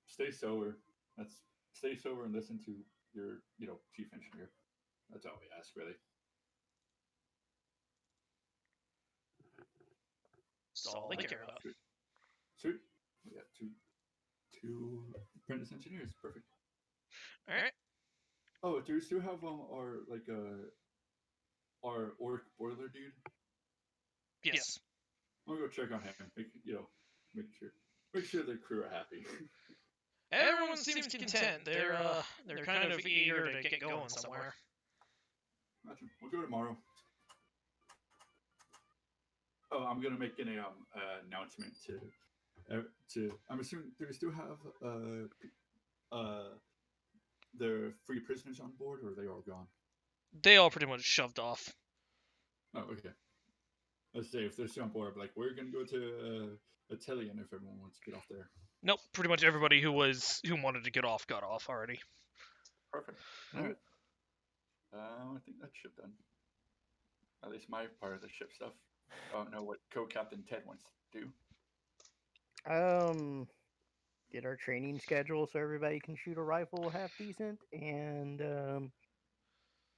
Stay sober. That's stay sober and listen to your, chief engineer. That's all we ask, really. That's all they care about. Sweet. We got two apprentice engineers. Perfect. All right. Oh, do we still have our orc boiler dude? Yes. I'll go check on him. Make sure the crew are happy. Everyone seems content. They're kind of eager to get going somewhere. Gotcha. We'll go tomorrow. Oh, I'm gonna make an announcement to. I'm assuming, do we still have the free prisoners on board, or are they all gone? They all pretty much shoved off. Oh, okay. Let's say if they're still on board, like we're gonna go to Atelian if everyone wants to get off there. Nope, pretty much everybody who wanted to get off got off already. Perfect. All right. I think that's ship done. At least my part of the ship stuff. I don't know what Co-Captain Ted wants to do. Get our training schedule so everybody can shoot a rifle half decent, and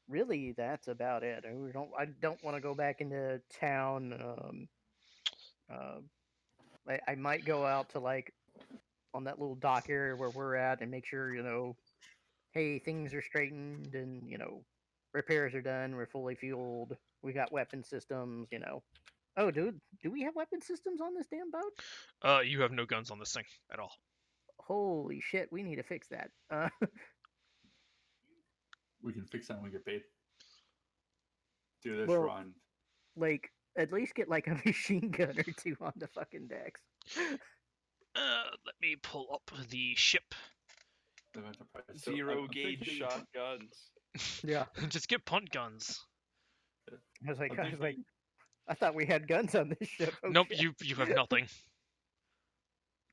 really that's about it. I don't want to go back into town. I might go out to like on that little dock area where we're at and make sure, hey, things are straightened and, repairs are done, we're fully fueled, we got weapon systems, Oh, dude, do we have weapon systems on this damn boat? You have no guns on this thing at all. Holy shit, we need to fix that. We can fix that when we get paid. Do this Well- run. Like, at least get like a machine gun or two on the fucking decks. Let me pull up the ship. The Enterprise. So Zero I'm gauge thinking- shotguns. Yeah. Just get punt guns. I was like, I'm I thought we had guns on this ship. Oh, Nope, shit. you have nothing.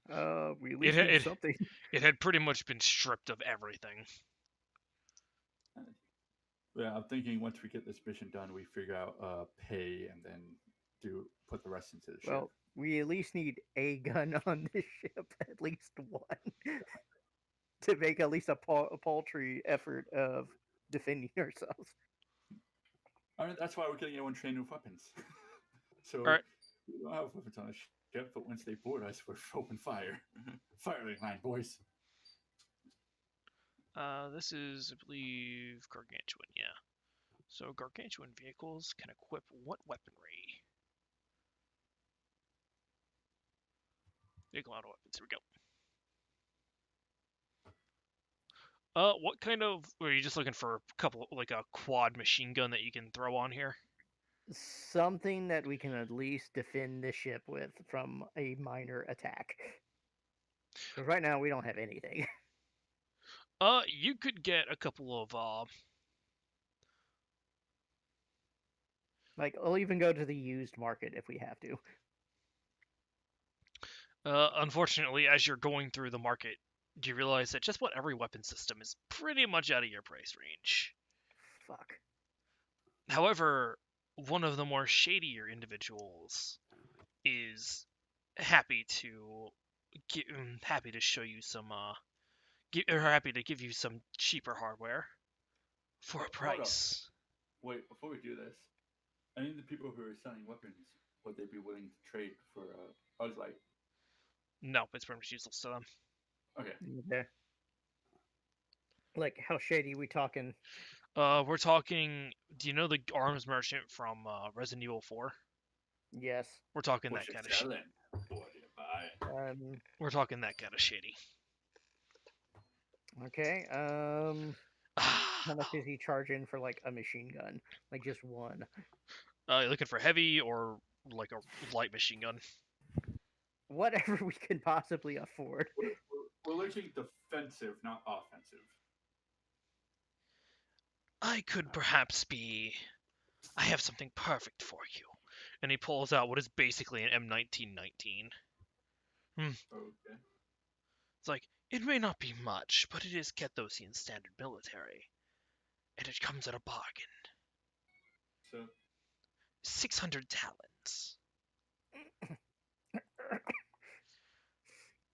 We at least It- need it- something. It had pretty much been stripped of everything. Yeah, I'm thinking once we get this mission done, we figure out pay and then put the rest into the ship. Well, we at least need a gun on this ship, at least one, to make at least a paltry effort of defending ourselves. I mean, that's why we're getting everyone trained with weapons. So Alright. we don't have weapons on the ship, but once they board us, we're open fire. Firing line, boys. This is, I believe, Gargantuan, yeah. So Gargantuan vehicles can equip what weaponry? Vehicle auto weapons, here we go. What kind of, are you just looking for a couple, like a quad machine gun that you can throw on here? Something that we can at least defend the ship with from a minor attack. Because right now we don't have anything. You could get a couple of, Like, I'll even go to the used market if we have to. unfortunately, as you're going through the market, you realize that just about every weapon system is pretty much out of your price range. Fuck. However, one of the more shadier individuals is happy to show you some happy to give you some cheaper hardware for a Hold up. price. Wait, before we do this, any of the people who are selling weapons, would they be willing to trade for Buzz Light? No, it's pretty much useless to them. Okay. Okay. Like, how shady we talking? We're talking. Do you know the arms merchant from Resident Evil 4? Yes. We're talking What's that it kind of shit. selling? What do you buy? We're talking that kind of shady. Okay. How much is he charging for like a machine gun? Like just one? You looking for heavy or like a light machine gun? Whatever we can possibly afford. We're looking defensive, not offensive. I could perhaps be. I have something perfect for you. And he pulls out what is basically an M1919. Okay. It's like, it may not be much, but it is Kethosian standard military. And it comes at a bargain. So 600 talents.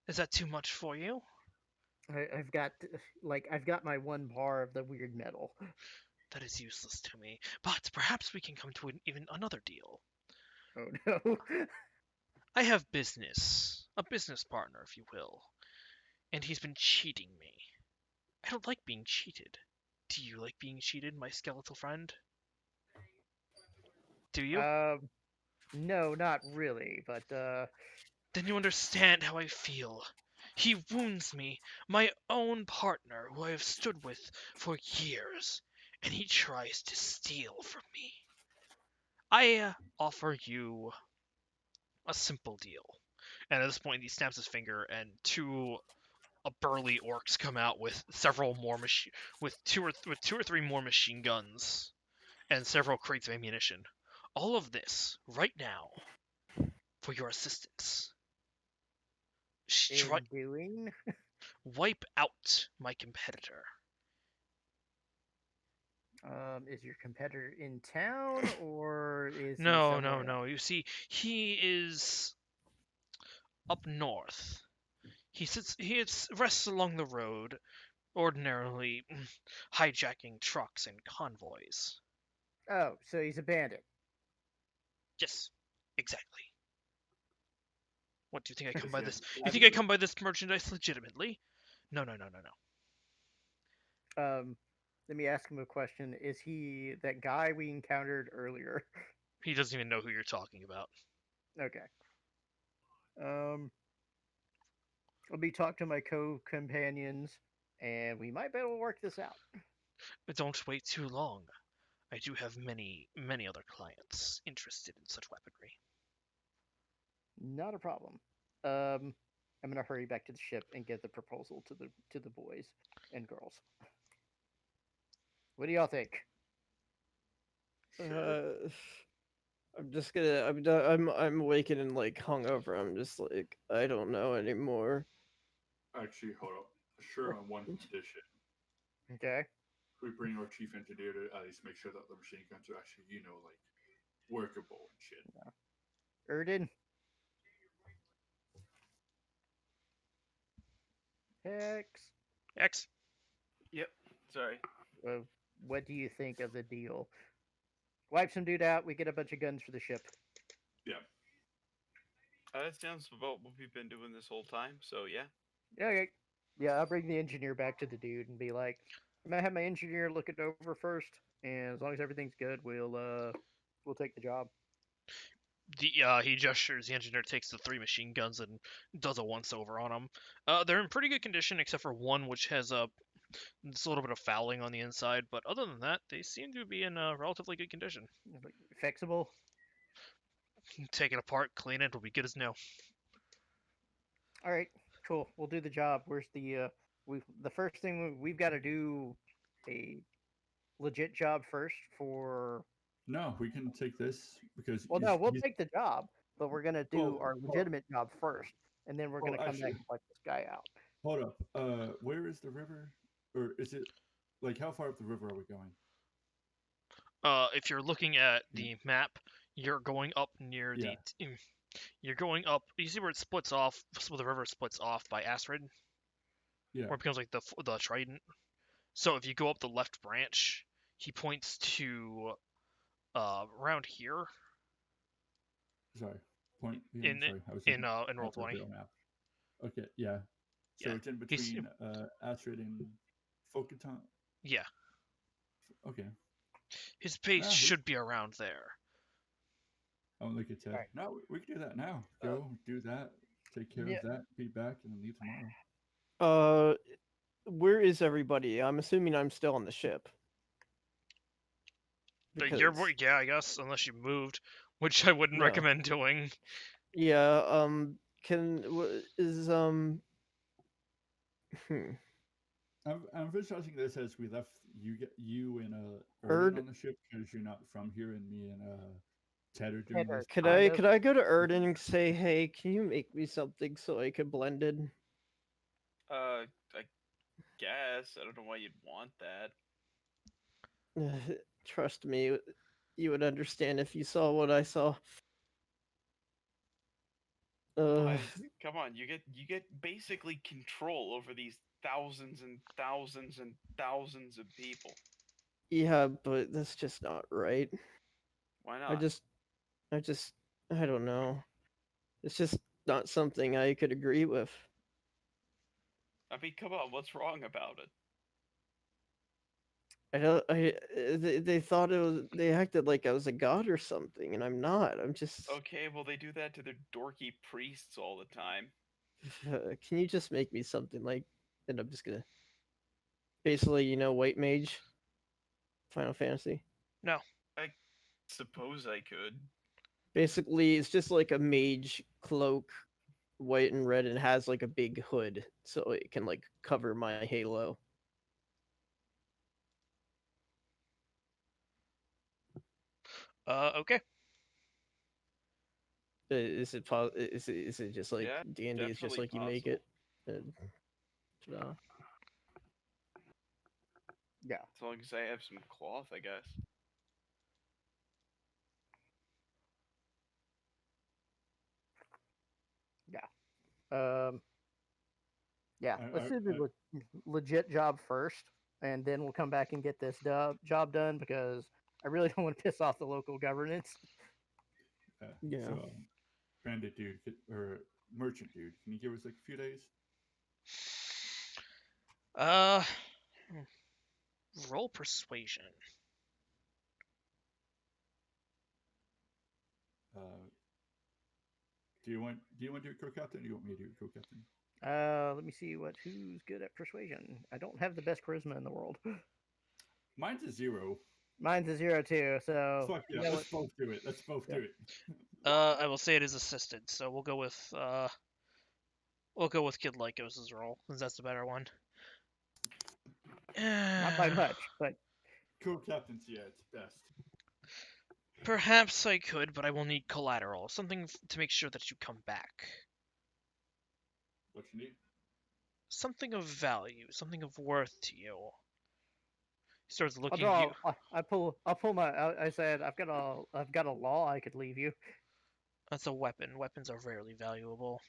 Is that too much for you? I've got I've got my one bar of the weird metal. That is useless to me. But perhaps we can come to even another deal. Oh no. I have a business partner, if you will, and he's been cheating me. I don't like being cheated. Do you like being cheated, my skeletal friend? Do you? No, not really, but Then you understand how I feel. He wounds me, my own partner who I have stood with for years, and he tries to steal from me. I offer you a simple deal. And at this point, he snaps his finger, and two burly orcs come out with several more with two or three more machine guns and several crates of ammunition. All of this right now for your assistance. in doing. Wipe out my competitor. Is your competitor in town or is he No, somewhere else? no. You see, he is up north. He rests along the road, ordinarily hijacking trucks and convoys. Oh, so he's a bandit. Yes, exactly. What do you think I come by this? You I think I come by this merchandise legitimately? No. Let me ask him a question. Is he that guy we encountered earlier? He doesn't even know who you're talking about. Okay. Let me talk to my co-companions, and we might be able to work this out. But don't wait too long. I do have many other clients interested in such weaponry. Not a problem. I'm gonna hurry back to the ship and get the proposal to the boys and girls. What do y'all think? I'm just gonna. I'm. done- I'm waking and like hungover. I'm just like I don't know anymore. Actually, hold up. Sure, on one condition. Okay. We bring our chief engineer to at least make sure that the machine guns are actually, like, workable and shit. Erden. Hex. X. Yep. Sorry. What do you think of the deal? Wipe some dude out. We get a bunch of guns for the ship. Yeah. That sounds about what we've been doing this whole time. So yeah. Okay. Yeah, I'll bring the engineer back to the dude and be like, I'm gonna have my engineer look it over first, and as long as everything's good, we'll take the job. He gestures. The engineer takes the 3 machine guns and does a once over on them. They're in pretty good condition, except for one which has it's a little bit of fouling on the inside. But other than that, they seem to be in relatively good condition. Like, fixable. Take it apart, clean it, it'll be good as new. All right, cool. We'll do the job. Where's the the first thing we've got to do a legit job first for. No, we can take this because. Well, no, we'll take the job, but we're gonna do Well, our legitimate job first, and then we're well, gonna come back actually- and let this guy out. Hold up. Where is the river? Or is it like how far up the river are we going? If you're looking at the map, you're going up near Yeah. You're going up. You see where it splits off. Where the river splits off by Astrid, Yeah. where it becomes like the Trident. So if you go up the left branch, he points to around here Sorry. Point. in sorry. I was in looking in roll at the 20. real map. Okay. Yeah. So Yeah, it's in he's- between Astrid and Folketon. Yeah, Okay. his base Ah, we- should be around there. Oh, look at that. Alright. No, we can do that now. Go do that. Take care yeah. of that. Be back and then leave tomorrow. Where is everybody? I'm assuming I'm still on the ship. You're Because- yeah, I guess, unless you moved, which I wouldn't No. recommend doing. Yeah. Is I'm visualizing this as we left you and Erd- Erden on the ship because you're not from here, and me and Ted are doing Ted are- this. Could Kind I of. could I go to Erden and say, hey, can you make me something so I can blend in? I guess I don't know why you'd want that. Trust me, you would understand if you saw what I saw. Come on, you get basically control over these thousands and thousands and thousands of people. Yeah, but that's just not right. Why I not? just, I don't know. It's just not something I could agree with. I mean, come on, what's wrong about it? I don't. They thought it was. They acted like I was a god or something, and I'm not. I'm just. Okay, well, they do that to their dorky priests all the time. Can you just make me something like? And I'm just gonna. Basically, White Mage. Final Fantasy. No. I suppose I could. Basically, it's just like a mage cloak, white and red, and has like a big hood, so it can like cover my halo. Okay. Is it is it just like Yeah, D&D? It's just definitely like you make it. And, ta-da. Yeah. As long as I have some cloth, I guess. Yeah. Let's do the legit job first, and then we'll come back and get this job done because I really don't want to piss off the local governance. Yeah. So, bandit dude or merchant dude, can you give us like a few days? Roll persuasion. Do you want to do it, co-captain? Or do you want me to do it, co-captain? Let me see who's good at persuasion. I don't have the best charisma in the world. Mine's a 0. Mine's a 0 too. So Fuck yeah, you know let's both do it. Let's both Yeah. do it. I will say it is assisted, so we'll go with Kid Lycos' roll, since that's the better one. not by much, but Co-captain's, yeah, it's best. Perhaps I could, but I will need collateral, something to make sure that you come back. What you need? Something of value, something of worth to you. He starts I'll looking draw. you. I'll pull my. I said I've got a law I could leave you. That's a weapon. Weapons are rarely valuable.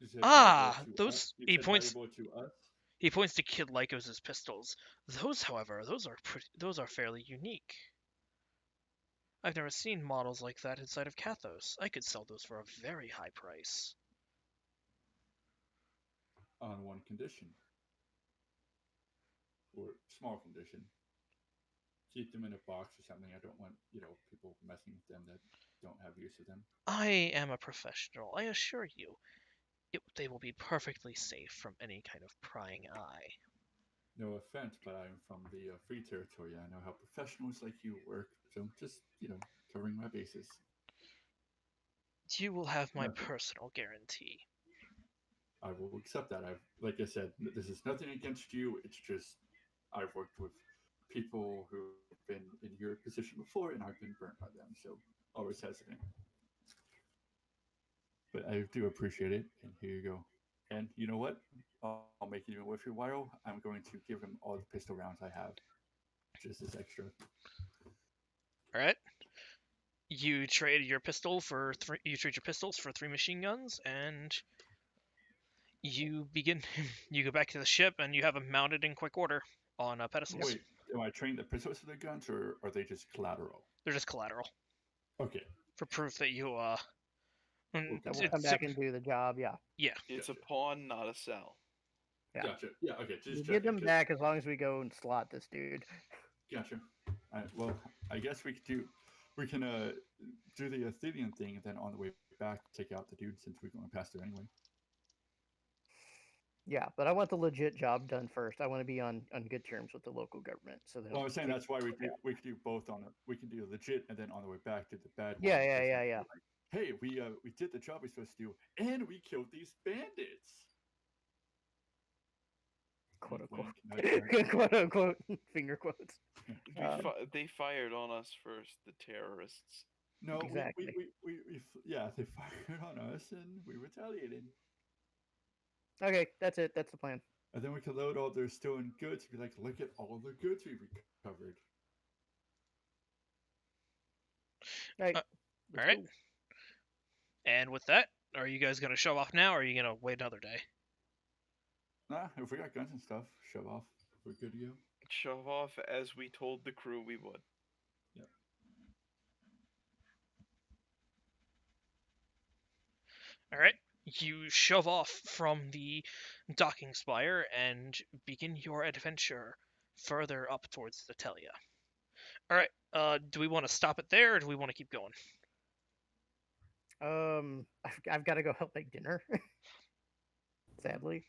You said Ah, valuable to those- us? You he said points- valuable to us? He points to Kid Lycos' pistols. Those, however, those are fairly unique. I've never seen models like that inside of Kathos. I could sell those for a very high price. On one condition. Or small condition. Keep them in a box or something. I don't want, people messing with them that don't have use of them. I am a professional, I assure you. They will be perfectly safe from any kind of prying eye. No offense, but I'm from the free territory. I know how professionals like you work. So just, covering my bases. You will have my Yeah. personal guarantee. I will accept that. Like I said, this is nothing against you. It's just I've worked with people who've been in your position before, and I've been burnt by them. So always hesitant. But I do appreciate it, and here you go. And you know what? I'll make it even worth your while. I'm going to give him all the pistol rounds I have, just as extra. All right. You trade your pistol for three. You trade your pistols for 3 machine guns, and you begin. You go back to the ship, and you have them mounted in quick order on pedestals. Wait, am I trading the pistols for the guns, or are they just collateral? They're just collateral Okay. for proof that you And we'll come back and do the job. Yeah. Yeah. It's Gotcha. a pawn, not a sell. Yeah. Gotcha. Yeah. Okay. Just You get checking, them 'cause- back as long as we go and slot this dude. Gotcha. Well, I guess we can do the Athenian thing, and then on the way back, take out the dude since we're going past there anyway. Yeah, but I want the legit job done first. I want to be on good terms with the local government. So Well, I was saying that's why we could do both we can do legit, and then on the way back do the bad. Yeah, one, yeah, just yeah, like, yeah. like, hey, we did the job we're supposed to do, and we killed these bandits. quote Wink, unquote. wink, nudge, nudge. quote unquote finger quotes. They fired on us first, the terrorists. No, Exactly. yeah, they fired on us, and we retaliated. Okay, that's it. That's the plan. And then we can load all their stolen goods. Be like, look at all the goods we recovered. Right. all right. And with that, are you guys gonna show off now, or are you gonna wait another day? Nah, if we got guns and stuff, shove off. We're good to go. Shove off as we told the crew we would. All right. You shove off from the docking spire and begin your adventure further up towards the Telia. All right. Do we want to stop it there, or do we want to keep going? I've got to go help make dinner. Sadly.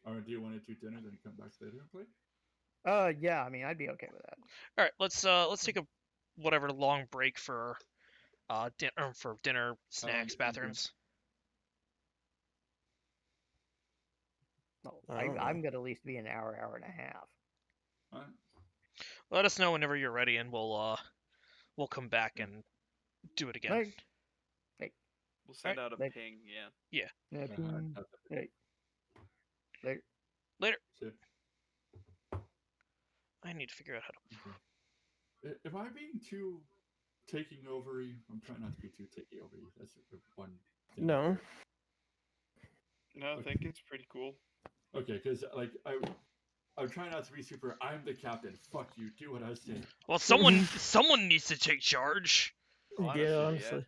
Or do you want to do dinner, then come back later and play? Yeah. I mean, I'd be okay with that. All right. Let's take a whatever long break for dinner, snacks, and bathrooms. Well, I don't know. I'm gonna at least be an hour and a half. Alright. Let us know whenever you're ready, and we'll come back and do it again. Right. We'll send out a like- ping, yeah. Yeah, Later. Later. See ya. I need to figure out how to. Am I being too taking over? I'm trying not to be too taking over. That's the one thing. No. No, I think it's pretty cool. Okay, because like I'm trying not to be super. I'm the captain. Fuck you. Do what I say. Well, someone needs to take charge. Honestly, Yeah, yeah. honestly.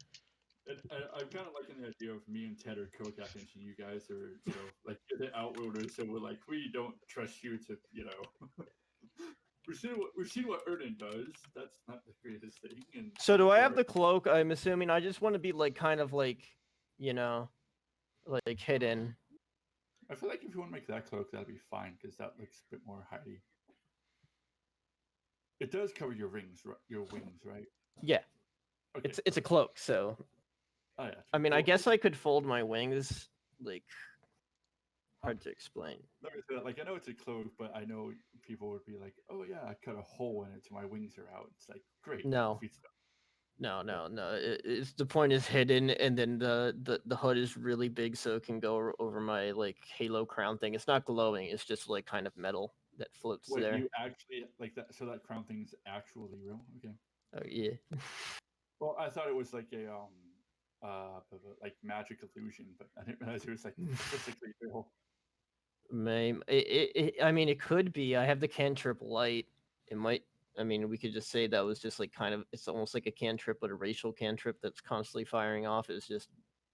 And I'm kind of liking the idea of me and Ted are co-captains, and you guys are, like you're the outworlders. So we're like, we don't trust you to, We've seen what Erden does. That's not the greatest thing. And So do I have or- the cloak? I'm assuming I just want to be like kind of like, like hidden. I feel like if you want to make that cloak, that'd be fine because that looks a bit more hidey. It does cover your wings, right? Yeah, Okay. it's a cloak, so Oh, yeah. I mean, I Well, guess I could fold my wings. Like, hard to explain. let me say that, like I know it's a cloak, but I know people would be like, "Oh yeah, I cut a hole in it so my wings are out." It's like great. No. defeats them. No. It's the point is hidden, and then the hood is really big, so it can go over my like halo crown thing. It's not glowing. It's just like kind of metal that floats Wait, there. you actually like that? So that crown thing's actually real? Okay. Oh yeah. Well, I thought it was like a like magic illusion, but I didn't realize it was like physically real. I mean, it could be. I have the cantrip light. It might. I mean, we could just say that was just like kind of. It's almost like a cantrip, but a racial cantrip that's constantly firing off. It's just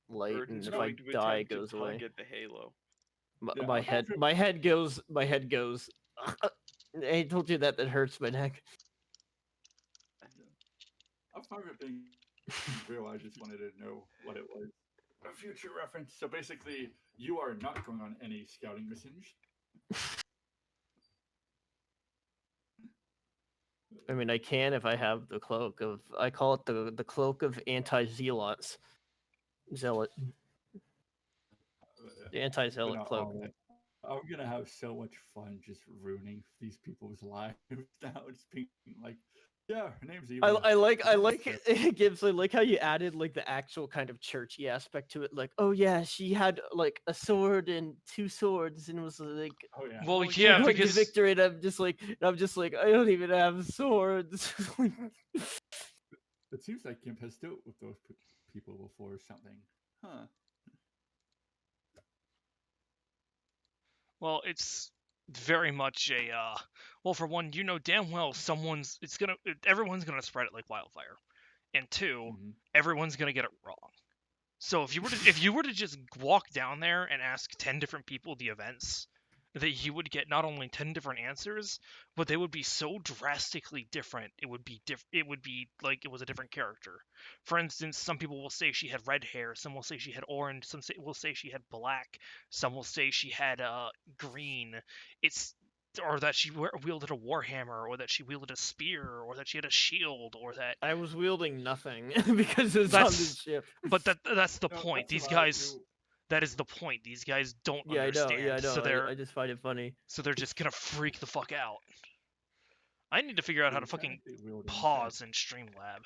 light, and Erden's if I going to die, it attempt to goes tug away. at the halo. Yeah, My I'm head. sure- My head goes. My head goes. I told you that hurts my neck. I'm fine with being real. I just wanted to know what it was. A future reference. So basically, you are not going on any scouting missions. I mean, I can if I have the cloak of. I call it the cloak of anti-zealots. Zealot. The anti-zealot cloak. I'm gonna have so much fun just ruining these people's lives now. Just being like, yeah, her name's Eva. I like Gibbs. I like how you added like the actual kind of churchy aspect to it. Like, oh yeah, she had like a sword and 2 swords, and was like, Oh yeah. Well, "We're yeah, going to because victory." And I'm just like, I don't even have swords. It seems like Gimp has dealt with those people before or something. Huh. well, it's very much a well, for one, you know damn well everyone's gonna spread it like wildfire, and 2, Mhm. everyone's gonna get it wrong. So if you were to just walk down there and ask 10 different people the events, that you would get not only 10 different answers, but they would be so drastically different. It would be like it was a different character. For instance, some people will say she had red hair, some will say she had orange, some will say she had black, some will say she had green. Or that she wielded a warhammer, or that she wielded a spear, or that she had a shield, or that. I was wielding nothing because it was on the That's- ship. But that's the No, point. that's These what I guys. do. That is the point. These guys don't Yeah, I know. understand. Yeah, I know. So I just find it funny. they're just gonna freak the fuck out. I need to figure out how to fucking Technically wielding pause in Streamlab.